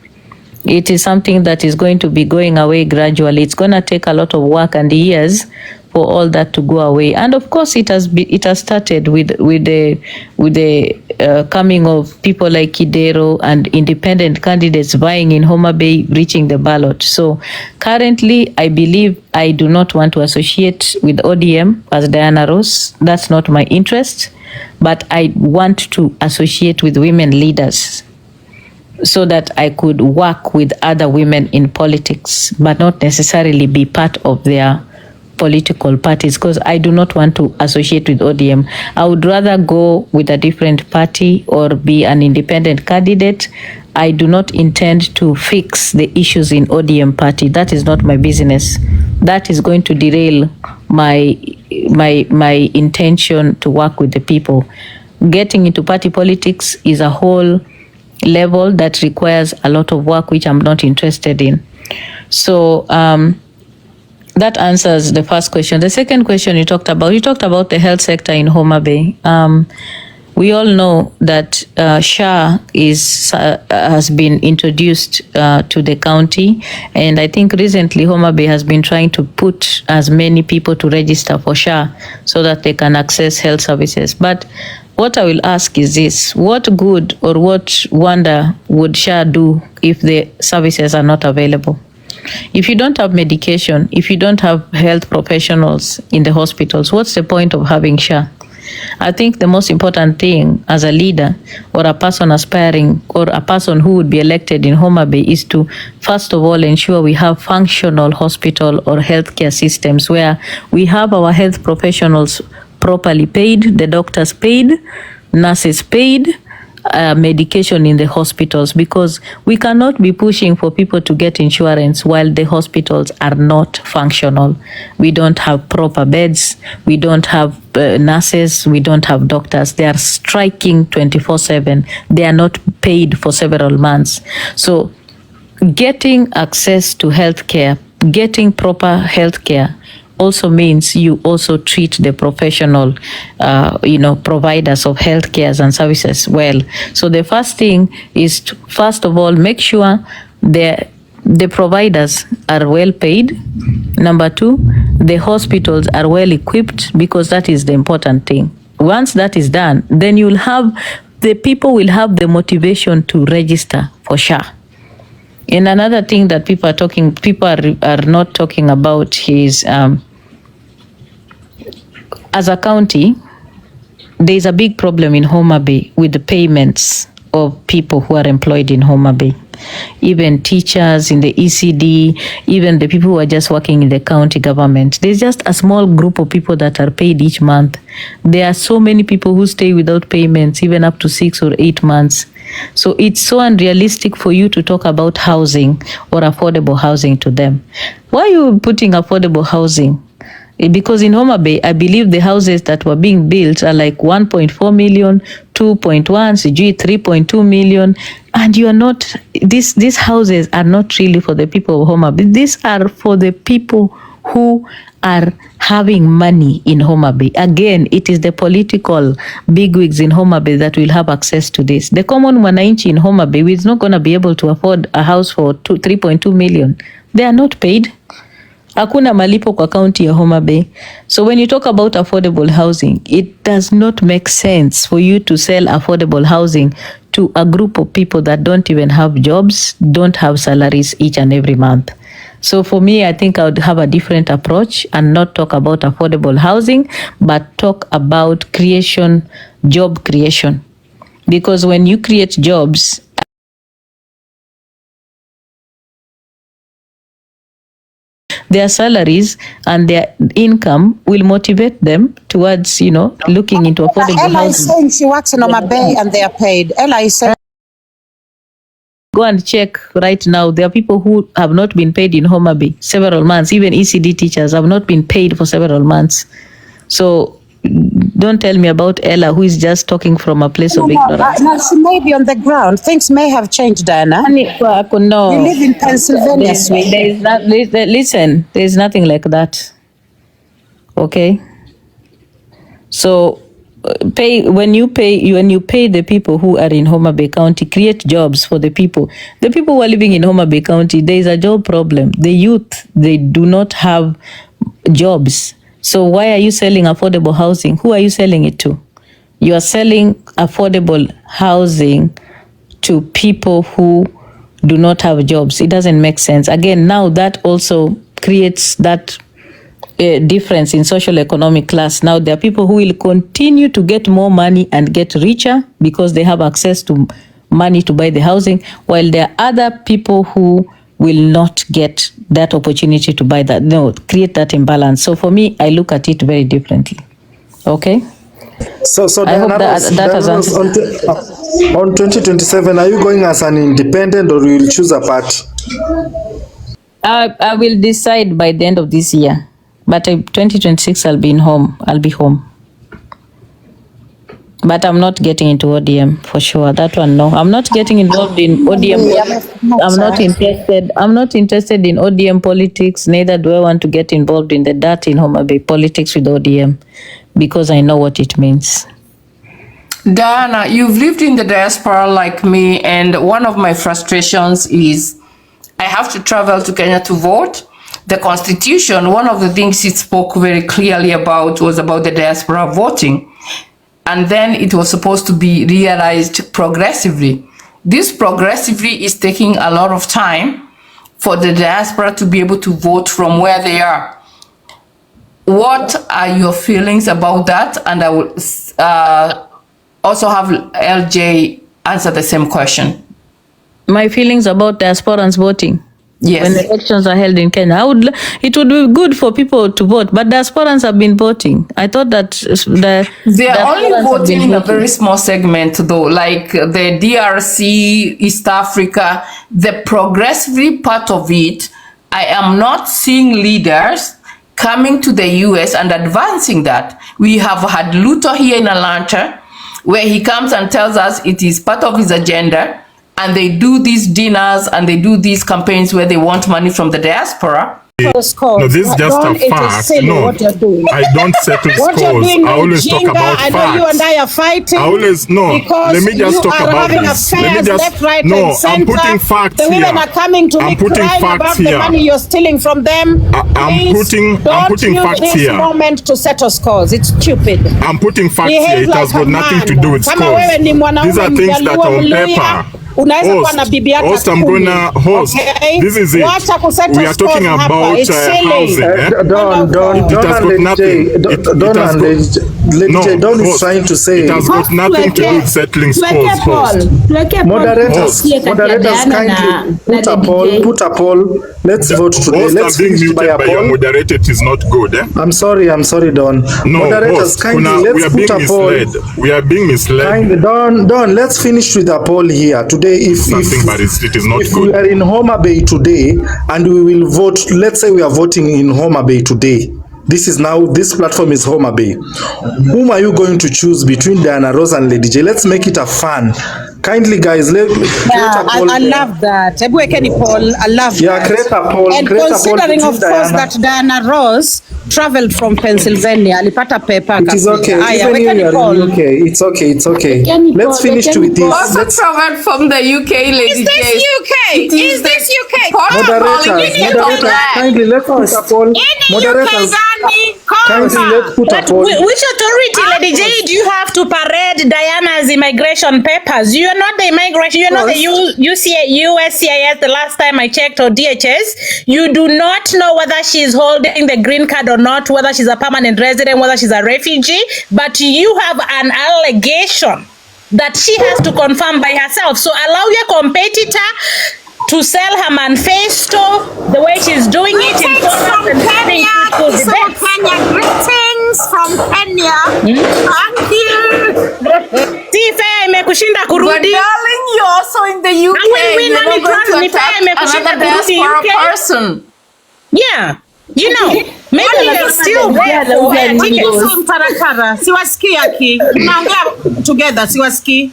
It is something that is going to be going away gradually. It's going to take a lot of work and years for all that to go away. And of course, it has started with the coming of people like Kidero and independent candidates vying in Homa Bay, reaching the ballot. So currently, I believe I do not want to associate with ODM as Diana Ross. That's not my interest. But I want to associate with women leaders, so that I could work with other women in politics, but not necessarily be part of their political parties, because I do not want to associate with ODM. I would rather go with a different party or be an independent candidate. I do not intend to fix the issues in ODM party. That is not my business. That is going to derail my intention to work with the people. Getting into party politics is a whole level that requires a lot of work, which I'm not interested in. So that answers the first question. The second question you talked about the health sector in Homa Bay. We all know that SHA has been introduced to the county, and I think recently Homa Bay has been trying to put as many people to register for SHA so that they can access health services. But what I will ask is this: what good or what wonder would SHA do if the services are not available? If you don't have medication, if you don't have health professionals in the hospitals, what's the point of having SHA? I think the most important thing as a leader or a person aspiring or a person who would be elected in Homa Bay is to, first of all, ensure we have functional hospital or healthcare systems where we have our health professionals properly paid, the doctors paid, nurses paid, medication in the hospitals, because we cannot be pushing for people to get insurance while the hospitals are not functional. We don't have proper beds, we don't have nurses, we don't have doctors. They are striking 24/7. They are not paid for several months. So getting access to healthcare, getting proper healthcare also means you also treat the professional, providers of healthcare and services well. So the first thing is to, first of all, make sure the providers are well paid. Number two, the hospitals are well equipped, because that is the important thing. Once that is done, then the people will have the motivation to register for SHA. And another thing that people are not talking about is, as a county, there is a big problem in Homa Bay with the payments of people who are employed in Homa Bay. Even teachers in the ECD, even the people who are just working in the county government. There's just a small group of people that are paid each month. There are so many people who stay without payments, even up to 6 or 8 months. So it's so unrealistic for you to talk about housing or affordable housing to them. Why are you putting affordable housing? Because in Homa Bay, I believe the houses that were being built are like 1.4 million, 2.1, 3.2 million. And you are not, these houses are not really for the people of Homa Bay. These are for the people who are having money in Homa Bay. Again, it is the political bigwigs in Homa Bay that will have access to this. The common mwananchi in Homa Bay is not going to be able to afford a house for 3.2 million. They are not paid. Hakuna malipo kwa county ya Homa Bay. So when you talk about affordable housing, it does not make sense for you to sell affordable housing to a group of people that don't even have jobs, don't have salaries each and every month. So for me, I think I would have a different approach and not talk about affordable housing, but talk about creation, job creation. Because when you create jobs, their salaries and their income will motivate them towards, looking into affordable Ella housing. is saying she works in Homa Bay and they are paid. Ella is saying. Go and check right now. There are people who have not been paid in Homa Bay several months. Even ECD teachers have not been paid for several months. So don't tell me about Ella, who is just talking from a place of ignorance. No, she may be on the ground. Things may have changed, Diana. No. You live in Pennsylvania, Listen, there is nothing like that. Okay? So when you pay the people who are in Homa Bay County, create jobs for the people. The people who are living in Homa Bay County, there is a job problem. The youth, they do not have jobs. So why are you selling affordable housing? Who are you selling it to? You are selling affordable housing to people who do not have jobs. It doesn't make sense. Again, now that also creates that difference in social economic class. Now there are people who will continue to get more money and get richer because they have access to money to buy the housing, while there are other people who will not get that opportunity to buy that. No, create that imbalance. So for me, I look at it very differently. Okay? So I hope that has answered. On 2027, are you going as an independent or you will choose a party? I will decide by the end of this year. But 2026, I'll be home. But I'm not getting into ODM for sure. That one, no. I'm not getting involved in ODM. I'm not interested in ODM politics. Neither do I want to get involved in the dirt in Homa Bay politics with ODM, because I know what it means. Diana, you've lived in the diaspora like me, and one of my frustrations is I have to travel to Kenya to vote. The Constitution, one of the things it spoke very clearly about was about the diaspora voting. And then it was supposed to be realized progressively. This progressively is taking a lot of time for the diaspora to be able to vote from where they are. What are your feelings about that? And I will also have LJ answer the same question. My feelings about diasporans voting. Yes. When elections are held in Kenya, it would be good for people to vote, but diasporans have been voting. I thought that they are only voting in a very small segment, though, like the DRC, East Africa, the progressively part of it. I am not seeing leaders coming to the US and advancing that. We have had Luto here in Atlanta, where he comes and tells us it is part of his agenda. And they do these dinners and they do these campaigns where they want money from the diaspora. No, this is just a fact. No, I don't settle scores. I always talk about facts. I know you and I are fighting. Let me just talk about this. I'm putting facts here. The women are coming to me crying about the money you're stealing from them. I'm putting facts here. Don't use this moment to settle scores. It's stupid. I'm putting facts here. It has got nothing to do with scores. These are things that are on paper. Host, I'm gonna host. Okay. This is it. We are talking about housing. Don is trying to say it has got nothing to do with settling scores. Moderators, kindly put a poll. Let's vote today. Let's finish by a poll. Moderator, it is not good. I'm sorry, Don. No, moderators, kindly let's put a poll. We are being misled. Kindly, Don, let's finish with a poll here today. If we are in Homa Bay today and we will vote, let's say we are voting in Homa Bay today. This platform is Homa Bay. Whom are you going to choose between Diana Ross and Lady J? Let's make it a fun. Kindly, guys, create a poll. I love that. I love that. Create a poll. And considering, of course, that Diana Ross traveled from Pennsylvania, alipata paper. It is okay. It's okay. Let's finish with this. Also traveled from the UK, Lady J. Is this UK? Moderators, kindly let's put a poll. Moderators, kindly let's put a poll. Which authority, Lady J, do you have to parade Diana's immigration papers? You are not the immigration. You are not the USCIS. The last time I checked, or DHS, you do not know whether she is holding the green card or not, whether she's a permanent resident, whether she's a refugee. But you have an allegation that she has to confirm by herself. So allow your competitor to sell her manifesto the way she's doing it in from Kenya. Greetings from Kenya. Thank you. Fair imekushinda kurudi. But darling, you're also in the UK. You're not going to attack another diaspora person. Yeah. You know, maybe you're still there for her tickets. Siwaski aki. Naongea together, siwaski.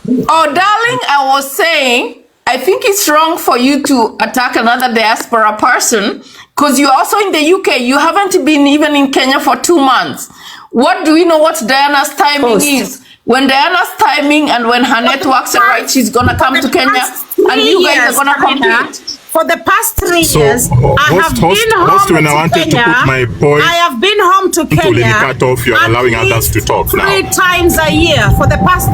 Oh, darling, I was saying, I think it's wrong for you to attack another diaspora person because you're also in the UK. You haven't been even in Kenya for 2 months. What do we know what Diana's timing is? When Diana's timing and when her network's right, she's going to come to Kenya and you guys are going to compete. For the past 3 years, I have been home to Kenya. I have been home to Kenya. You're allowing others to talk now. 3 times a year for the past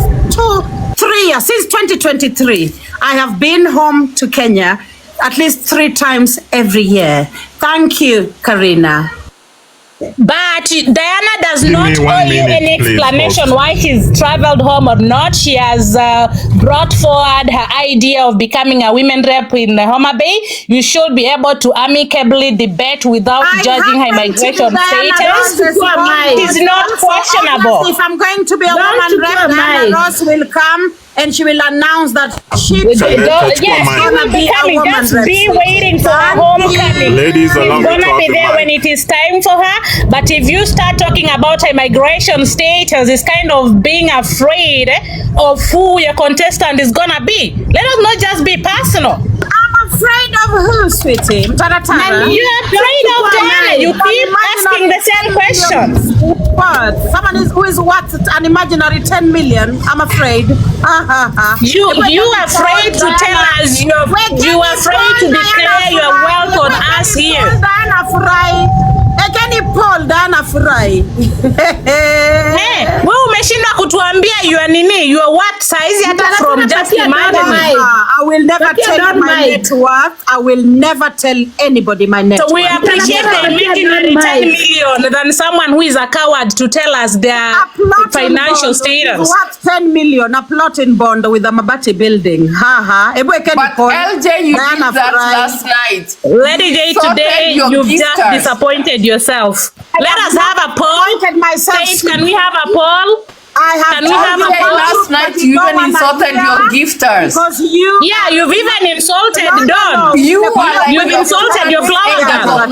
3 years, since 2023. I have been home to Kenya at least 3 times every year. Thank you, Karina. But Diana does not owe you any explanation why she's traveled home or not. She has brought forward her idea of becoming a women rep in Homa Bay. You should be able to amicably debate without judging her migration status. It's not questionable. If I'm going to be a woman rep, Diana Ross will come and she will announce that she's gonna be a woman rep. Just be waiting for her homecoming. Ladies, she's gonna be there when it is time for her. But if you start talking about her migration status, it's kind of being afraid of who your contestant is gonna be. Let us not just be personal. I'm afraid of who, sweetie? Taratara. You're afraid of Diana. You keep asking the same questions. What? Someone who is what? An imaginary 10 million? I'm afraid. You are afraid to tell us. You are afraid to declare your wealth on us here. Diana Furai. Ekeni Paul Diana Furai. Wewe umeshinda kutuambia you are nini? You are what size hata from just imagine. I will never tell you my net worth. I will never tell anybody my net worth. So we appreciate the imaginary 10 million than someone who is a coward to tell us their financial status. What 10 million? A plot in Bond with a Mabati building. But LJ, you did that last night. Lady J, today you've just disappointed yourself. Let us have a poll. Can we have a poll? Can we have a poll? Last night you even insulted your gifters. Because you've even insulted Dawn. You've insulted your flower girl.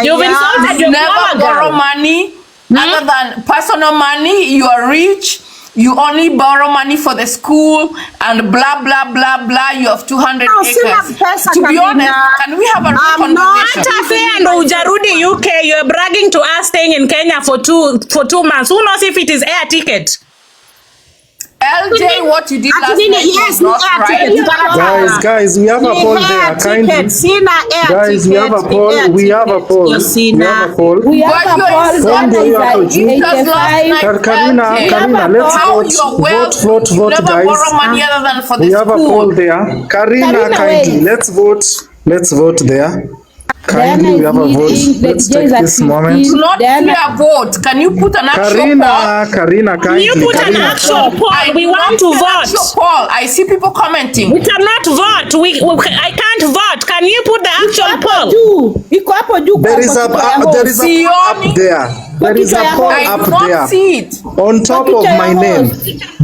You've insulted your flower girl. Never borrow money other than personal money. You are rich. You only borrow money for the school and blah, blah, blah, blah. You have 200 acres. To be honest, can we have a real conversation? And Ujarudi UK, you're bragging to us staying in Kenya for 2 months. Who knows if it is air ticket? LJ, what you did last night was not right. Guys, we have a poll there. Kindly. Guys, we have a poll. We have a poll. We have a poll. Karina, let's vote, guys. We have a poll there. Karina, kindly, let's vote there. Kindly, we have a vote. Let's take this moment. Not a vote. Can you put an actual poll? Karina, kindly. Can you put an actual poll? We want to vote. Poll. I see people commenting. We cannot vote. I can't vote. Can you put the actual poll? There is a poll up there. There is a poll up there. On top of my name.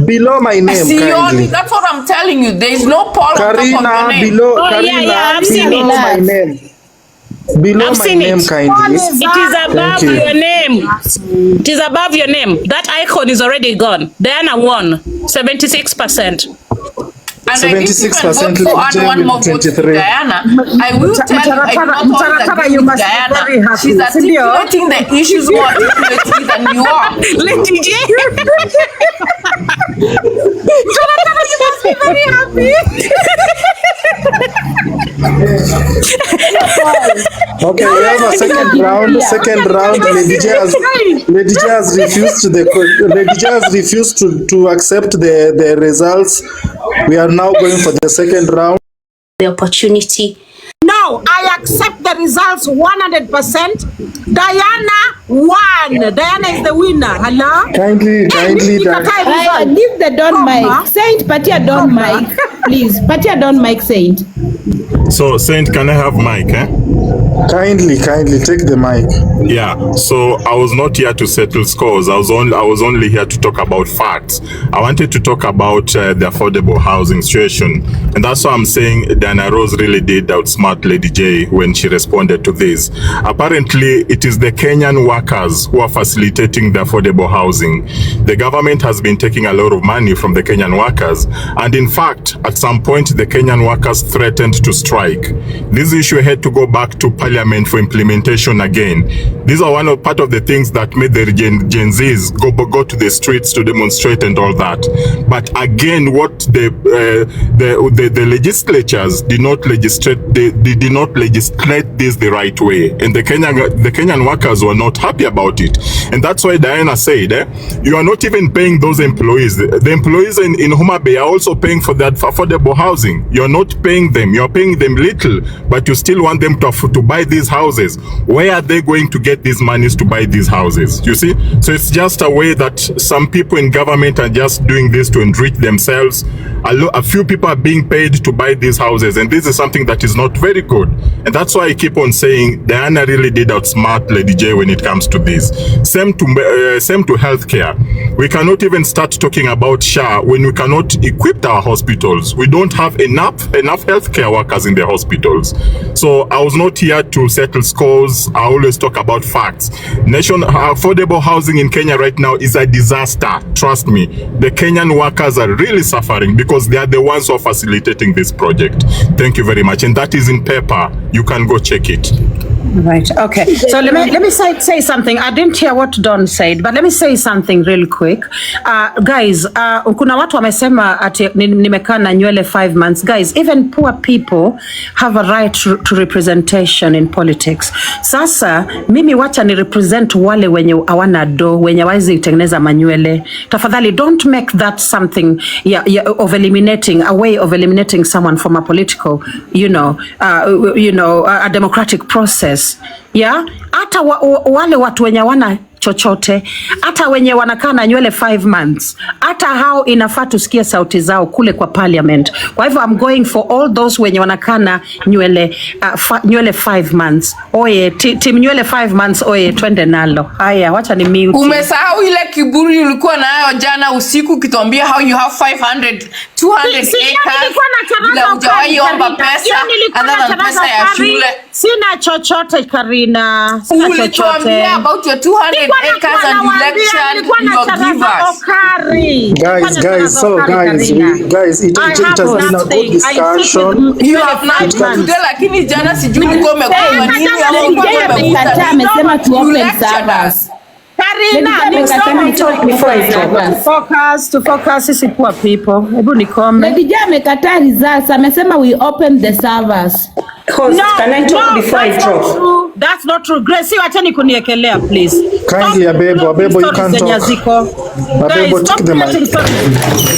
Below my name, kindly. That's what I'm telling you. There is no poll on top of your name. Below my name. Below my name, kindly. It is above your name. It is above your name. That icon is already gone. Diana won 76%. And 76% to one more vote to Diana. I will tell you, Diana. She's articulating the issues more articulately than you are. Lady J. You must be very happy. Okay, we have a second round. Lady J has refused to accept the results. We are now going for the second round. The opportunity. No, No, I accept the results 100%. Diana won. Diana is the winner. Hello? Kindly, Give the Don mic. Saint, Patia Don mic. Please, Patia Don mic, Saint. So, Saint, can I have mic, eh? Kindly take the mic. Yeah, so I was not here to settle scores. I was only here to talk about facts. I wanted to talk about the affordable housing situation, and that's why I'm saying Diana Rose really did outsmart Lady J when she responded to this. Apparently, it is the Kenyan workers who are facilitating the affordable housing. The government has been taking a lot of money from the Kenyan workers, and in fact, at some point, the Kenyan workers threatened to strike. This issue had to go back to Parliament for implementation again. These are part of the things that made the Gen Zs go to the streets to demonstrate and all that. But again, what the legislatures did not legislate, they did not legislate this the right way, and the Kenyan workers were not happy about it. And that's why Diana said, you are not even paying those employees. The employees in Homa Bay are also paying for that affordable housing. You're not paying them. You're paying them little, but you still want them to buy these houses. Where are they going to get these monies to buy these houses? You see? So it's just a way that some people in government are just doing this to enrich themselves. A few people are being paid to buy these houses, and this is something that is not very good. And that's why I keep on saying Diana really did outsmart Lady J when it comes to this. Same to healthcare. We cannot even start talking about SHA when we cannot equip our hospitals. We don't have enough healthcare workers in the hospitals. So I was not here to settle scores. I always talk about facts. Affordable housing in Kenya right now is a disaster. Trust me. The Kenyan workers are really suffering because they are the ones who are facilitating this project. Thank you very much. And that is in paper. You can go check it. Right. Okay. So let me say something. I didn't hear what Don said, but let me say something real quick. Guys, kuna watu wamesema ati nimekaa na nywele 5 months. Guys, even poor people have a right to representation in politics. Sasa mimi wacha ni represent wale wenye hawana do, wenye hawezi kutengeneza manywele. Tafadhali don't make that something of eliminating, a way of eliminating someone from a political, a democratic process. Yeah, hata wale watu wenye wana chochote, hata wenye wanakaa na nywele 5 months, hata hao inafaa tusikie sauti zao kule kwa parliament. Kwa hivyo I'm going for all those wenye wanakaa na nywele 5 months. Oye, team nywele 5 months, oye, twende nalo. Haya, wacha ni mute. Umesahau ile kiburi ulikuwa nayo jana usiku kituambia how you have 500 200 acres bila hujawahi omba pesa hata pesa ya shule. Sina chochote Karina, sina chochote. Ulituambia about your 200 acres and election your givers. Guys, it has been a good discussion. You have not today, lakini jana sijui uko umekuwa nini au umekuwa amesema tu open servers. To focus is poor people. Hebu nikome. Lady J amekataa results. Amesema we open the servers. Can I talk before I drop? That's not true. Grace, wachani kuniekelea please. Kindly Abebo, you can talk. Abebo, take the mic.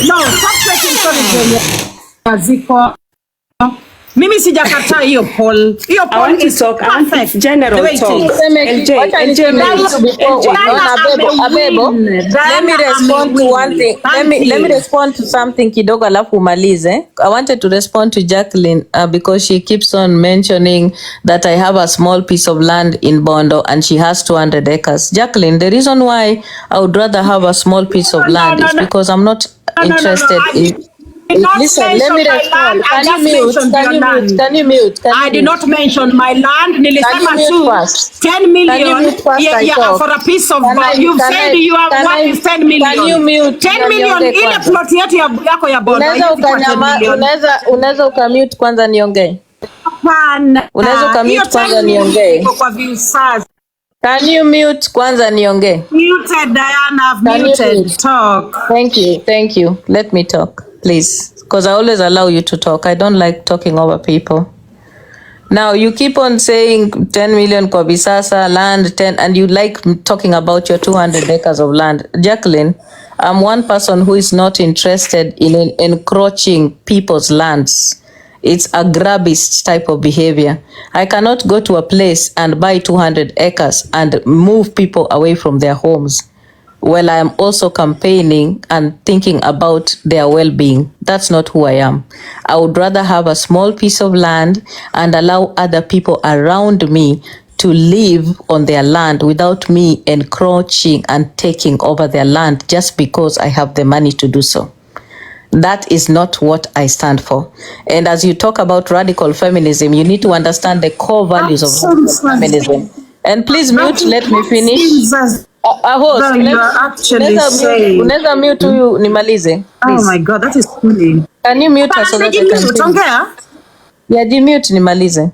No, stop taking stories ziko. Mimi sijakataa hiyo poll. Hiyo poll is perfect. General talk. Abebo, let me respond to one thing. Let me respond to something kidogo alafu umalize. I wanted to respond to Jacqueline because she keeps on mentioning that I have a small piece of land in Bondo and she has 200 acres. Jacqueline, the reason why I would rather have a small piece of land is because I'm not interested in... Listen, let me respond. Can you mute? I did not mention my land. Nilisema tu 10 million for a piece of land. You've said you have what is 10 million. Can you mute? 10 million ile plot yetu yako ya Bondo. Unaweza ukamute kwanza niongee. Hapana. Unaweza ukamute kwanza niongee. Kwa viewers. Can you mute kwanza niongee? Muted, Diana, I've muted. Talk. Thank you. Let me talk, please. Because I always allow you to talk. I don't like talking over people. Now, you keep on saying 10 million kwa Bisasa, land 10, and you like talking about your 200 acres of land. Jacqueline, I'm one person who is not interested in encroaching people's lands. It's a grabist type of behavior. I cannot go to a place and buy 200 acres and move people away from their homes. Well, I am also campaigning and thinking about their well-being. That's not who I am. I would rather have a small piece of land and allow other people around me to live on their land without me encroaching and taking over their land just because I have the money to do so. That is not what I stand for. And as you talk about radical feminism, you need to understand the core values of radical feminism. And please mute, let me finish. Host, unaweza mute huyu nimalize. Oh my God, that is funny. Can you mute her so that I can finish? Yeah, demute nimalize.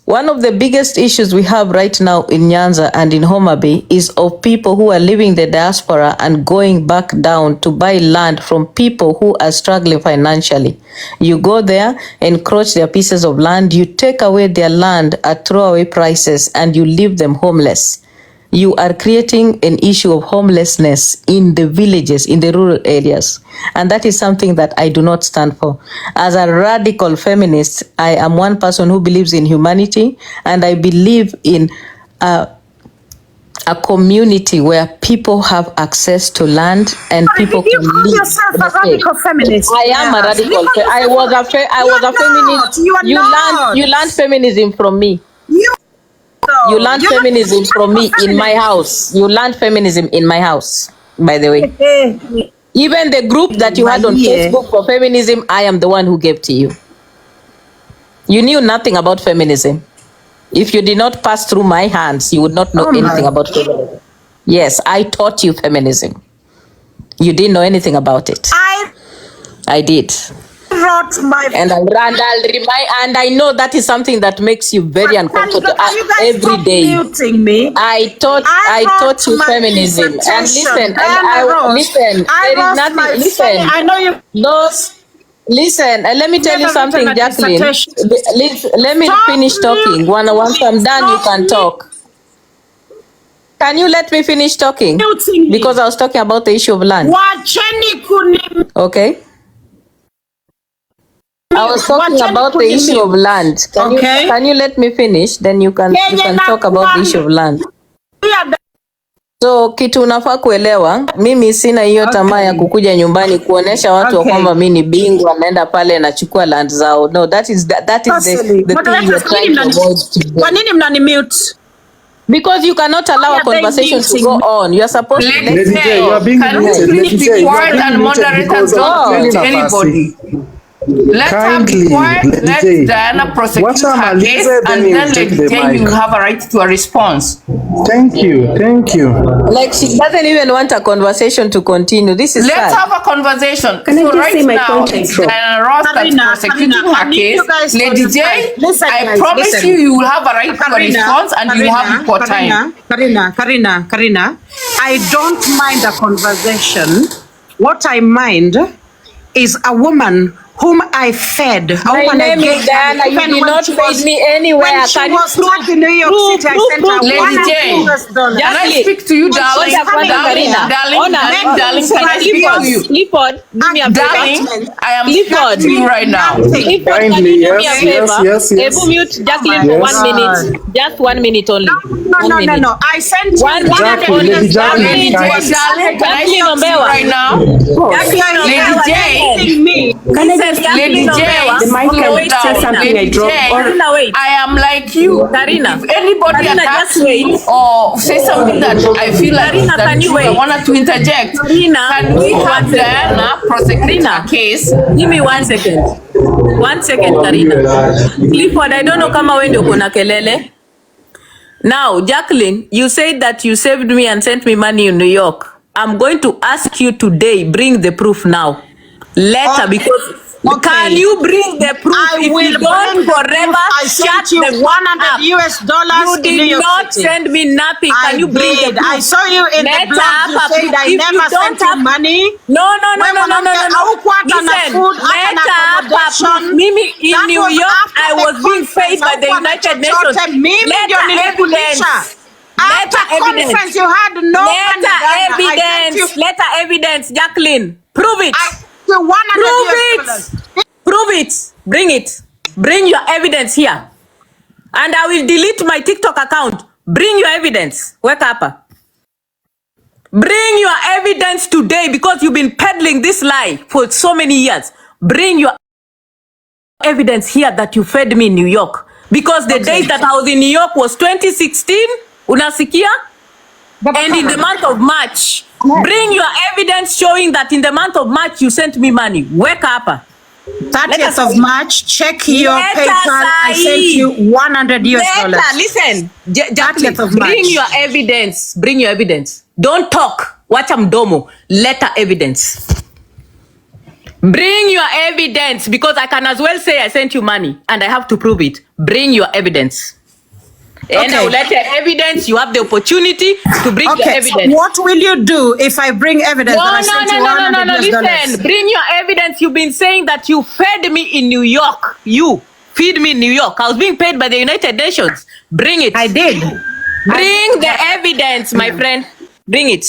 One of the biggest issues we have right now in Nyanza and in Homa Bay is of people who are leaving the diaspora and going back down to buy land from people who are struggling financially. You go there, encroach their pieces of land, you take away their land at throwaway prices, and you leave them homeless. You are creating an issue of homelessness in the villages, in the rural areas. And that is something that I do not stand for. As a radical feminist, I am one person who believes in humanity, and I believe in a community where people have access to land and people can live. You yourself a radical feminist. I am a radical. I was a feminist. You learned feminism from me. You learned feminism from me in my house. You learned feminism in my house, by the way. Even the group that you had on Facebook for feminism, I am the one who gave to you. You knew nothing about feminism. If you did not pass through my hands, you would not know anything about feminism. Yes, I taught you feminism. You didn't know anything about it. I did. And I know that is something that makes you very uncomfortable every day. I taught you feminism. And listen, there is nothing. Listen, I know you. Listen, let me tell you something, Jacqueline. Let me finish talking. Once I'm done, you can talk. Can you let me finish talking? Because I was talking about the issue of land. Okay. I was talking about the issue of land. Can you let me finish? Then you can talk about the issue of land. So kitu unafaa kuelewa, mimi sina hiyo tamaa ya kukuja nyumbani kuonesha watu wa kwamba mimi ni bingwa naenda pale nachukua land zao. No, that is the thing you're trying to avoid. Kwa nini mnani mute? Because you cannot allow a conversation to go on. You are supposed to let Lady J, you are being muted. Lady J, you are being muted because of anybody. Let her be quiet, let Diana prosecute her case, and then Lady J, you have a right to a response. Thank you. Like she doesn't even want a conversation to continue. This is Let's sad. have a conversation. Can I So just right say my now, point it's control? Diana Ross that's prosecuting her case. Lady J, I promise you will have a right to a response, and you will have equal time. Karina, I don't mind a conversation. What I mind is a woman whom I fed. My name is Diana. You did not feed me anywhere. When she was stuck in New York City, I sent her Lady J, can I speak to you, darling? Darling, can I speak to you? Clifford, do me a favor. Darling, I am speaking to you right now. Clifford, can you do me a favor? Yes. Mute Jacqueline for 1 minute. Just 1 minute only. No. I sent you One minute. Darling, can I speak to you right now? Lady J, Lady J, The mic can say something I dropped. I am like you. Karina, if anybody attacks me or say something that I feel like that you wanted to interject, can we have Diana prosecute her case? Give me 1 second. 1 second, Karina. Clifford, I don't know kama wewe ndio kuna kelele. Now, Jacqueline, you said that you saved me and sent me money in New York. I'm going to ask you today, bring the proof now. Later, because can you bring the proof? If you don't forever shut the $100 US you did not send me nothing. Can you bring the proof? I saw you in the blog. You said I never sent you money. No. Listen, Mimi, in New York, I was being paid by the United Nations. Letter evidence, Jacqueline. Prove it. Prove Prove it. Bring it. Bring your evidence here. And I will delete my TikTok account. Bring your evidence. Wake up. Bring your evidence today because you've been peddling this lie for so many years. Bring your evidence here that you fed me in New York. Because the days that I was in New York was 2016. Unasikia? And in the month of March. Bring your evidence showing that in the month of March you sent me money. Wake up. 30th of March, check your PayPal. I sent you $100 US. Listen, bring your evidence. Bring your evidence. Don't talk. Wacha mdomo. Letter evidence. Bring your evidence because I can as well say I sent you money and I have to prove it. Bring your evidence. And I will let your evidence. You have the opportunity to bring your evidence. So what will you do if I bring evidence that I sent you $100 US? Listen, bring your evidence. You've been saying that you fed me in New York. You feed me in New York. I was being paid by the United Nations. Bring it. I did. Bring the evidence, my friend. Bring it.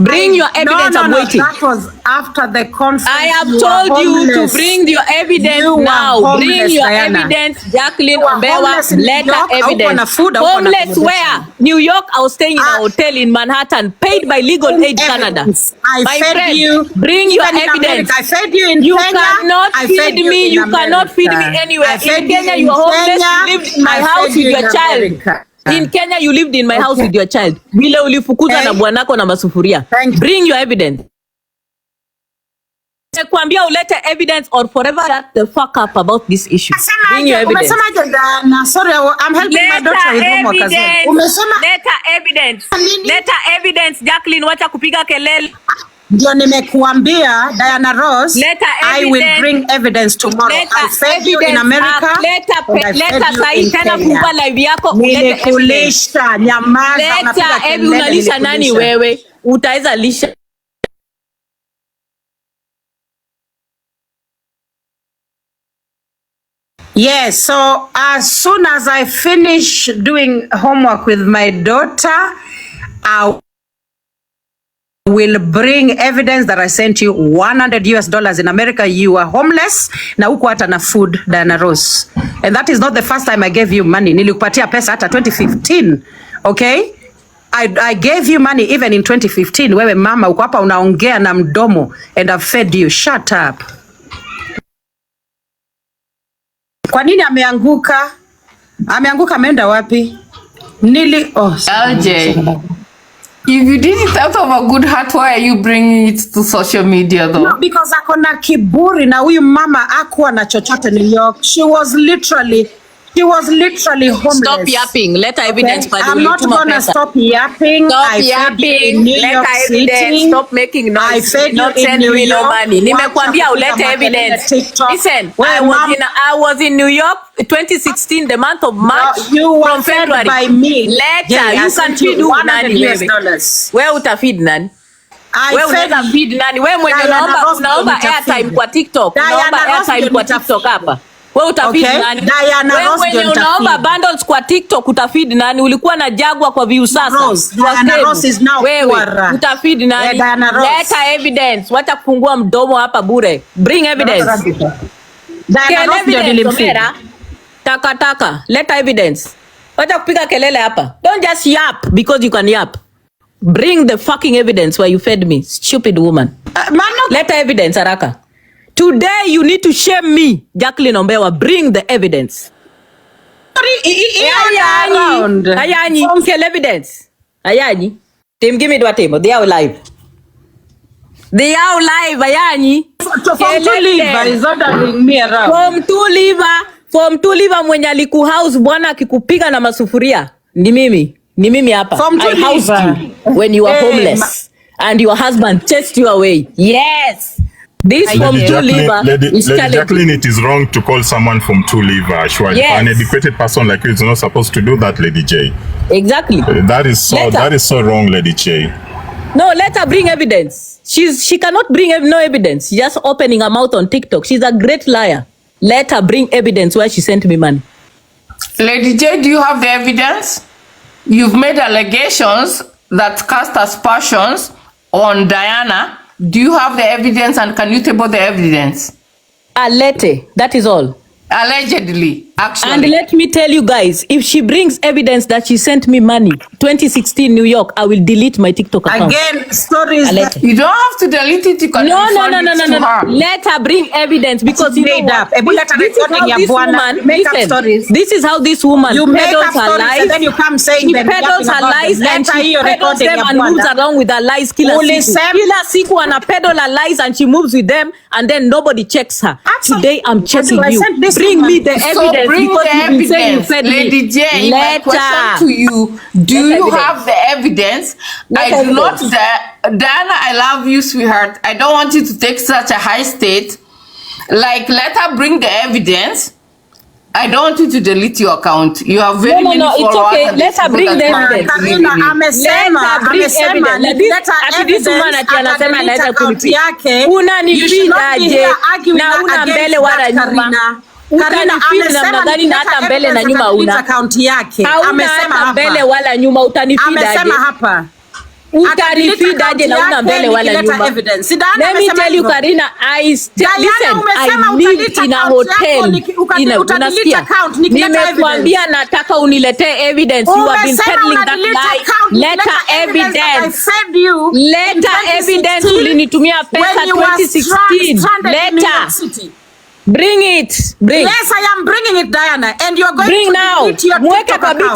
Bring your evidence. I'm waiting. That was after the conference. I have told you to bring your evidence now. Bring your evidence, Jacqueline Ombewa. Letter evidence. Homeless where? New York. I was staying in a hotel in Manhattan, paid by Legal Aid Canada. I fed you. Bring your evidence. I fed you in Kenya. You cannot feed me. You cannot feed me anywhere. In Kenya, you are homeless. You lived in my house with your child. In Kenya, you lived in my house with your child. Vile ulifukuza na bwanako na masufuria. Bring your evidence. Nakwambia ulete evidence or forever shut the fuck up about this issue. Bring your evidence. Sorry, I'm helping my daughter with homework as well. Letter evidence. Letter evidence. Jacqueline, wacha kupiga kelele. Ndio nimekuambia Diana Ross, I will bring evidence tomorrow. I fed you in America. Letter sahi tena fungua live yako. Nimekulisha, nyamaza. Letter unalisha nani wewe? Utaweza lisha. Yes, so as soon as I finish doing homework with my daughter, I will bring evidence that I sent you $100 US in America. You are homeless na huko hata na food, Diana Ross. And that is not the first time I gave you money. Nilikupatia pesa hata 2015. Okay? I gave you money even in 2015. Wewe mama uko hapa unaongea na mdomo and I've fed you. Shut up. Kwa nini ameanguka? Ameanguka ameenda wapi? LJ. If you did it out of a good heart, why are you bringing it to social media though? No, because akona kiburi na huyu mama hakuwa na chochote New York. She was literally homeless. Stop yapping. Let evidence. Okay? I'm not gonna stop yapping. Stop yapping. Let evidence. Stop making noise. I fed not you in New York. No money. Nimekwambia ulete evidence. Listen, I was in New York 2016, the month of March. No, you were from fed February. by me. Later, you can feed nani wewe? Where utafeed nani? Wewe unaweza feed nani? Wewe mwenye unaomba airtime kwa TikTok. Unaomba airtime kwa TikTok hapa. Wewe utafeed nani? Wewe mwenye unaomba bundles kwa TikTok utafeed nani? Ulikuwa na Jagwa kwa view sasa. Diana Ross is now wewe utafeed nani? Leta evidence. Wacha kufungua mdomo hapa bure. Bring evidence. Diana Ross ndio nilimfeed. Taka. Leta evidence. Wacha kupiga kelele hapa. Don't just yap because you can yap. Bring the fucking evidence where you fed me. Stupid woman. Leta evidence haraka. Today you need to shame me, Jacqueline Ombewa. Bring the evidence. Ayanyi, kill evidence. Ayanyi. Team, give me the table. They are live. They are live, Ayanyi. From two liver is ordering me around. From two liver mwenye aliku house bwana akikupiga na masufuria. Ni mimi hapa. I housed you when you were homeless and your husband chased you away. Yes. This from two liver is Lady Jacqueline, it is wrong to call someone from two liver. Ashwani. Yes. An educated person like you is not supposed to do that, Lady J. Exactly. That is so wrong, Lady J. No, let her bring evidence. She cannot bring no evidence. She's just opening her mouth on TikTok. She's a great liar. Let her bring evidence where she sent me money. Lady J, do you have the evidence? You've made allegations that cast aspersions on Diana. Do you have the evidence and can you table the evidence? Alete, that is all. Allegedly, actually. And let me tell you guys, if she brings evidence that she sent me money, 2016 New York, I will delete my TikTok account. Again, stories that you don't have to delete it. You can no. her. Let her bring evidence because you know what? This is how this woman peddles her lies. And then you come saying she peddles her lies and she peddles them and moves along with her lies. Kila siku ana peddle her lies and she moves with them and then nobody checks her. Today I'm checking you. Bring me the evidence. So bring because the evidence. Lady J, my question to you, do you have the evidence? I do not. Diana, I love you, sweetheart. I don't want you to take such a high state. Like, let her bring the evidence. I don't want you to delete your account. You have very many followers. It's okay. Let her bring the evidence. Utanifeed namna gani na hata mbele na nyuma una akaunti yake. Amesema mbele wala nyuma utanifeed aje. Amesema hapa. Utanifeed aje na una mbele wala nyuma. Let me tell you Karina, listen, I live in a hotel. Unasikia? Nimekuambia nataka uniletee evidence. You have been peddling that lie. Letter evidence. Letter evidence ulinitumia pesa 2016. Letter. Bring it. Bring. Yes, I am bringing it, Diana. And you're going bring to now. delete your TikTok account. Big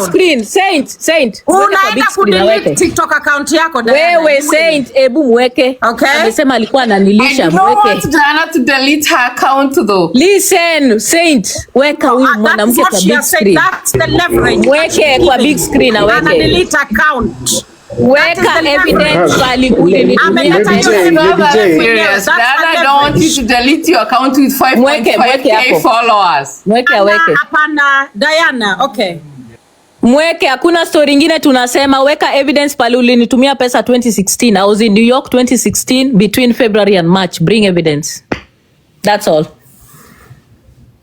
screen. Saint. Unaenda kudelete TikTok account yako, Diana. Wewe Saint, ebu mweke. Okay. Amesema alikuwa ananilisha, mweke. I don't want Diana to delete her account though. Listen, Saint, weka huyu mwanamke kwa big screen. That's the leverage. Mweke kwa big screen na weke. Ana delete account. Weka evidence bali ulinitumia pesa. I don't want you to delete your account with 5.5k followers. Mweke. Hapana, Diana, okay. Mweke, hakuna story nyingine tunasema. Weka evidence pale ulinitumia pesa 2016. I was in New York 2016 between February and March. Bring evidence. That's all.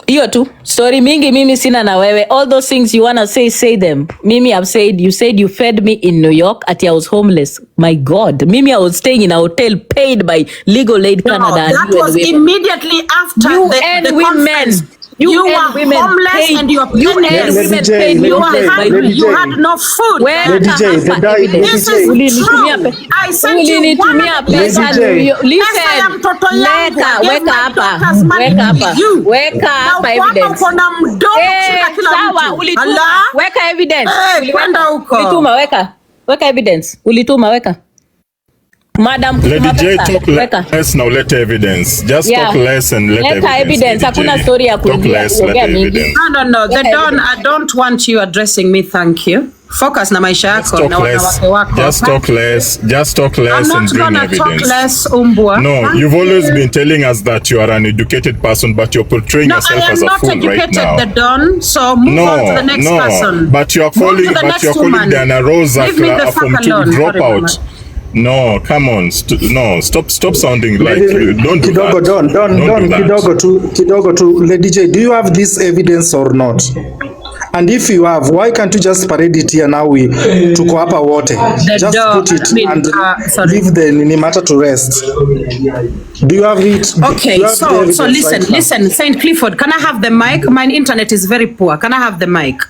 Hiyo tu. Story mingi mimi sina na wewe. All those things you wanna say them. Mimi I've said, you said you fed me in New York at I was homeless. My God. Mimi I was staying in a hotel paid by Legal Aid Canada. That was immediately after the conference. You were homeless and you had no food. This is true. I sent you $100. Weka evidence. Weka evidence. Weka evidence. Ulituma weka. Madam, Lady J, talk less now, let evidence. Just talk less and let evidence. Hakuna story ya kuongea mingi. No. I don't want you addressing me, thank you. Focus na maisha yako na wanawake wako. Just talk less and bring evidence. Talk less, umbwa. No, you've always been telling us that you are an educated person, but you're portraying yourself as a fool right now. No, I am not educated, the Don. So move on to the next person. But you're calling Diana Rosa from to drop out. No, come on. Stop sounding like you. Don't do that. Kidogo to Lady J, do you have this evidence or not? And if you have, why can't you just parade it here now? We tuko hapa wote. Just put it and leave the matter to rest. Do you have it? Okay, so listen, St. Clifford, can I have the mic? My internet is very poor. Can I have the mic?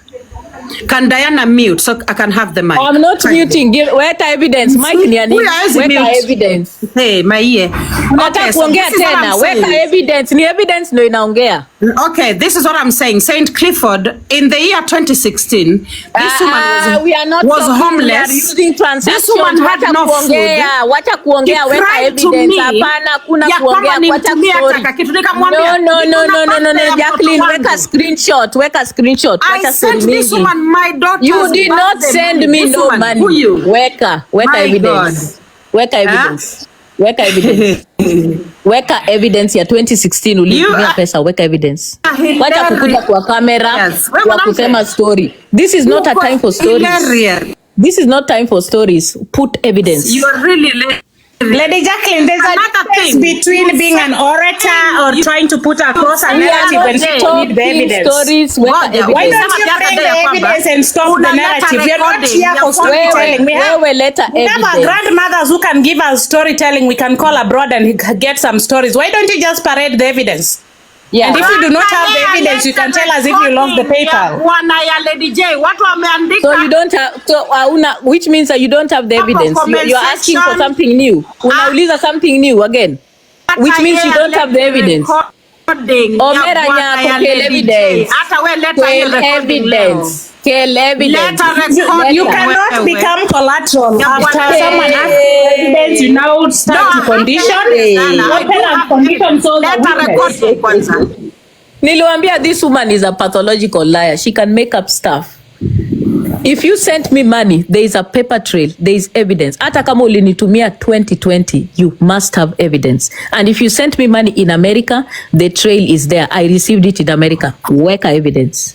Can Diana mute so I can have the mic? I'm not muting. Weka evidence. Mic ni ya nini? Weka evidence. Hey, my ear. Unataka kuongea tena. Weka evidence. Ni evidence ndio inaongea. Okay, this is what I'm saying. St. Clifford, in the year 2016, this woman was homeless. This woman had no food. Wacha kuongea, weka evidence. Hapana, kuna kuongea, wacha story. No, Jacqueline, weka screenshot. I sent this woman my daughter's You did not send me no money. Weka evidence. Weka evidence ya 2016 ulitumia pesa. Weka evidence. Wacha kukuja kwa kamera kwa kusema story. This is not a time for stories. This is not time for stories. Put evidence. You are really Lady Jacqueline, there's a difference between being an orator or trying to put across a narrative and you need the evidence. Why don't you bring the evidence and stop the narrative? You're not here for storytelling. We have grandmothers who can give us storytelling. We can call abroad and get some stories. Why don't you just parade the evidence? Yeah. And if you do not have the evidence, you can tell us if you lost the PayPal. Wana ya Lady J, watu wameandika. So you don't have, which means that you don't have the evidence. You're asking for something new. Unauliza something new again. Which means you don't have the evidence. Omera nyako kill evidence. Kill evidence. Kill evidence. You cannot become collateral after someone asks for evidence. You now start to condition. Niliwambia this woman is a pathological liar. She can make up stuff. If you sent me money, there is a paper trail, there is evidence. Hata kama ulinitumia 2020, you must have evidence. And if you sent me money in America, the trail is there. I received it in America. Weka evidence.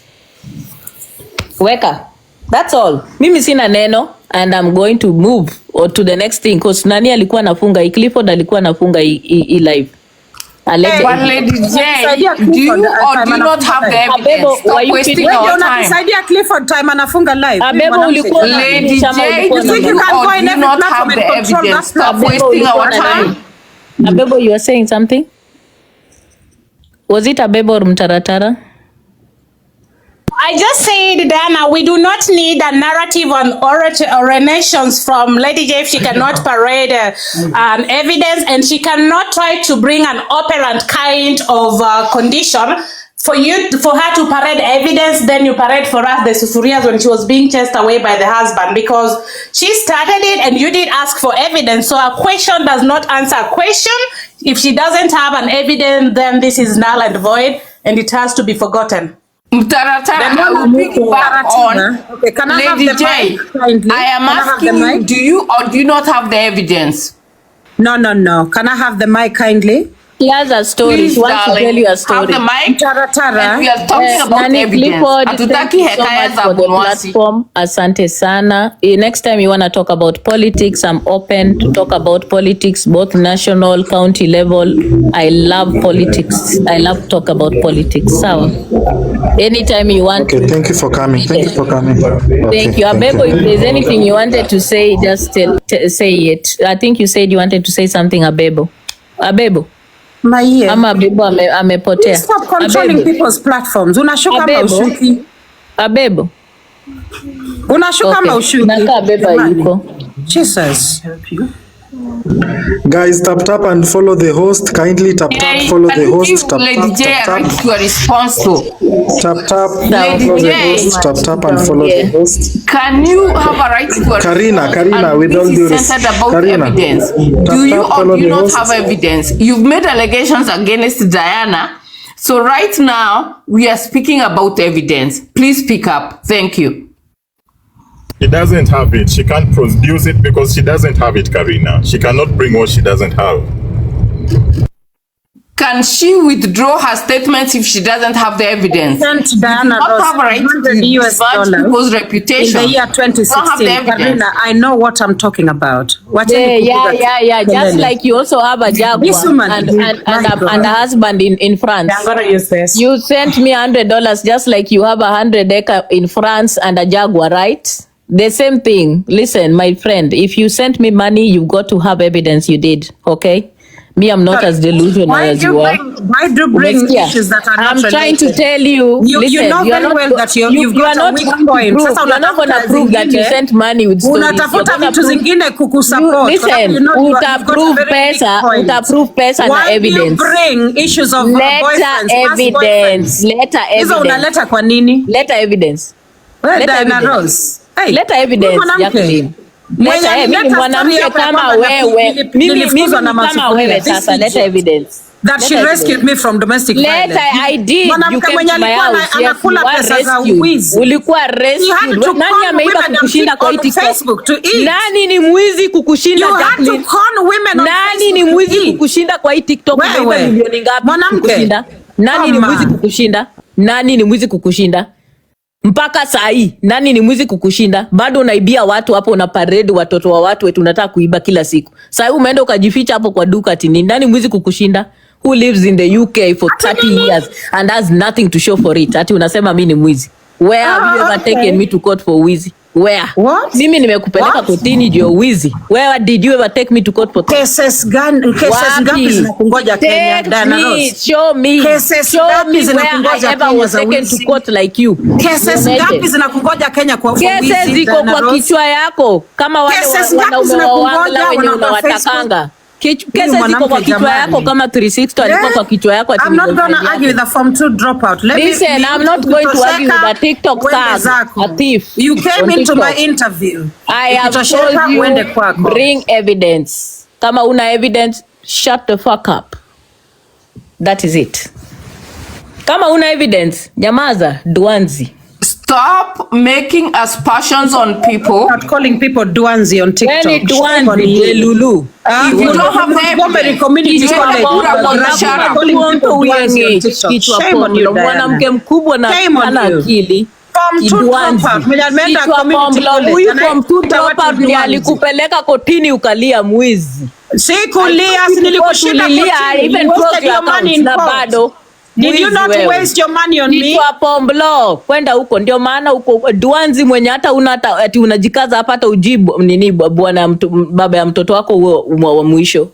Weka. That's all. Mimi sina neno and I'm going to move or to the next thing because nani alikuwa nafunga Clifford alikuwa nafunga live. One Lady J, do you or do not have the evidence? Stop wasting our time. Clifford time anafunga live. Lady J, do you or do not have the evidence? Stop wasting our time. Abebo, you are saying something? Was it Abebo or Mtaratara? I just said, Diana, we do not need a narrative on oranations from Lady J if she cannot parade evidence, and she cannot try to bring an operant kind of condition for her to parade evidence. Then you parade for us the Susurias when she was being chased away by the husband, because she started it and you did ask for evidence. So a question does not answer a question. If she doesn't have an evidence, then this is null and void and it has to be forgotten. Mtaratara, I will pick back on. Okay, can I Lady have the J, mic, kindly? I am asking you, do you or do you not have the evidence? No. Can I have the mic kindly? He has a story. Please, he wants to tell you a story. Have the mic. Mtaratara. We are talking about evidence. Hatutaki hekaya za platform. Asante sana. Next time you want to talk about politics, I'm open to talk about politics, both national, county level. I love politics. I love to talk about politics. Sawa. Anytime you want. Okay, thank you for coming. Thank you for coming. Thank you. Abebo, if there's anything you wanted to say, just say it. I think you said you wanted to say something, Abebo. Abebo. Ama Abebo amepotea. Stop controlling people's platforms. Unashuka ama ushuki? Abebo. Unashuka ama ushuki? Naka Abebo yuko. Jesus. Guys, tap and follow the host. Kindly tap follow the host. Tap you are responsible. Tap follow the host. Tap and follow the host. Can you have a right to Karina, with all due respect, evidence? Do you or do you not have evidence? You've made allegations against Diana. So right now we are speaking about evidence. Please speak up. Thank you. She doesn't have it. She can't produce it because she doesn't have it, Karina. She cannot bring what she doesn't have. Can she withdraw her statements if she doesn't have the evidence? Diana not have a right to US people's reputation. In the year 2016, Karina, I know what I'm talking about. Yeah. Just like you also have a Jaguar and a husband in France. I'm gonna use this. You sent me $100 just like you have 100 acres in France and a Jaguar, right? The same thing. Listen, my friend, if you sent me money, you've got to have evidence you did, okay? Me, I'm not as delusional as you are. Why do you bring issues that are not I'm trying to tell you. Listen, you know very well that you've got a weak point. You're not going to prove that you sent money with stories. Unatafuta vitu zingine kukusupport. Listen, utaprove pesa na evidence. Why do you bring issues of boyfriends? Letter evidence. Hizo unaleta kwa nini? Letter evidence. Diana Rose. Letter evidence, Jacqueline. Mimi mwanamke kama wewe. Mimi kama wewe sasa, leta evidence. That she rescued me from domestic violence. Later I did. You came to my house. Yes, you were rescued. Ulikuwa rescued. Nani ameiba kukushinda kwa TikTok? Nani ni mwizi kukushinda Jacqueline? Nani ni mwizi kukushinda kwa TikTok? Umeiba milioni ngapi kukushinda? Nani ni mwizi kukushinda? Nani ni mwizi kukushinda? Mpaka saa hii nani ni mwizi kukushinda? Bado unaibia watu hapo, una parade watoto wa watu wetu, unataka kuiba kila siku. Saa hii umeenda ukajificha hapo kwa duka ati nani mwizi kukushinda? Who lives in the UK for 30 years and has nothing to show for it? Ati unasema mimi ni mwizi. Where have you ever taken me to court for wizi? Where? What? Mimi nimekupeleka kotini juu ya wizi. Where did you ever take me to court for cases ngapi zinakungoja Kenya? Dana Rose, show me cases ngapi zinakungoja Kenya was taken to court like you? Cases ngapi zinakungoja Kenya kwa wizi? Cases ziko kwa kichwa yako kama wale wanaume wawangala wenye unawatakanga. Cases ziko kwa kichwa yako kama 360 alikuwa kwa kichwa yako. I'm not going to argue with the form 2 dropout. Listen, I'm not going to argue with the TikTok tag. A thief. You came into my interview. I have told you, bring evidence. Kama una evidence, shut the fuck up. That is it. Kama una evidence, nyamaza, Duanzi. Stop making aspersions on people. Not calling people Duanzi on TikTok. When it Duanzi, Lulu. If you don't have evidence, community shame on you, mwanamke mkubwa na ana akili. Huyu from 2 dropout ni alikupeleka kotini ukalia mwizi. Sikulia, nilikushinda kotini. Even close your accounts na bado. Did you not waste your money on me? Kitwa pomblo, kwenda huko. Ndio maana huko Duanzi mwenye hata ati unajikaza hapa hata ujibu nini bwana baba ya mtoto wako wa mwisho.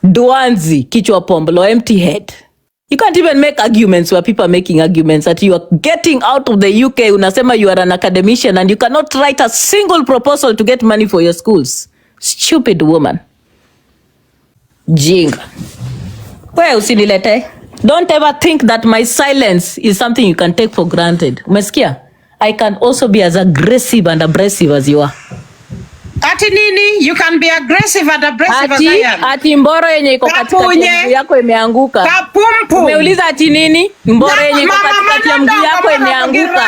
Duanzi, kichwa pomblo, empty head. You can't even make arguments where people are making arguments that you are getting out of the UK. Unasema you are an academician and you cannot write a single proposal to get money for your schools. Stupid woman. Jinga. Wewe usinilete. Don't ever think that my silence is something you can take for granted. Umesikia? I can also be as aggressive and abrasive as you are. Ati nini? You can be aggressive and abrasive as I am. Ati mboro yenye iko katika mguu yako imeanguka. Kapumpu. Umeuliza ati nini? Mboro yenye iko katika mguu yako imeanguka.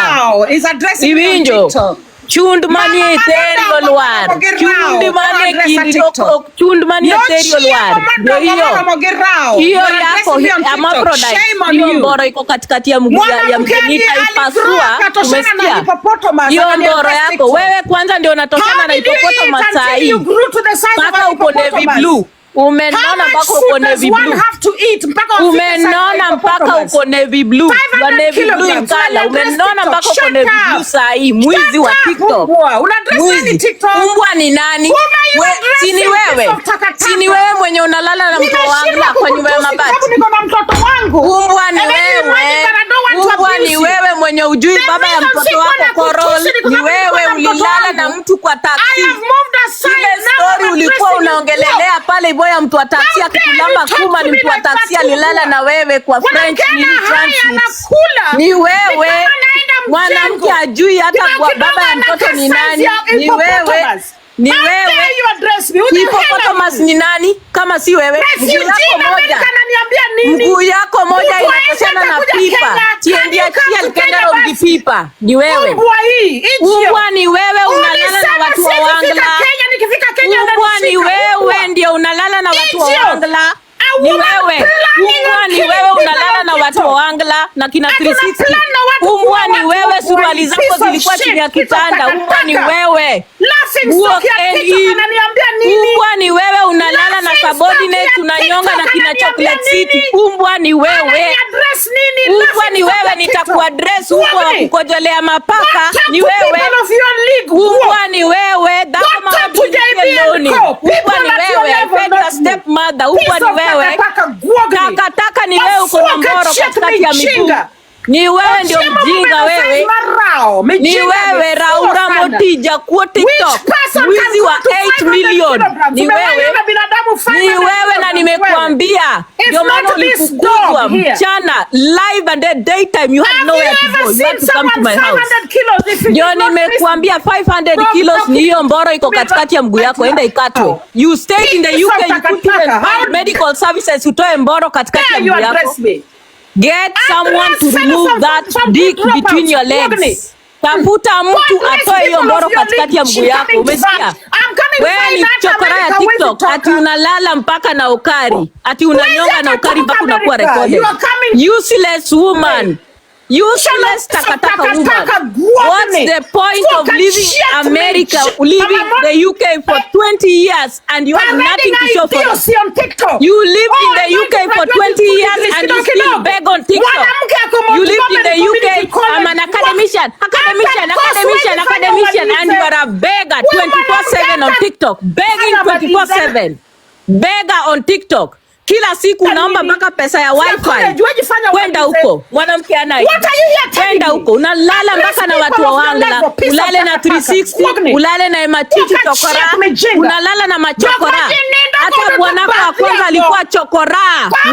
Is addressing TikTok. Chundmani ethereal war. Chundmani ethereal war. Hiyo yako ama product. Hiyo mboro iko katikati ya mguu ya mkenita ipasua. Umesikia? Hiyo mboro yako. Wewe kwanza ndio unatoshana na hippopotamus saa hii. Mpaka uko navy blue. Umenona mpaka uko navy blue. Umenona mpaka uko navy blue. Wa navy blue ikala. Umenona mpaka uko navy blue saa hii. Mwizi wa TikTok. Mwizi. Umbwa ni nani? Sini wewe. Sini wewe mwenye unalala na mtoto wangu kwa nyumba ya mabati. Umbwa ni wewe. Umbwa ni wewe mwenye ujui baba ya mtoto wako Korol. Ni wewe ulilala na mtu kwa taksi. Ile story ulikuwa unaongelelea pale boya mtu wa taksi akikulamba kuma ni mtu wa taksi alilala na wewe kwa French ni transit. Ni wewe. Mwanamke ajui hata kwa baba ya mtoto ni nani. Ni wewe. Ni wewe. Hippopotamus ni nani? Kama si wewe. Mguu yako moja inatoshana na pipa. Tiendia chiel kenda rongi pipa. Ni wewe. Umbwa ni wewe unalala na watu wa Wangla. Umbwa ni wewe ndio unalala na watu wa Wangla. Ni wewe. Umbwa ni wewe unalala na watu wa Wangla na kina 360. Umbwa ni wewe suruali zako zilikuwa chini ya kitanda. Umbwa ni wewe. Umbwa ni wewe unalala na subordinate unanyonga na kina Chocolate City. Umbwa ni wewe. Umbwa ni wewe nitakuaddress umbwa wa kukojolea mapaka. Ni wewe. Umbwa ni wewe. Umbwa ni wewe. I fed your stepmother. Umbwa ni wewe. Takataka ni wewe uko na mboro katikati ya miguu. Ni wewe ndio mjinga wewe. Ni wewe Raura Motija kwa TikTok. Mwizi wa 8 million. Ni wewe. Ni wewe na nimekuambia. Ndio maana ulifukuzwa mchana live and daytime you had nowhere to go. You had to come to my house. Ndio nimekuambia 500 kilos ni hiyo mboro iko katikati ya mguu yako enda ikatwe. You stayed in the UK you couldn't medical services utoe mboro katikati ya mguu yako. Get someone to remove that dick between your legs. Tafuta mtu atoe hiyo mboro katikati ya mguu yako. Umesikia? Wewe ni chokora ya TikTok. Ati unalala mpaka na ukari. Ati unanyonga na ukari mpaka unakuwa recorded. Useless woman. Useless takataka woman. What's the point of living America, living the UK for 20 years and you have nothing to show for it? You lived in the UK for 20 years and you still beg on TikTok. You lived in the UK, I'm an academician. academician, and you are a beggar 24/7 on TikTok, begging 24/7, beggar on TikTok. Kila siku unaomba mpaka pesa ya wifi. Kwenda huko. Mwanamke ana. Kwenda huko. Unalala mpaka na watu wa wangla. Ulale na 360, ulale na machichi chokora. Unalala na machokora. Hata bwanako wa kwanza alikuwa chokora.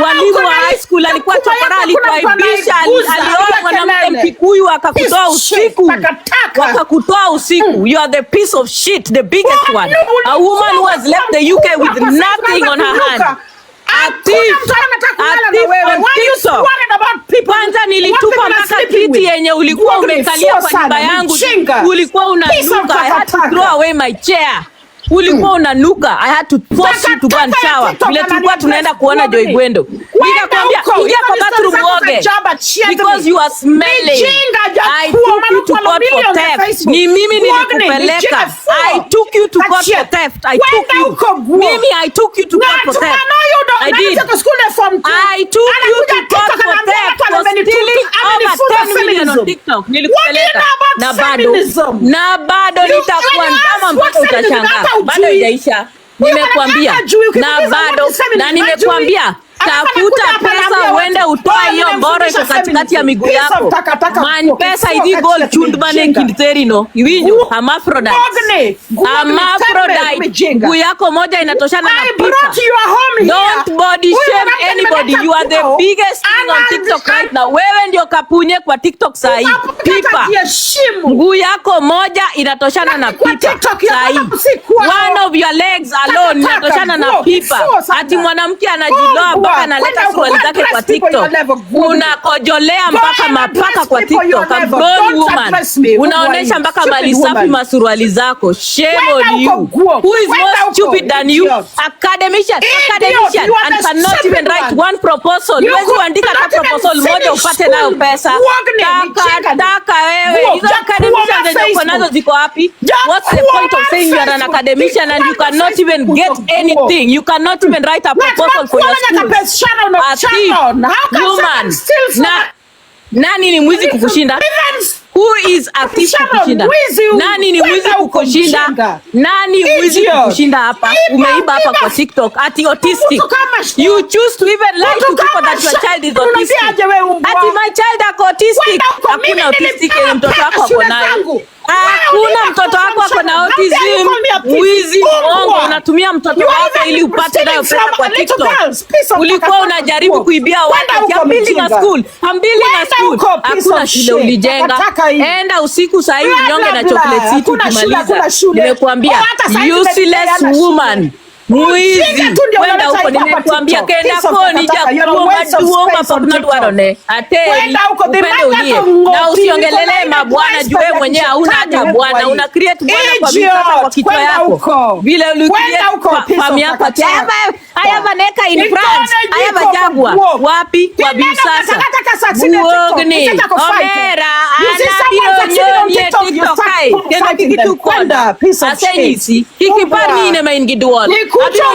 Walimu wa high school alikuwa chokora, alikuaibisha, alioa mwanamke Mkikuyu akakutoa usiku. Wakakutoa usiku. You are the piece of shit, the biggest one. A woman who has left the UK with nothing on her hand. Kwanza nilitupa mpaka kiti yenye ulikuwa umekalia kwa nyumba yangu. Ulikuwa unanuka. I had to throw away my chair. Ulikuwa unanuka. I had to force you to go and shower. Vile tulikuwa tunaenda kuona Joy Gwendo. Nikakwambia ingia kwa bathroom uoge. Because you are smelling. I took you to court for theft. Ni mimi nilikupeleka. I took you to court for theft. I took you. Mimi I took you to court for theft. I did. I took you to court for theft for stealing over 10 million on TikTok. Nilikupeleka. Na bado nitakuandama mpaka utashangaa. Bado haijaisha. Nimekuambia. Na nimekuambia tafuta pesa uende utoe hiyo mboro iko katikati ya miguu yako. Man pesa idi gold chundbane kindterino. Iwinyo hermaphrodite. Hermaphrodite. Miguu yako moja inatoshana na pipa. Don't body shame anybody. You are the biggest thing on TikTok right now. Wewe ndio kapunye kwa TikTok saa hii. Pipa. Mguu yako moja inatoshana na pipa saa hii. One of your legs alone inatoshana na pipa. Ati mwanamke anajiloa mpaka analeta suruali zake kwa TikTok. Unakojolea mpaka mapaka kwa TikTok. A grown woman. Unaonesha mpaka mali safi masuruali zako. Shame on you. Who is more stupid than you? Academician and cannot even write one proposal. Huwezi kuandika hata proposal moja upate nayo pesa. Taka wewe. Hizo academicians zenye uko nazo ziko wapi? What's the point of saying you are an academician and you cannot even get anything? You cannot even write a proposal for your school. Human. Nani ni mwizi kukushinda? Who is a thief kukushinda? Nani ni mwizi kukushinda? Nani mwizi kukushinda hapa? Umeiba hapa kwa TikTok. Ati autistic. You choose to even lie to people that your child is autistic. Ati my child is autistic. Hakuna autistic yenye mtoto wako ako nayo. Hakuna mtoto wako ako na autism. Mwizi mwongo, unatumia mtoto wako ili upate nayo pesa kwa TikTok. Ulikuwa unajaribu kuibia watu. I'm building a school. Hakuna shule ulijenga. Enda usiku saa hii unyonge na chocolate city ukimaliza. Nimekuambia useless woman. Mwizi. Wenda huko nimekuambia kenda koni jakuomba pakuna tuwarone. Ateli upende ulie. Na usiongelele mabwana juu wewe mwenyewe hauna hata bwana. Una create bwana kwa mipaka kwa kichwa yako. Vile ulicreate fami yako. I have an acre in France. I have a Jaguar. Wapi? Kwa Biusasa. Buogni. Omera. Anabiro nyonye TikTok hai. Kenda kikitu konda. Asenyisi. Kikipari ine maingiduol. Abiro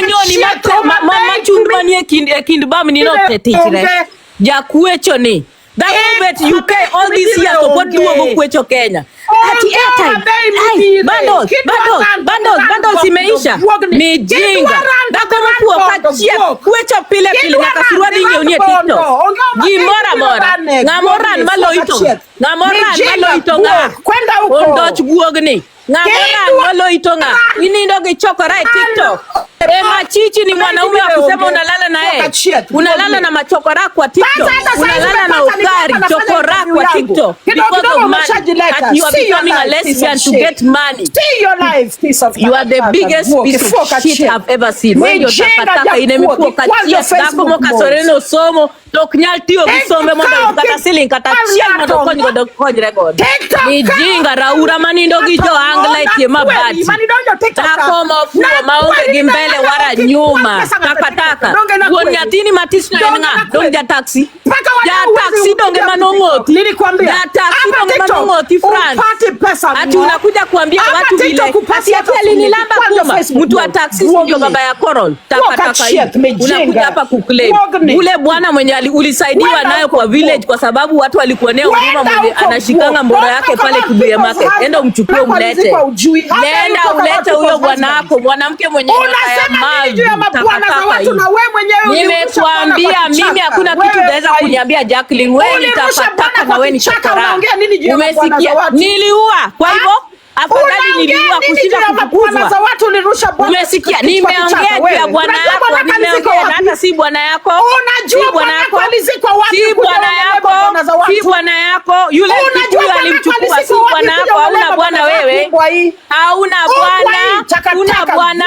nyoni machundmanie kindbam ninote tichre. Jakuecho ni. That bet UK all these years to what duogo kuecho Kenya. Ati airtime. Bundles imeisha. Mijinga. Dako mkuwa kachia. Kuecho pile na kasuruadi nyeunie TikTok. Gimora. Ngamoran malo ito nga. Ondoch guogni. Ngamoran malo ito nga. Inindo gichokora TikTok. Machichi ni mwanaume wa kusema unalala na yeye. Unalala na machokora kwa TikTok. Unalala na ukari chokora kwa TikTok. Because of money. That you are becoming a lesbian to get money. You are the biggest piece of shit I've ever seen. When you're takataka inemipo kachia. Dako moka soreno somo. Toknyal tiyo visome moda ukata siling kata chia moda konyi record. Mijinga raura manindo gijo angla ikie mabati. Dako mofuo maunge gimbele wara nyuma. Takataka. Guon nyatini matisna nga. Donja taxi. Ya taxi donge manongoti. Ya taxi donge manongoti France. Ati unakuja kuambia watu vile. Ati alinilamba kuma. Mtu wa taxi sinjo baba ya Coral. Takataka hii. Unakuja hapa kuclaim. Ule bwana mwenye ulisaidiwa nayo kwa village kwa sababu sababu watu walikuonea huruma mwenye anashikanga mbora yake pale Kibuye Market. Enda umchukue umlete. Nenda ulete huyo bwana wako, mwanamke mwenye nimekuambia mimi hakuna kitu naweza kuniambia Jacqueline. Wewe nitapataka na wewe nitakora. Umesikia? Niliua. Kwa hivyo afadhali niliua kushinda kufukuzwa. Umesikia? Nimeongea juu ya bwana yako, nimeongea na hata si bwana yako. Unajua bwana yako si bwana yako, si bwana yako. Yule mtu alimchukua, si bwana yako. Hauna bwana wewe, hauna bwana, hauna bwana,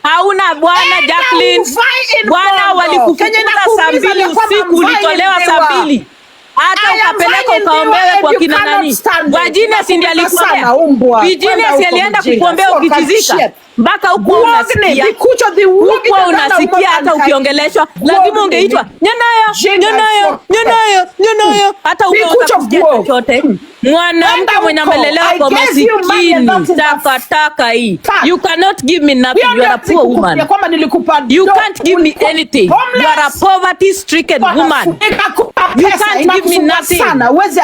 hauna bwana Jacqueline. Bwana walikufukuza saa 2 usiku, ulitolewa saa 2. Hata ukapeleka ukaombewe kwa kina nani? Virginia si ndiye alikuombea? Virginia si alienda kukuombea ukitizika? Mpaka huko unasikia. Huko unasikia hata ukiongeleshwa. Lazima ungeitwa. Nyanayo, nyanayo, nyanayo, nyanayo. Hata ukasikia chochote. Mwanamke mwenye amelelewa kwa masikini. Takataka hii. You cannot give me nothing. You are a poor woman. You can't give me anything. You are a poverty-stricken woman. You can't give me nothing.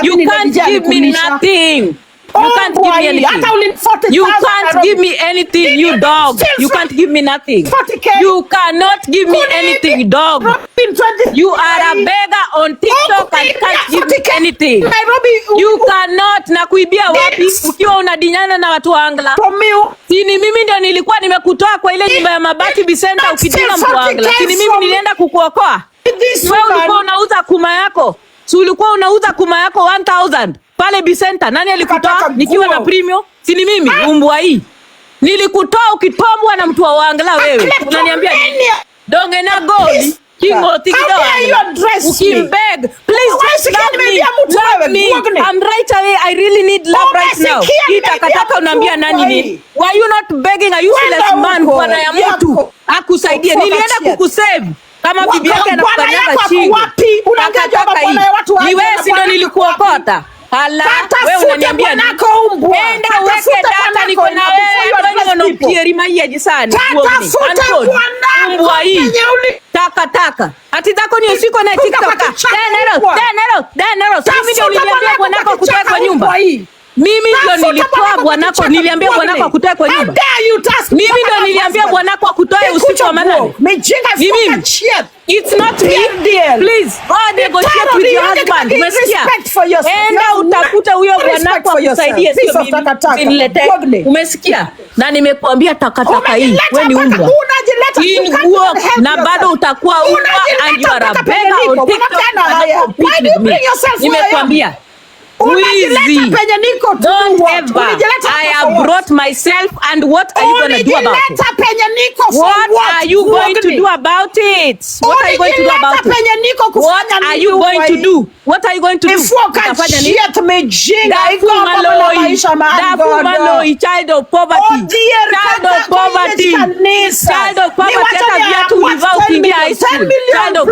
You can't give me nothing. You can't give me anything. You can't give me anything, you dog. You can't give me nothing. You cannot give me anything, dog. You are a beggar on TikTok and can't give me anything. You cannot. Na kuibia wapi? Ukiwa unadinyana na watu wa Angla. Sini mimi ndio nilikuwa nimekutoa kwa ile nyumba ya mabati Bisenta ukidina mtu wa Angla. Sini mimi nilienda kukuokoa. Wewe ulikuwa unauza kuma yako. Si ulikuwa unauza kuma yako 1000 pale Bisenta. Nani alikutoa nikiwa na premium? Si ni mimi umbwa hii. Nilikutoa ukitombwa na mtu wa Wangala wewe. Unaniambia nini? Donge na goli. Kingo tikido. Ukimbeg. Please just love me. Love me. I'm right away. I really need love right now. Itakataka unaambia nani nini? Why you not begging a useless man bwana ya mtu? Akusaidie. Nilienda kukusave. Kama bibi yake anakukanyaga chini. Unakataka hii. Ni wewe si ndo nilikuokota. Hala, wewe unaniambia nini? Enda uweke data niko na wewe. Wewe unapieri maji sana. Mbwa hii. Taka. Hati zako ni usiku na TikTok. Danero. Mimi ndio niliambia bwanako kutoa kwa nyumba. Mimi ndio nilitoa bwanako, niliambia bwanako akutoe kwa nyumba. Mimi ndio niliambia bwanako akutoe usiku wa manane. Mimi. It's not me. Please, go negotiate with your husband. Umesikia? Enda utakuta huyo bwanako akusaidie, sio mimi. Niletee. Umesikia? Na nimekuambia takataka hii. Wewe ni umbwa. Na bado utakuwa umbwa and you are a beggar on TikTok. Nimekuambia. Wizi. Don't ever. I have brought myself, and what are you going to do about it? What are you going to do about it? What are you going to do about it? What are you going to do? What are you going to do? Dafumaloi, child of poverty. Child of poverty. Child of poverty. Child of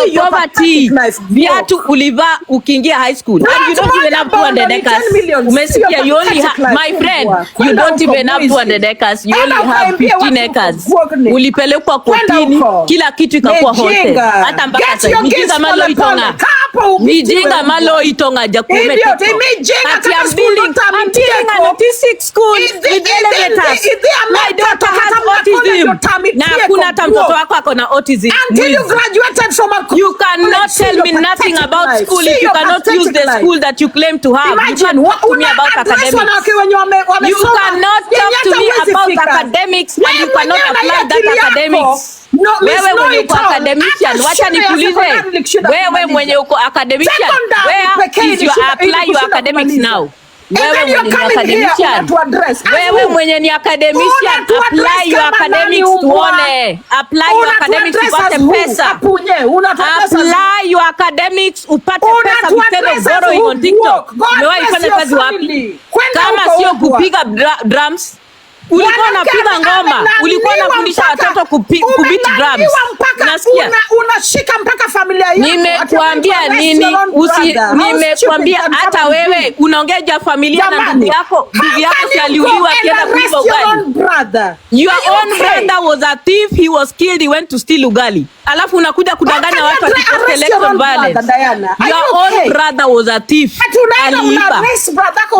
poverty. Viatu uliva ukiingia high school. And you don't even have 200 acres. Umesikia, you only have, my friend, you don't even have 200 acres. You only have 15 acres. Ulipelekwa kotini, kila kitu ikakuwa hote. Hata mpaka sasa. Mijinga malo itonga. Mijinga malo itonga jakume TikTok. Ati I'm building an autistic school with elevators. My daughter has autism. Na kuna hata mtoto wako ako na autism. Until you graduated from a you cannot tell me nothing about school if you cannot use the school that you claim to have. Imagine, you can't talk to me about academics. You cannot talk to me about academics and you cannot apply that academics. Wewe mwenye uko academician, wacha nikuulize. Wewe mwenye uko academician, where is your apply your academics now? Wewe mwenye ni academician. Wewe mwenye ni academician, apply your academics tuone. Apply your academics upate pesa. Apply your academics upate pesa instead of borrowing on TikTok. Wewe ifanye kazi wapi? Kama sio kupiga drums, Ulikuwa unapiga ngoma, ulikuwa unafundisha watoto kubeat drums. Unasikia? Unashika mpaka familia yako. Nimekuambia nini? Nimekuambia hata wewe unaongea juu ya familia na ndugu yako. Ndugu yako si aliuliwa akienda kuiba ugali. Your own brother was a thief, he was killed, he went to steal ugali. Alafu unakuja kudanganya watu ati election violence. Your own brother was a thief. Aliiba.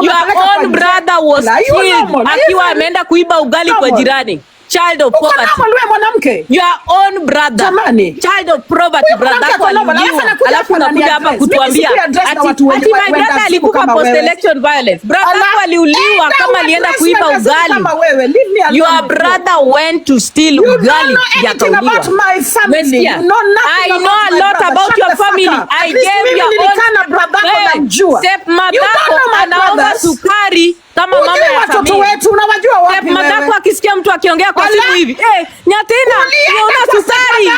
Your own brother was killed akiwa ameenda kuiba ugali kwa jirani. Child of poverty. Your own brother. Child of poverty, brother kwa aliuliwa. Alafu unakuja hapa kutuambia ati my brother alikufa post election violence. Brother kwa aliuliwa kama alienda kuiba ugali. Your brother went to steal ugali yakauliwa. I know a lot about your family. I gave your own stepmother anaomba sukari kama mama ya watoto wetu unawajua wapi wewe? Madako akisikia mtu akiongea kwa simu hivi, Nyatina, niona sukari.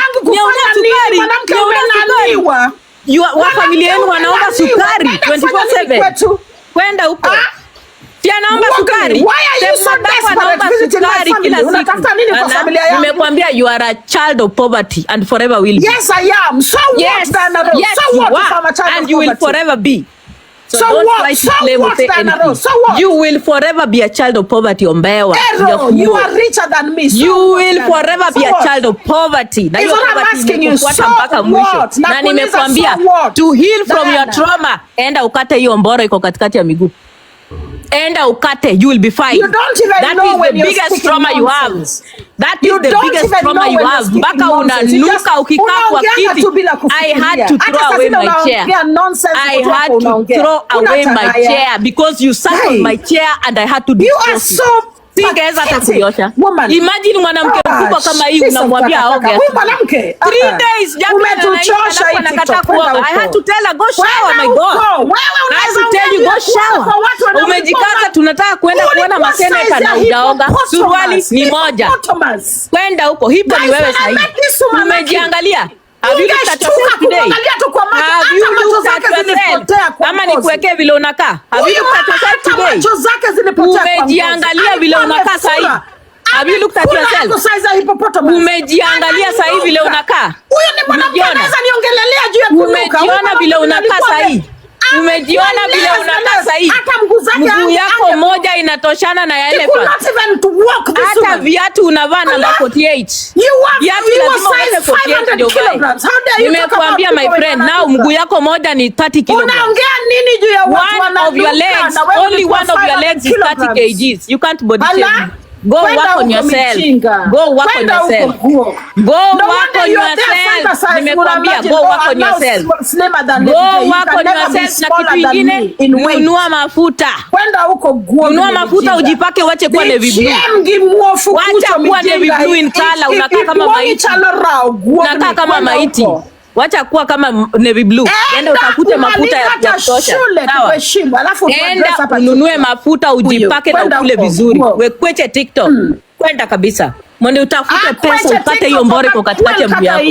Wa familia yenu wanaomba sukari 24/7. Kwenda huko. Si anaomba sukari. Anaomba sukari kila siku. Unatafuta nini kwa familia yako? Nimekuambia you are a child of poverty and forever will be. Yes, I am. So yes, what? yes, so what? And you will forever be. So don't what? try to claim with anything. You will forever be a child of poverty, Ombewa. You are richer than me. You will forever be a child of poverty. Na hiyo poverty inakufuata mpaka mwisho. Na nimekwambia to heal from your trauma, enda ukate hiyo mboro iko katikati ya miguu. Enda ukate, you will be fine. You don't even know when the biggest trauma you have. That is the biggest trauma you have. Mpaka unanuka ukikaa kwa kiti. I had to throw away my chair. I had to throw away my chair because you sat on my chair and I had to dispose it. Singeweza hata kuiosha. Imagine mwanamke mkubwa kama hii unamwambia aoge. Huyu mwanamke 3 days umetuchosha hii anakataa kuoga. I had to tell her go shower, my God. I had to tell you go shower. Umejikaza tunataka kwenda kuona maseneta na hujaoga. Suruali ni moja. Kwenda huko. Hipo ni wewe sahihi. Umejiangalia. Have you looked at yourself today? Have you looked at yourself? Kama nikuwekee vile unakaa. Have you looked at yourself today? Umejiangalia vile unakaa sahihi. Have you looked at yourself? Umejiangalia sahihi vile unakaa. Umejiona vile unakaa sahihi. Umejiona vile unakaa sahihi. Mguu yako moja inatoshana na ya elephant. Hata viatu unavaa namba 48. Viatu lazima uweze 48 ndio vae. Nimekuambia my friend, now mguu yako moja ni 30 kg. Unaongea nini juu ya watu wananuka? Only one of your legs is 30 kgs. You can't body shame. Go work on yourself. Go work on yourself. Go work on yourself. Nimekwambia go work on yourself. Go work on yourself na kitu kingine, nunua mafuta. Kwenda huko guo. Nunua mafuta ujipake uache kuwa navy blue. Wacha kuwa navy blue in color, unakaa kama maiti. Unakaa kama maiti. Wacha kuwa kama navy blue. Enda utafute mafuta ya kutosha. Sawa. Enda ununue mafuta ujipake na ukule vizuri. Wekweche TikTok. Kwenda kabisa. Mwende utafute pesa upate hiyo mbore kwa katikati ya mguu yako.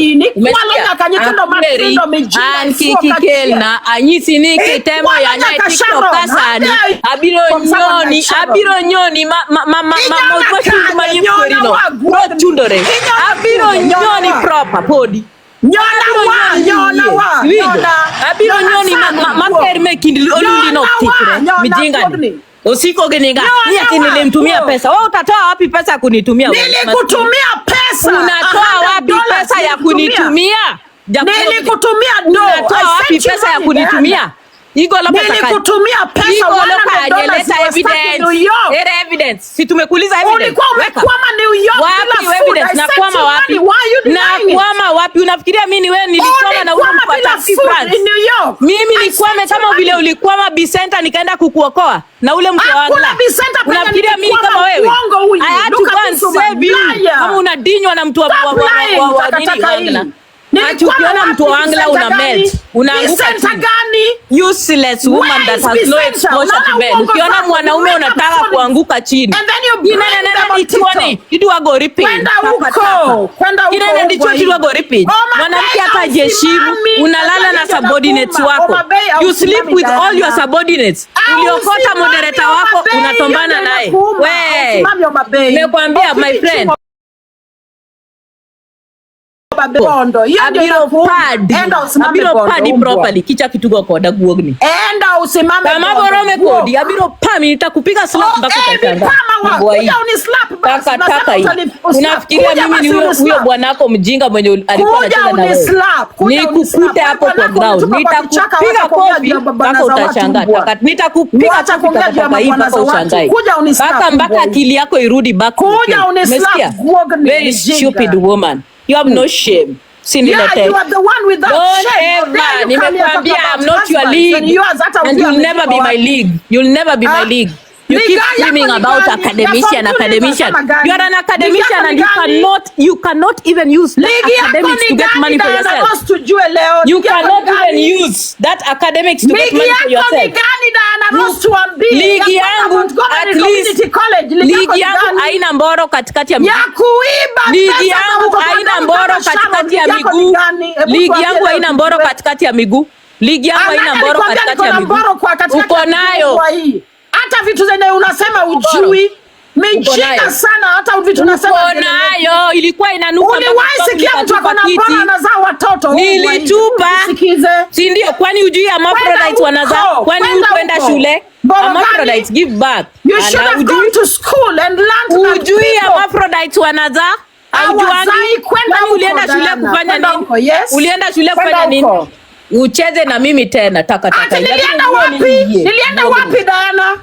Anki na anyisi ni kitemo ya nyai TikTok kasani. Abiro nyoni mawashu mayipurino. Bro chundore. Abiro nyoni proper podi. Abiro nyoni makerme kindi olundi no tikre mijinga usiko geniga ni ati nilimtumia pesa. Wewe utatoa wapi pesa ya kunitumia wewe? Nilikutumia pesa. Unatoa wapi pesa ya kunitumia? Nilikutumia do. Unatoa wapi pesa ya kunitumia? Igo lopa nilikutumia pesa evidence. Si tumekuuliza evidence. Ulikuwa umekwama New York bila evidence. Na kwama wapi? Na kwama wapi? Unafikiria mimi ni wewe nilikwama na wewe mpata France? Mimi nikwame kama vile ulikwama Bicenta nikaenda kukuokoa na ule mtu wa Angla. Unafikiria mimi kama wewe? I had to go and save you. Kama unadinywa na mtu wa nini Angla. Ati ukiona mtu wa Angla una melt, unaanguka chini. Useless woman that has no exposure to men. Ukiona mwanaume unataka kuanguka chini. Itu wago repeat. Kwenda huko. Kina ndicho tu wago repeat. Mwanamke hata jeshimu, unalala na subordinates wako. You sleep with all your subordinates. Uliokota moderator wako, unatombana naye. We, nimekwambia my friend. Abiro padi properly kicha kitugo koda guogni. Enda usimame. Kama borome kodi abiro pami nitakupiga slap mpaka utachanga. Kuja unislap basi. Taka hii. Unafikiria mimi ni huyo bwanako mjinga mwenye alikuwa anacheza na wewe. Nikukute hapo kwa ground. Nitakupiga kofi mpaka utachanga. Nitakupiga kofi mpaka hii mpaka uchangae. Mpaka akili yako irudi back. Kuja unislap. Very stupid woman. You have no shame. Yeah, you are the one without shame. Nimekwambia I'm not your league. And you'll never be my league. You'll never be my league. You keep screaming about academician. You are an academician and you cannot even use that academics to get money for yourself. You cannot even use that academics to get money for yourself. Ligi yangu at least ligi yangu haina mboro katikati ya miguu. Ligi yangu haina mboro katikati ya miguu. Ligi yangu haina mboro katikati ya miguu. Ligi yangu haina mboro katikati ya miguu. Uko nayo. Hata vitu zenye unasema ujui. Mijinga sana hata vitu unasema. Uko nayo. Ilikuwa inanuka. Uliwahi sikia mtu akona mbona anazaa watoto. Nilitupa. Si ndio kwani ujui hermaphrodites wanazaa? Kwani ukwenda shule? Hermaphrodites give back. You should have gone to school and learned that. Ujui hermaphrodites wanazaa? Haujuangi? Kwani ulienda shule kufanya nini? Ulienda shule kufanya nini? Ucheze na mimi tena taka. Nilienda wapi? Nilienda wapi Diana?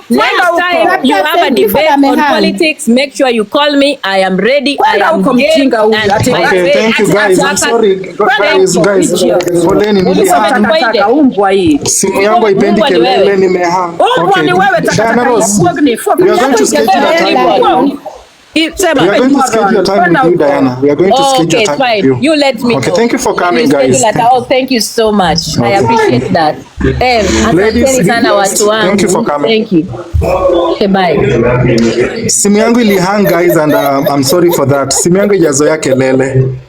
Next time you have a debate on politics, make sure you call me. I am ready. I am game. Okay, thank you guys. I'm sorry. Guys. Poleni niliha. Simu yangu haipendi kelele nimeha. Okay. Diana Rose, we are going to schedule a time. We are going to schedule a time with you, Diana. We are going to schedule a time fine. with you. You let me Okay, know. thank you for coming, guys. Thank you so much. I appreciate that. Ladies, thank you for coming. Thank you. Okay, bye. Simu yangu ilihang, guys, and I'm sorry for that. Simu yangu ijazoea kelele.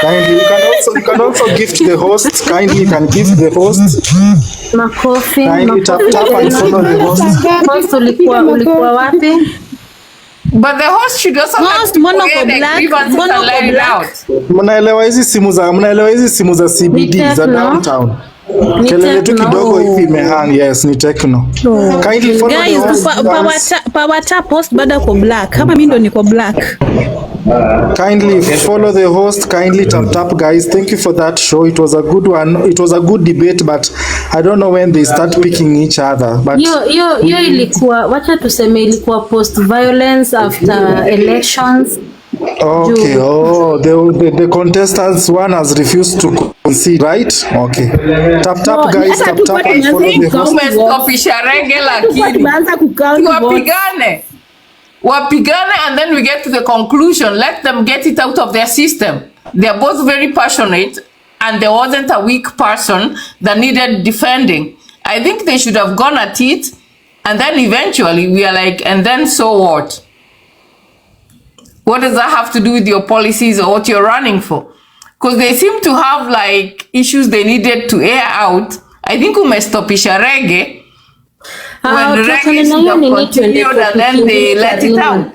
Kindly, you can also gift the host. Kindly, you can gift the host. Makofi. Kindly tap and follow the host. Host ulikuwa wapi? But the host should also Mnaelewa hizi simu za CBD za downtown. Kelele tu kidogo hivi imehang. Yes, ni techno. Kindly follow the host. Power tap post bado kwa black. Kama mimi ndo niko black. Kindly follow the host. Kindly tap, guys. Thank you for that show. It was a good one. It was a good debate, but I don't know when they start picking each other. But yo ilikuwa, wacha tuseme ilikuwa post violence after elections. Okay. Oh, the contestants, one has refused to concede, right? Okay. Tap, guys. Tap and follow the host. Wapigane and then we get to the conclusion. Let them get it out of their system. They are both very passionate and there wasn't a weak person that needed defending. I think they should have gone at it and then eventually we are like, and then so what? What does that have to do with your policies or what you're running for? Because they seem to have like issues they needed to air out. I think umestopisha reggae. When reggae continued and then they let it out.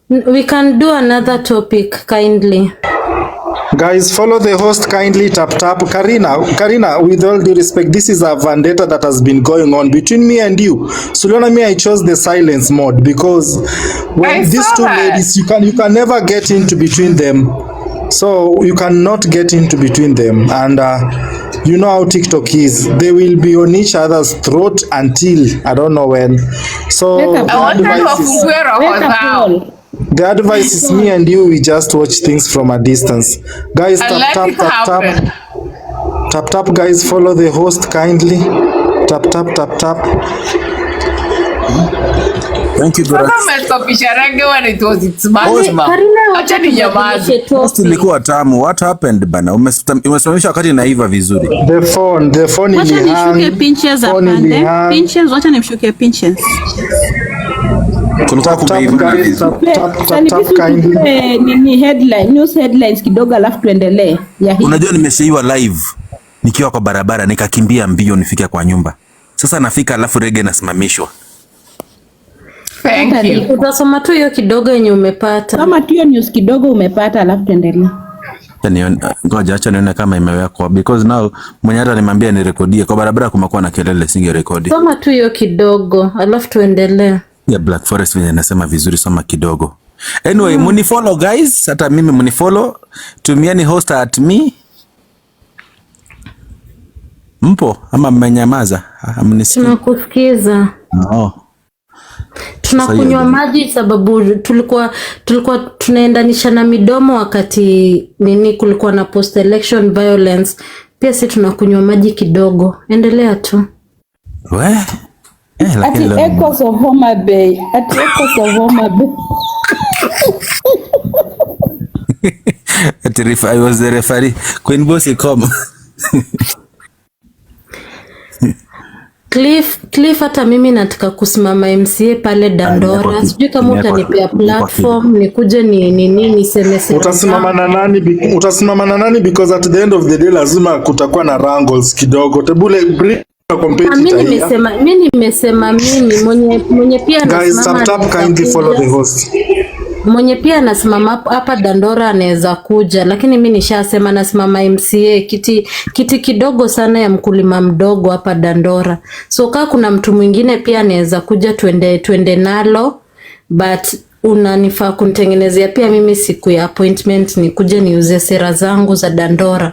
We can do another topic, kindly. Guys, follow the host. Kindly tap. Karina, with all due respect, this is a vendetta that has been going on between me and you. Sulona, me, I chose the silence mode because when these two ladies, you can never get into between them. So you cannot get into between them. And you know how TikTok is. They will be on each other's throat until I don't know when. So the advice is me and you, we just watch things from a distance. Guys, tap, guys, follow the host kindly. Tap. Thank you, Dora. Ilikuwa tamu. What happened bana? Umesimamisha wakati naiva vizuri. The phone wacha nishuke pinches apande. Pinches, wacha nimshuke pinches. Ni headline, news headlines kidogo alafu tuendelee. Unajua nimeshaiwa live nikiwa kwa barabara nikakimbia mbio nifike kwa nyumba. Sasa nafika alafu rege nasimamishwa. Thank you. Utasoma tu hiyo kidogo yenye umepata. Kama tu hiyo news kidogo umepata alafu tuendelee. Ngoja acha nione kama imewekwa because now mwenye hata nimwambia nirekodie kwa barabara kumekuwa na kelele singe rekodi. Soma tu hiyo kidogo alafu tuendelee. Ya Black Forest venye nasema vizuri, soma kidogo. Anyway, munifollow guys, hata mimi munifollow. Tumieni host at me. Mpo ama mmenyamaza? Amnisikia. Tunakusikiza. Tunakunywa maji sababu tulikuwa tunaendanisha na midomo wakati kulikuwa na post election violence. Pia sisi tunakunywa maji kidogo. Endelea tu. Ati Echoes of Homa Bay. I was the referee. Queen Bossy come. Cliff hata mimi nataka kusimama MCA pale Dandora. Sijui kama utanipea platform nikuje niseme. Utasimama na nani because at the end of the day lazima kutakuwa na wrangles kidogo. Tebule mimi nimesema mwenye pia guys, tap kindly follow the host. Mwenye pia nasimama hapa Dandora anaweza kuja, lakini mimi nishasema nasimama MCA kiti kidogo sana ya mkulima mdogo hapa Dandora. So kama kuna mtu mwingine pia anaweza kuja tuende nalo, but unanifaa kunitengenezea pia mimi siku ya appointment nikuje niuze sera zangu za Dandora.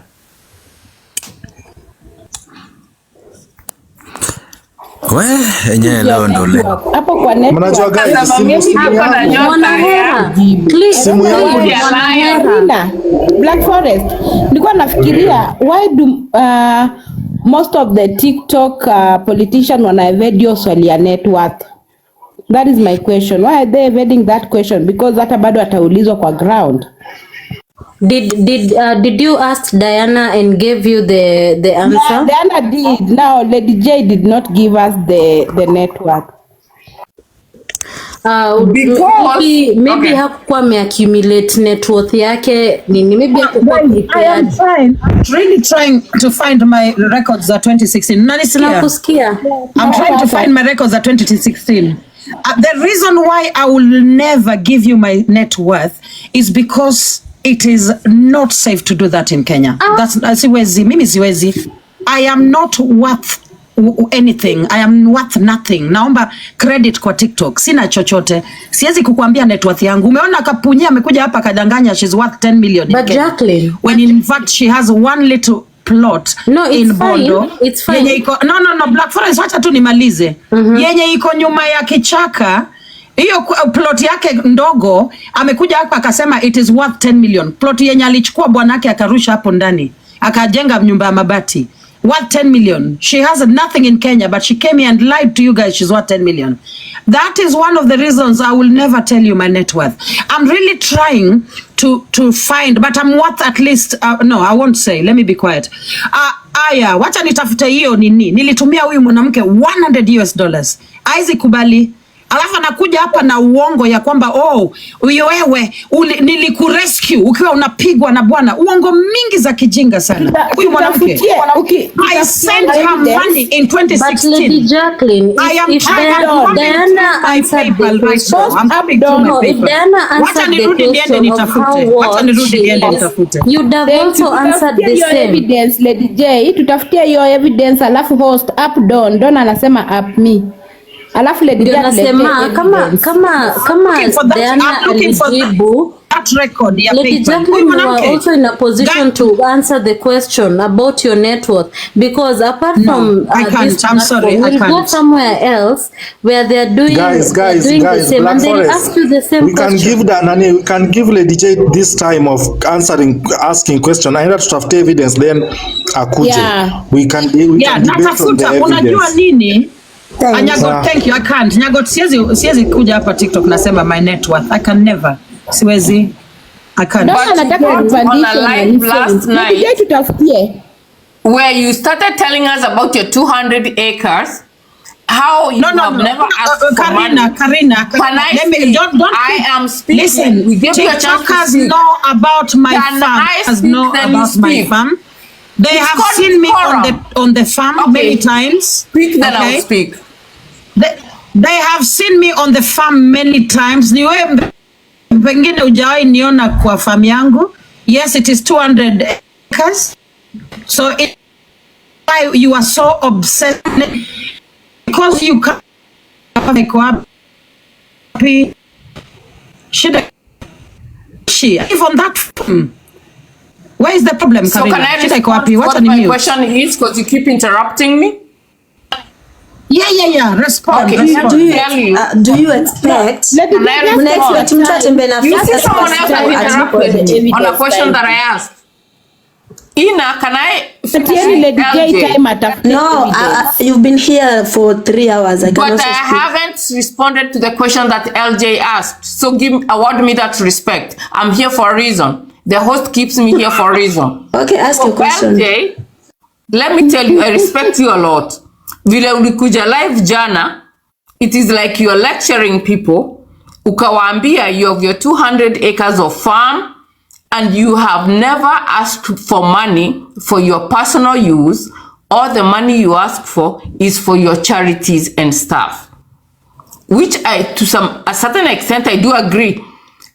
Enyewe leo ndo leo. Hapo kwa net. Mnajua guys, simu yangu Black Forest. Nilikuwa nafikiria why do most of the TikTok politicians wana evade swali ya net worth? That is my question. Why are they evading that question? Because hata bado ataulizwa kwa ground. Did you ask Diana and gave you the answer? Yeah, Diana did. Now Lady J did not give us the net worth. Maybe hakuwa accumulate net worth yake nini, maybe hakuwa prepared. I'm really trying to find my records za 2016. Nakusikia. I'm trying to find my records za 2016. The reason why I will never give you my net worth is because it is not safe to do that in Kenya. Mimi siwezi. I am not worth anything. I am worth nothing. Naomba credit kwa TikTok. Sina chochote. Siwezi kukuambia net worth yangu. Umeona Kapunyia amekuja hapa kadanganya she's worth 10 million. But Jacqueline, when in fact she has one little plot in Bondo. It's fine. No, Black Forest, wacha tu nimalize. Yenye iko nyuma ya kichaka. Hiyo plot yake ndogo amekuja hapa akasema it is worth 10 million. Plot yenye alichukua bwanake akarusha hapo ndani. Akajenga nyumba ya mabati. Worth 10 million. She has nothing in Kenya, but she came here and lied to you guys she's worth 10 million. That is one of the reasons I will never tell you my net worth. I'm really trying to find, but I'm worth at least, no, I won't say. Let me be quiet. Aya, wacha nitafute hiyo nini. Nilitumia huyu mwanamke $100. Aizi kubali. Alafu anakuja hapa na uongo ya kwamba wewe nilikurescue ukiwa unapigwa na bwana. Uongo mingi za kijinga sana. Huyu mwanamke I sent her money in 2016. But Lady Jacqueline, if Diana answered the question, you'd have also answered the same. Evidence, Lady J, tutafutia hiyo evidence alafu host up down. Don anasema up me. Alafu Lady J anasema kama Diana alijibu that record ya Lady paper. Jacqueline, you are also in a position to answer the question about your net worth, because apart from I can't. this I'm sorry, platform, I we'll go can't. somewhere else where they are doing Guys, the same, Black and they'll Forest, ask you the same we can question. give that, Nani, we can give Lady J this time of asking question. I have to have evidence, then akuje. Yeah. We can debate on the Natafuta, unajua evidence. nini? Thanks. Nyagot, thank you. I can't. Nyagot, siwezi kuja hapa TikTok nasema my net worth. I can never. Siwezi. I can't. But on a live last night where you started telling us about your 200 acres, how you have never asked for money. Karina, Let me, don't I am speaking. Listen, we give you a chance to TikTokers speak. know about my Can farm. I Has speak, know then you about my speak. farm. They It's have called seen me forum. on the farm many times. Speak, then I'll speak. They have seen me on the farm many times. Ni wewe pengine hujawahi niona kwa farm yangu. Yes, it is 200 acres. So why you are so obsessed? Because you can't make wapi shida even that farm. Where is the problem, So Karina? can I Shida iko respond wapi? to Wacha what ni my mute. question is, because you keep interrupting me? Yeah. Respond. Okay, Respond. Do you expect? Can I respond? You see someone else has interrupted me on a question that I asked. Ina, can I? No, you've been here for 3 hours. I But cannot I haven't responded to the question that LJ asked. So award me that respect. I'm here for a reason. The host keeps me here for a reason. Okay, ask your question. LJ, let me tell you, I respect you a lot. Vile ulikuja live jana, it is like you're lecturing people. Ukawaambia you have your 200 acres of farm and you have never asked for money for your personal use. All the money you ask for is for your charities and stuff. Which to a certain extent, I do agree.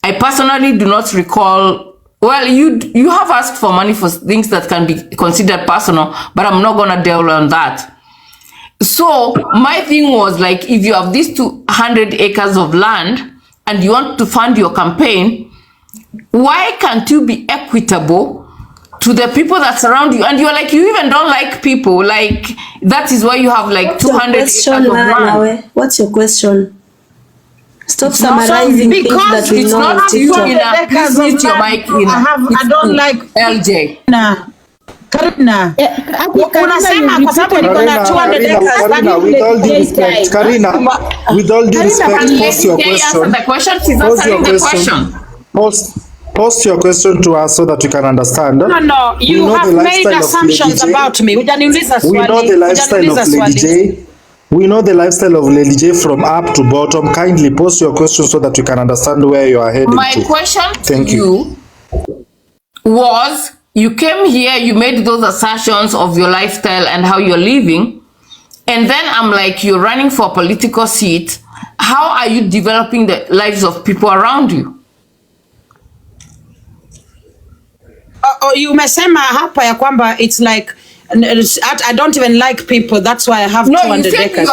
I personally do not recall. Well, you have asked for money for things that can be considered personal, but I'm not gonna delve on that. So my thing was like, if you have these 200 acres of land and you want to fund your campaign, why can't you be equitable to the people that surround you? And you're like, you even don't like people. Like, that is why you have like 200 acres of land. What's your question? Stop summarizing things that we know on TikTok. Please mute your mic, I don't like LJ. Karina, unasema kwa sababu niko na 200 acres. Karina, with all due respect, Karina, with all due respect, pose your question. The question, she's answering the question. Pose your question to us so that we can understand. No, you have made assumptions about me. Hujaniuliza swali. We know the lifestyle of Lady J. We know the lifestyle of Lady J from up to bottom. Kindly pose your question so that we can understand where you are heading to. My question to you was, you came here, you made those assertions of your lifestyle and how you're living, and then I'm like, you're running for a political seat. How are you developing the lives of people around you? Umesema hapa ya kwamba it's like I don't even like people, that's why I have 200 acres.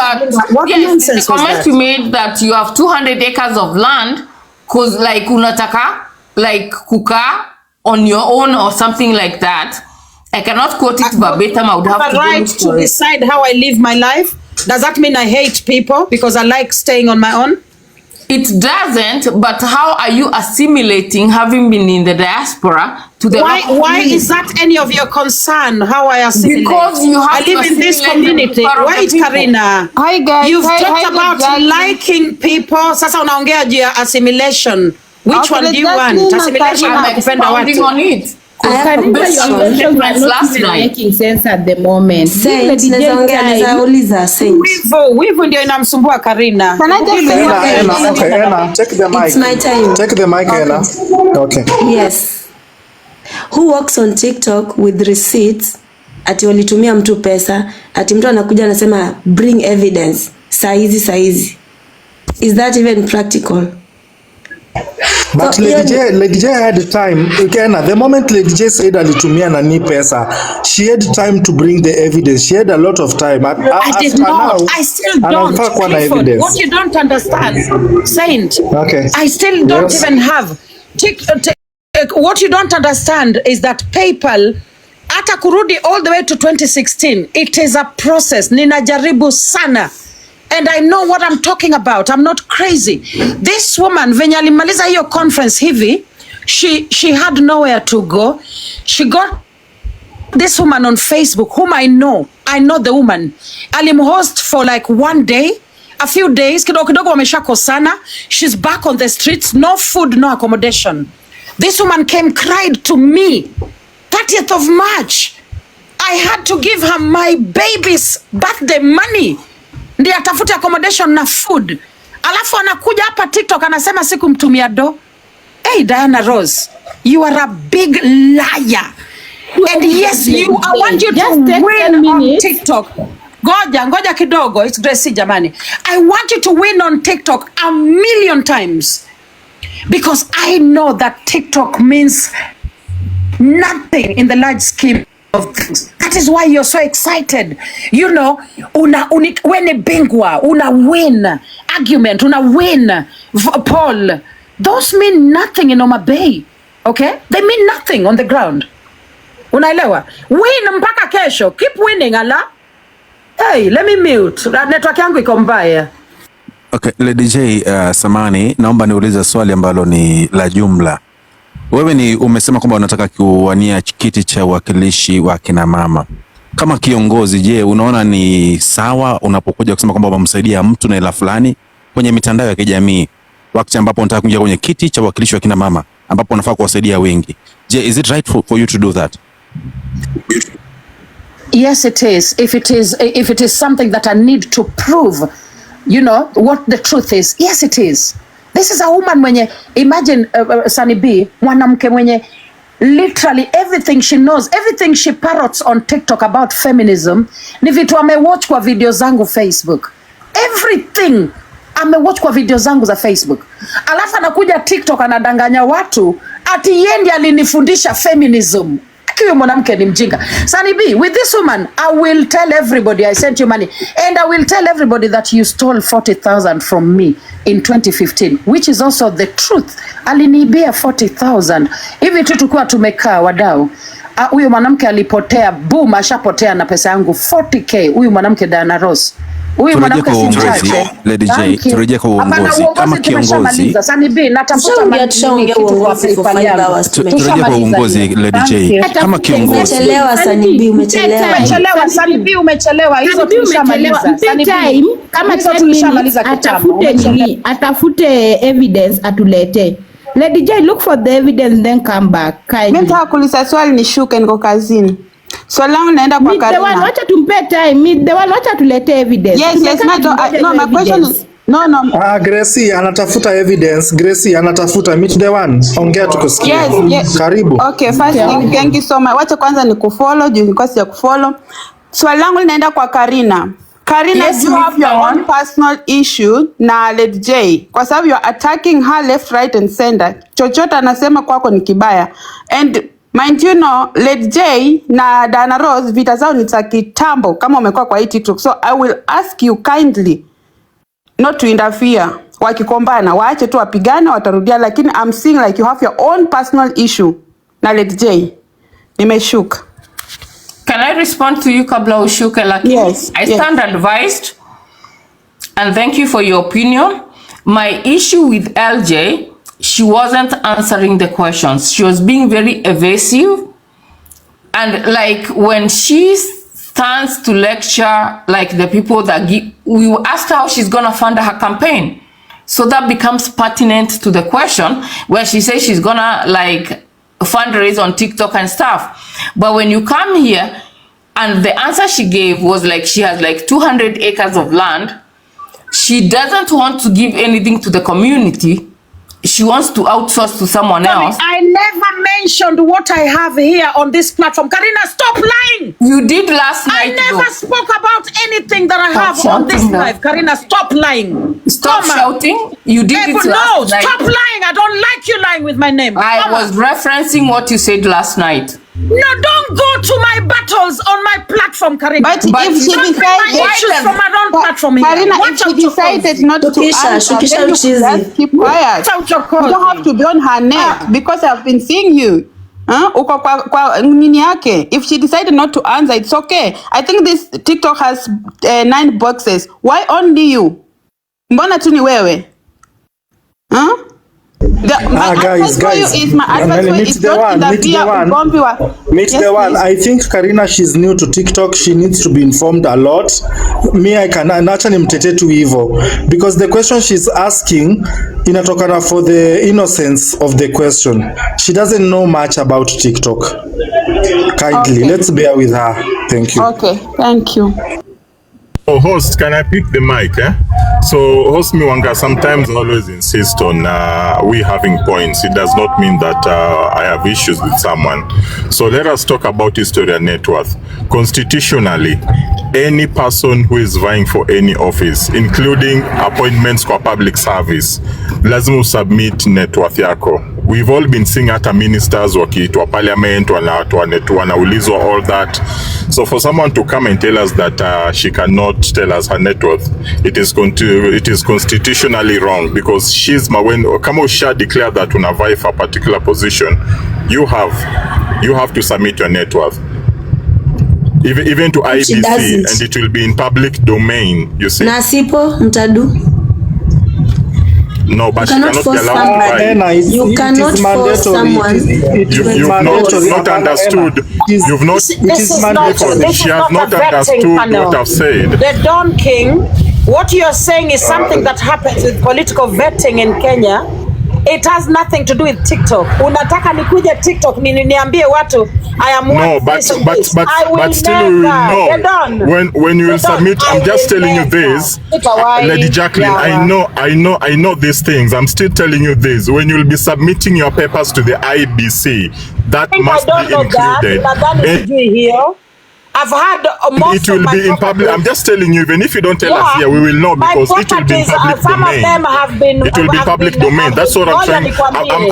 What nonsense the was comment that? you made that you have 200 acres of land cause like unataka like kukaa on your own or something like that. I cannot quote it verbatim. I would have to right to decide how I live my life. Does that mean I hate people because I like staying on my own? It doesn't, but how are you assimilating, having been in the diaspora, to the why is that any of your concern how I assimilate? Because you have I live in this community. Wait, Karina. Hi guys. You've hi, talked hi, about Jackie. liking people. Sasa unaongea juu ya assimilation. Which one do you want? Assimilation ama kupenda watu? On it. Making sense at the moment. Wivu ndio inamsumbua Karina. Ena, take the mic. It's my time. Take the mic, Ena. Okay. Yes. Who works on TikTok with receipts? Ati walitumia mtu pesa, ati mtu anakuja anasema bring evidence. Saizi. Is that even practical? But So, Lady J had time. Again, the moment Lady J said alitumia nani pesa, she had time to bring the evidence. She had a lot of time. I did not. I still don't. Clifford, what you don't understand, Saint. Okay. I still don't even have what you don't understand is that PayPal hata kurudi all the way to 2016, it is a process. Ninajaribu sana. And I know what I'm talking about. I'm not crazy. This woman, venye alimaliza hiyo conference hivi, she had nowhere to go. She got this woman on Facebook, whom I know the woman. Alimhost for like one day, a few days, kidogo wameshakosana. She's back on the streets, no food, no accommodation. This woman cried to me, 30th of March. I had to give her my baby's birthday money. Ndiye atafute accommodation na food. Alafu anakuja hapa TikTok anasema sikumtumia do. Hey, Diana Rose, you are a big liar. And yes, I want you to win on TikTok. Ngoja kidogo, it's Gracie jamani. I want you to win on TikTok 1,000,000 times. Because I know that TikTok means nothing in the large scheme of things. That is why you're so excited. You know, when bingwa, una win argument, una win poll. Those mean nothing in Homa Bay. Okay? They mean nothing on the ground. Unaelewa? Win mpaka kesho. Keep winning, ala. Hey, let me mute. Network yangu iko mbaya. Okay, Lady J, samani, naomba niulize swali ambalo ni la jumla. Wewe umesema kwamba unataka kuwania kiti cha uwakilishi wa kina mama. Kama kiongozi, je, unaona ni sawa unapokuja kusema kwamba unamsaidia mtu na ila fulani kwenye mitandao ya kijamii wakati ambapo unataka kuingia kwenye kiti cha uwakilishi wa kina mama ambapo unafaa kuwasaidia wengi? Je, is it right for you to do that? Yes, it is. If it is something that I need to prove, you know, what the truth is. Yes, it is. This is a woman mwenye, imagine Sunny B, mwanamke mwenye literally everything she knows, everything she parrots on TikTok about feminism, ni vitu amewatch kwa video zangu Facebook. Everything amewatch kwa video zangu za Facebook. Alafu anakuja TikTok anadanganya watu ati yendi alinifundisha feminism. Kiyo mwanamke ni mjinga. Sunny B, with this woman, I will tell everybody I sent you money. And I will tell everybody that you stole 40,000 from me in 2015, which is also the truth. Aliniibia 40,000. Hivi tu tukua tumekaa wadau. Huyo mwanamke alipotea, boom, ashapotea na pesa yangu 40k. Huyo mwanamke Diana Rose. Huyu mwanamke si mchache. Lady J, turejea kwa uongozi. Kama kiongozi. Sunny B, natafuta turejea kwa uongozi, Lady J. Kama kiongozi. Umechelewa Sunny B, umechelewa. Sunny B, umechelewa. Hizo tulishamaliza. Sunny B, kama tulishamaliza atafute evidence atulete. Lady J, look for the evidence then come back. Mimi nataka kuuliza swali nishuke, niko kazini. Swali langu naenda kwa Karina. Wacha tumpe time. Wacha tulete evidence. Yes, no, my question is no. Gracie anatafuta evidence. Gracie anatafuta meet the one. Ongea tukusikie. Yes. Karibu. Okay, first thing, thank you so much. Wacha kwanza ni kufollow, juu nilikuwa sija kufollow. Swali langu linaenda kwa Karina. Karina, yes, you have your own personal issue na Lady J. Kwa sababu you are attacking her left, right and center. Chochote anasema kwako ni kibaya. And mind you know, Lady J na Diana Rose vita zao ni za kitambo kama umekuwa kwa hii TikTok. So I will ask you kindly not to interfere. Wakikombana waache tu wapigane, watarudia, lakini I'm seeing like you have your own personal issue na Lady J. Nimeshuka. Can I respond to you kabla ushuke? Yes. I stand advised and thank you for your opinion. My issue with LJ, she wasn't answering the questions. She was being very evasive. And like when she stands to lecture, like the people that we asked her how she's going to fund her campaign. So that becomes pertinent to the question where she says she's going to like fundraise on TikTok and stuff. But when you come here and the answer she gave was like she has like 200 acres of land. She doesn't want to give anything to the community. She wants to outsource to someone else. I never mentioned what I have here on this platform. Karina, stop lying. You did last night. I never spoke about anything that I have on this live. Karina, stop lying. Stop shouting. You did it last night. Stop lying. I don't like you lying with my name. I was referencing what you said last night. No, don't go to my battles on my platform, Karina. But if she decided from my own platform here. Karina, if she decided not to answer, then you just keep quiet. You don't have to be on her neck because I've been seeing you. Uko kwa nini yake. If she decided not to answer, it's okay. I think this TikTok has 9 boxes. Why only you? Mbona tu ni wewe? My advice for you is meet the one. I think Karina, she's new to TikTok. She needs to be informed a lot. Me, I can naturally mtete tu hivyo because the question she's asking inatokana for the innocence of the question. She doesn't know much about TikTok. Kindly, let's bear with her. Thank you. Okay, thank you. Oh, host, can I pick the mic? So, host Miwanga sometimes always insist on we having points. It does not mean that I have issues with someone. So let us talk about history and net worth. Constitutionally, any person who is vying for any office, including appointments for public service, lazima submit net worth yako. We've all been seeing hata ministers wakiitwa parliament wanaulizwa all that. So for someone to come and tell us that she cannot tell us her net worth, it is constitutionally wrong because she's kama usha declare that unavai for a particular position, you have to submit your net worth. Even to IBC, and it will be in public domain, you see. Nasipo mtadu. No, but you cannot be allowed to buy. You cannot force someone. You've not understood. You've not. It is mandatory. She has not understood what I've said. The Don King, what you are saying is something that happens with political vetting in Kenya. It has nothing to do with TikTok. Unataka nikuje TikTok niambie watu I am no, but still you know when you will submit. I'm just telling you this, Lady Jacqueline. I know these things. I'm still telling you this. When you will be submitting your papers to the IBC, that must be included. I've had it will be in public. I'm just telling you, even if you don't tell us here, we will know because it will be in public domain. It will be public domain. That's what I'm saying.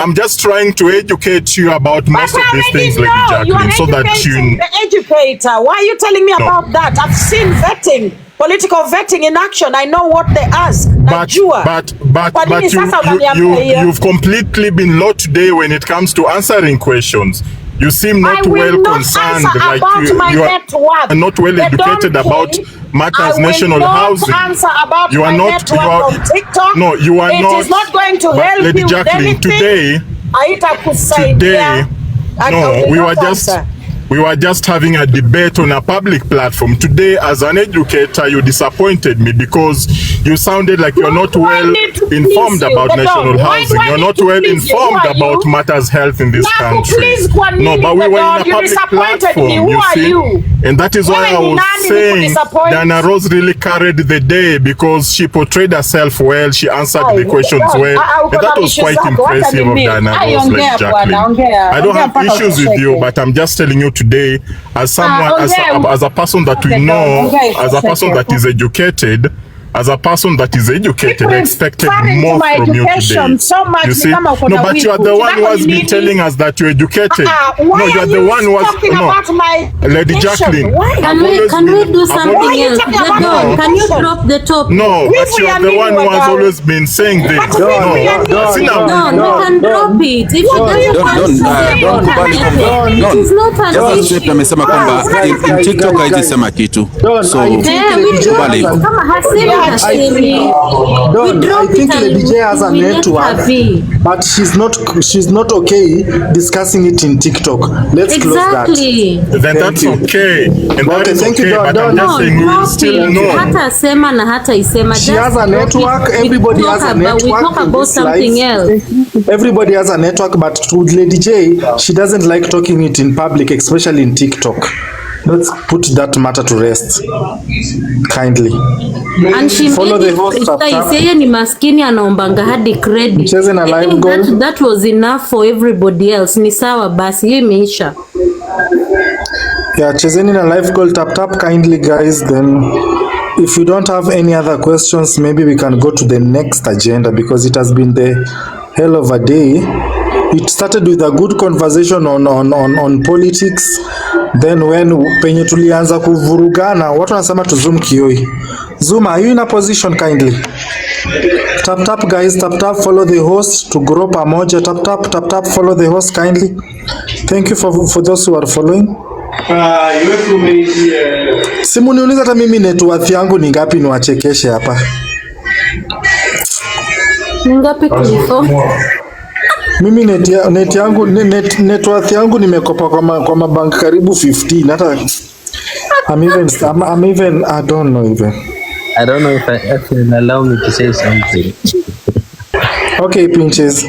I'm just trying to educate you about most of these things, Lady Jacqueline, so that you. The educator. Why are you telling me about that? I've seen vetting, political vetting in action. I know what they ask. But you've completely been low today when it comes to answering questions. You seem not well concerned, like you are not well educated about matters national housing. You are not. No, you are not. It is not going to help Lady you Jacqueline, today. No, we were just having a debate on a public platform. Today, as an educator, you disappointed me because you sounded like you're not well informed about national housing. You're not well informed about matters health in this country. No, but we were in a public platform, you see. And that is why I was saying Diana Rose really carried the day because she portrayed herself well. She answered the questions well. And that was quite impressive of Diana Rose, like Jacqueline. I don't have issues with you, but I'm just telling you today, as someone, as a person that we know, as a person that is educated, expected more from you today. You see? No, but you are the one who has been telling us that you're educated. No, you are the one who has. Lady Jacqueline. Can we do something else? Can you drop the topic? No, but you are the one who has always been saying this. No, we can drop it. If it is not an issue. Amesema kwamba in TikTok haijasema kitu. So kubali. Kama hasemi I think Lady J has a network, but she's not okay discussing it in TikTok. Let's close that. Then that's okay. And okay, thank you, but I'm just saying we still know. Hata sema na hata isema. She has a network. Everybody has a network. We talk about something else. Everybody has a network, but with Lady J, she doesn't like talking it in public, especially in TikTok. Let's put that matter to rest. Kindly. And she follow the host. Yeye ni maskini anaombanga hadi credit. Cheze na live goal. That was enough for everybody else. Ni sawa basi, hiyo imeisha. Yeah, chezeni na live goal, tap kindly guys. Then if you don't have any other questions, maybe we can go to the next agenda because it has been the hell of a day. It started with a good conversation on politics. Then when penye tulianza kuvurugana, watu wanasema to zoom kioi. Zoom, are you in a position kindly? Tap tap guys, tap tap, follow the host to grow pamoja. Tap tap, tap tap, follow the host kindly. Thank you for those who are following. Simu niuliza hata mimi net worth yangu ni ngapi niwachekeshe hapa. Ni ngapi kuliko? Mimi net worth yangu nimekopa kwa mabank karibu 15. Hata I'm even I don't know even. I don't know if I can allow me to say something. Okay, Pinches.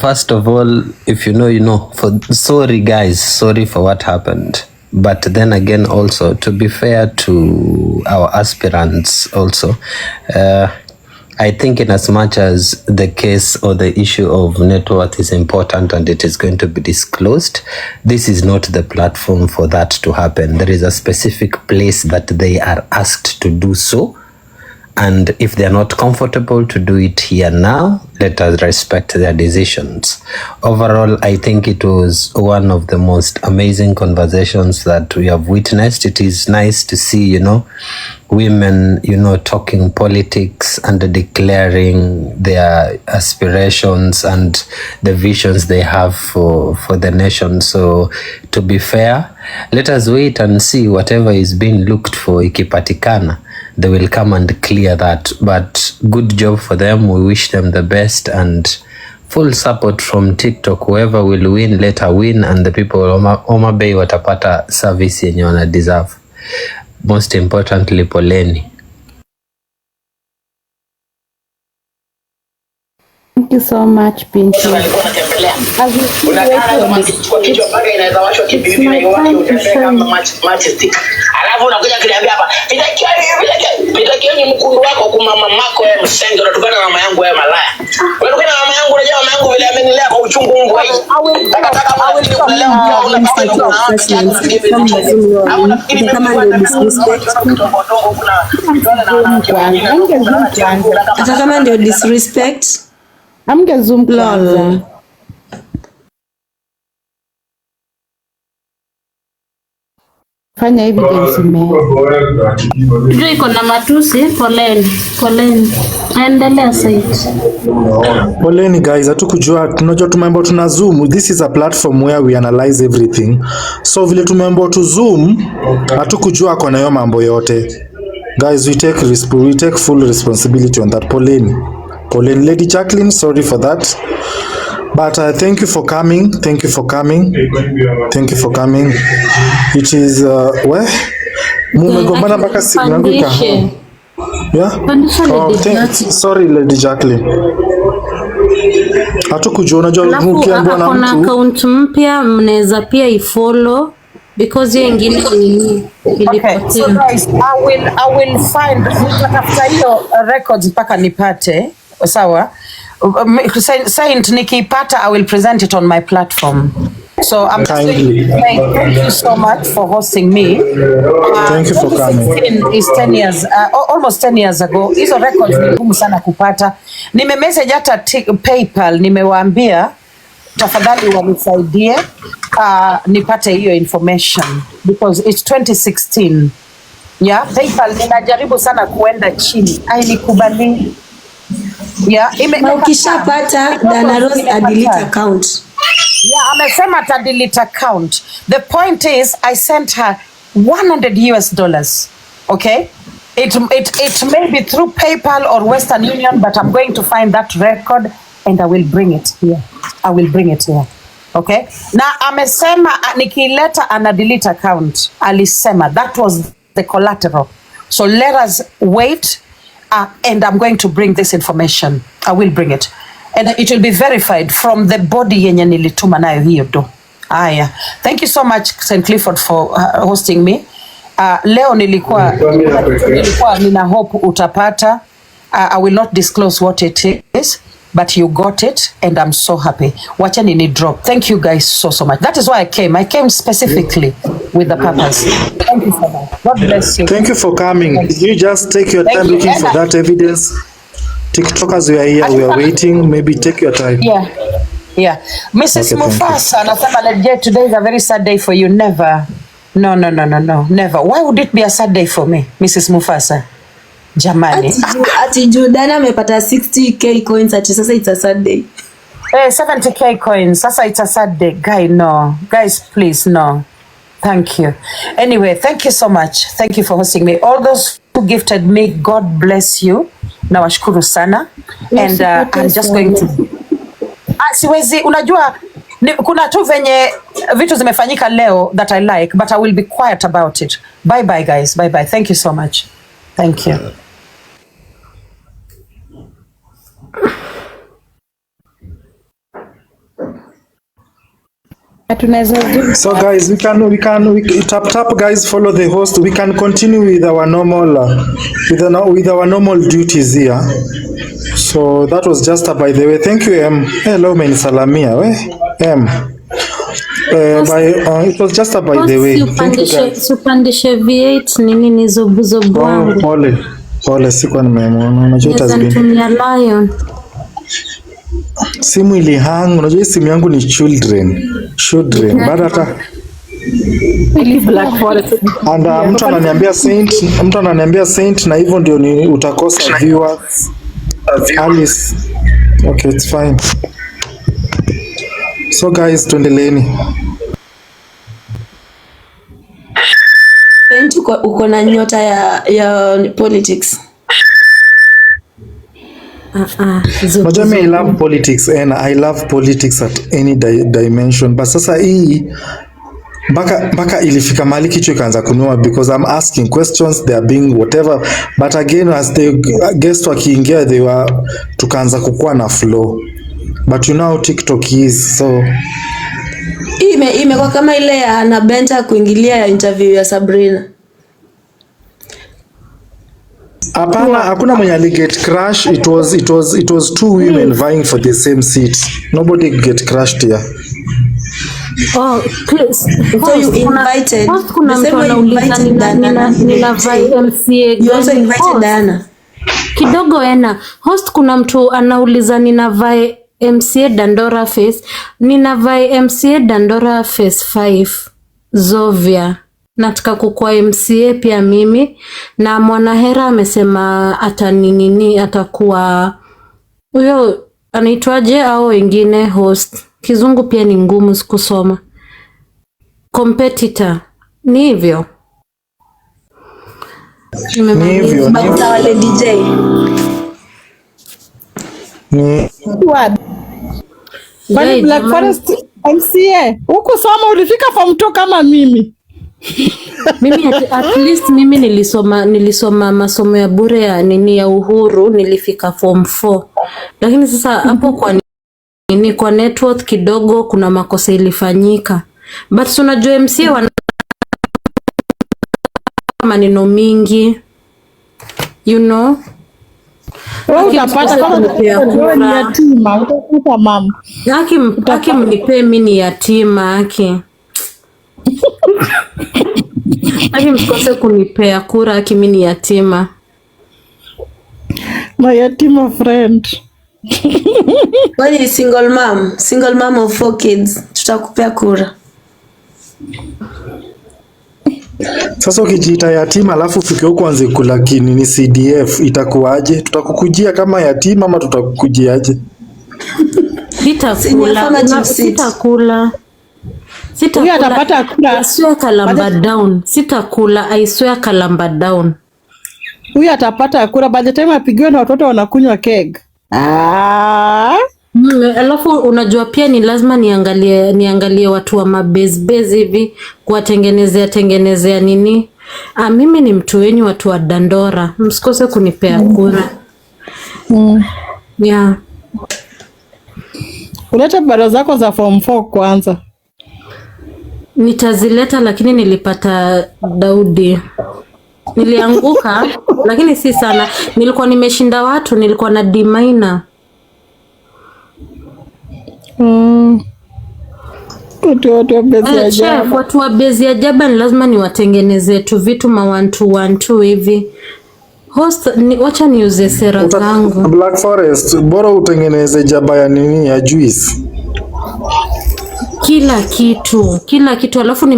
First of all, if you know, you know. Sorry guys, sorry for what happened. But then again, also to be fair to our aspirants, also, I think in as much as the case or the issue of net worth is important and it is going to be disclosed, this is not the platform for that to happen. There is a specific place that they are asked to do so. And if they are not comfortable to do it here now, let us respect their decisions. Overall, I think it was one of the most amazing conversations that we have witnessed. It is nice to see, you know, women, you know, talking politics and declaring their aspirations and the visions they have for the nation. So to be fair, let us wait and see whatever is being looked for ikipatikana. They will come and clear that. But good job for them. We wish them the best and full support from TikTok. Whoever will win, let her win, and the people of Homa Bay watapata service yenye wana deserve. Most importantly, poleni. Thank you so much, Pinky. Alafu unakuja kuniambia hapa, "Pitakieni mkundu wako kwa mama mako wewe msenge, unatukana na mama yangu wewe malaya." Wewe unakana na mama yangu, unajua mama yangu vile amenilea kwa uchungu Mungu hii. Nataka kama ndio disrespect. Hata kama ndio disrespect. Amgezoom kwanza. Fanya evidence Ndio iko na matusi, poleni. Endelea sasa. Poleni guys, hatukujua, tunajua tumeambiwa tuna Zoom. This is a platform where we analyze everything. So vile tumeambiwa tu Zoom, hatukujua kwa nayo mambo yote. Guys, we take full responsibility on that. Poleni, Lady Jacqueline, sorry for that. But thank you for coming. Thank you for coming. It is where mumegombana mpaka simu yangu ikaha. Yeah. Sorry Lady Jacqueline. Hatukujua, unajua ukiambiwa na mtu. Kuna account mpya mnaweza pia ifollow because hiyo ingine ilipotea. Okay, so guys, I will find nitatafuta hiyo records mpaka nipate. Sawa. Saint nikipata, I will present it on my platform. So I'm saying thank you so much for hosting me. Thank you for coming. Is 10 years, almost 10 years ago. Hizo records ni ngumu sana kupata. Nimemessage hata PayPal, nimewaambia tafadhali wanisaidie nipate hiyo information because it's 2016. Yeah, PayPal ninajaribu sana kuenda chini. Nikubali. Yeah, ukishapata Dana Rose delete account. Yeah, amesema ata delete account. The point is I sent her $100. Okay? It may be through PayPal or Western Union, but I'm going to find that record and I will bring it here. Okay? Na amesema nikileta ana delete account. Alisema that was the collateral. So let us wait. And I'm going to bring this information. I will bring it. And it will be verified from the body yenye nilituma nayo hiyo do. Thank you so much St. Clifford for hosting me. Leo nilikuwa nina hope utapata. I will not disclose what it is, but you got it and I'm so happy. Wachani ni drop. Thank you guys so much. That is why I came. I came specifically with the purpose. Thank you so much. God bless you. Thank you for coming. You just take your time looking for that evidence. TikTokers, we are here, we are waiting. Maybe take your time. Yeah. Mrs. Okay, thank you. Mufasa, anasema legit, today is a very sad day for you. Never. No, never. Why would it be a sad day for me, Mrs. Mufasa? Jamani. Ati Jordana amepata 60k coins ati sasa it's a sad day. 70k coins. Sasa it's a sad day. Guys, please, no. Thank you. Anyway, thank you so much. Thank you for hosting me. All those who gifted me, God bless you. Nawashukuru sana. And I'm just going to... Siwezi, unajua, kuna tu venye vitu zimefanyika leo that I like, but I will be quiet about it. Bye, guys. Bye. Thank you so much. Thank you. So guys, we tap guys, follow the host. We can continue with our normal with our normal duties here. So that was just by the way. Thank you, hello menisalamia it was just by the way. Thank you guys. Supandishe V8 nini nizobuzobu wangu. Pole sikuwa nimemuona. Unajua tumia Lion. Simu ilihang, unajua simu yangu ni children baada hata and mtu ananiambia saint na hivyo ndio ni utakosa viewers. Alice. Okay, it's fine. So guys, tuendeleeni. Saint uko na nyota ya politics. I love politics and I love politics at any dimension, but sasa hii mpaka ilifika mahali kichwa ikaanza kunua because I'm asking questions, they are being whatever, but again as the guest wakiingia tukaanza kukua na flow, but you know TikTok is so imekuwa kama ile ya Hannah Benta kuingilia ya interview ya Sabrina. Hapana, hakuna mwenye aliget crash. It was two women vying for the same seat. Nobody get crashed here. Oh, please. So you invited. Kuna mtu anauliza nina vai MCA. You also invited Diana. Kidogo host, kuna mtu anauliza nina vai MCA Dandora Face. Nina vai MCA Dandora Face 5 Zovia. Nataka kukua MCA pia mimi, na Mwanahera amesema atakuwa huyo anaitwaje au wengine host. Kizungu pia ni ngumu kusoma. Competitor. Ni hivyo. Wale DJ. Bali Black Forest MCA. Huku soma ulifika form 2 kama mimi. Mimi at least mimi nilisoma masomo ya bure ya nini ya Uhuru, nilifika form 4. Lakini sasa hapo kwa nini kwa network kidogo kuna makosa ilifanyika. But unajua MCA wana maneno mingi. You know? Utapata yatima, utakuta mama. Haki mnipe mimi ni yatima haki. Haki msikose kunipea kura haki mimi ni yatima. My yatima friend. When you single mom of 4 kids, tutakupea kura. Sasa ukijiita yatima alafu ufike huko anze kula ni CDF itakuwaje? Tutakukujia kama yatima ama tutakukujiaje? Sitakula. Huyu atapata kula. I swear Kalamba down. Sitakula. I swear Kalamba down. Huyu atapata kula by the time apigiwe na watoto wanakunywa keg. Alafu unajua pia ni lazima niangalie watu wa mabase hivi kuwatengenezea nini. Mimi ni mtu wenyu watu wa Dandora. Msikose kunipea kura. Yeah. Uleta barua zako za form 4 kwanza. Nitazileta lakini nilipata Daudi. Nilianguka lakini si sana. Nilikuwa nimeshinda watu, nilikuwa na D minor. Watu wa bezi ya jaba ni lazima niwatengeneze tu vitu ma 1 2 1 2 hivi. Host, wacha niuze sera zangu. Black Forest, bora utengeneze jaba ya nini ya juice. Kila kitu alafu ni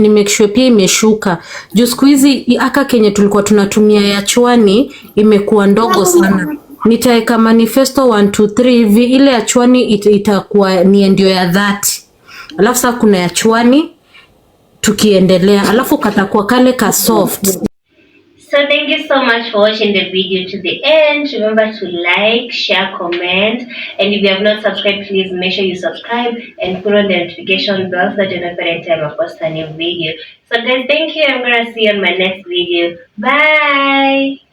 make sure pia imeshuka. Juu siku hizi aka Kenya tulikuwa tunatumia ya chwani imekuwa ndogo sana. Nitaweka manifesto 1 2 3 hivi, ile ya chwani itakuwa ni ndio ya 30. Alafu sasa kuna ya chwani tukiendelea, alafu katakuwa kale ka soft. So thank you so much for watching the video to the end. Remember to like, share, comment, and if you have not subscribed, please make sure you subscribe and put on the notification bell so that you know every time I post a new video. So guys, thank you. I'm gonna see you on my next video. Bye.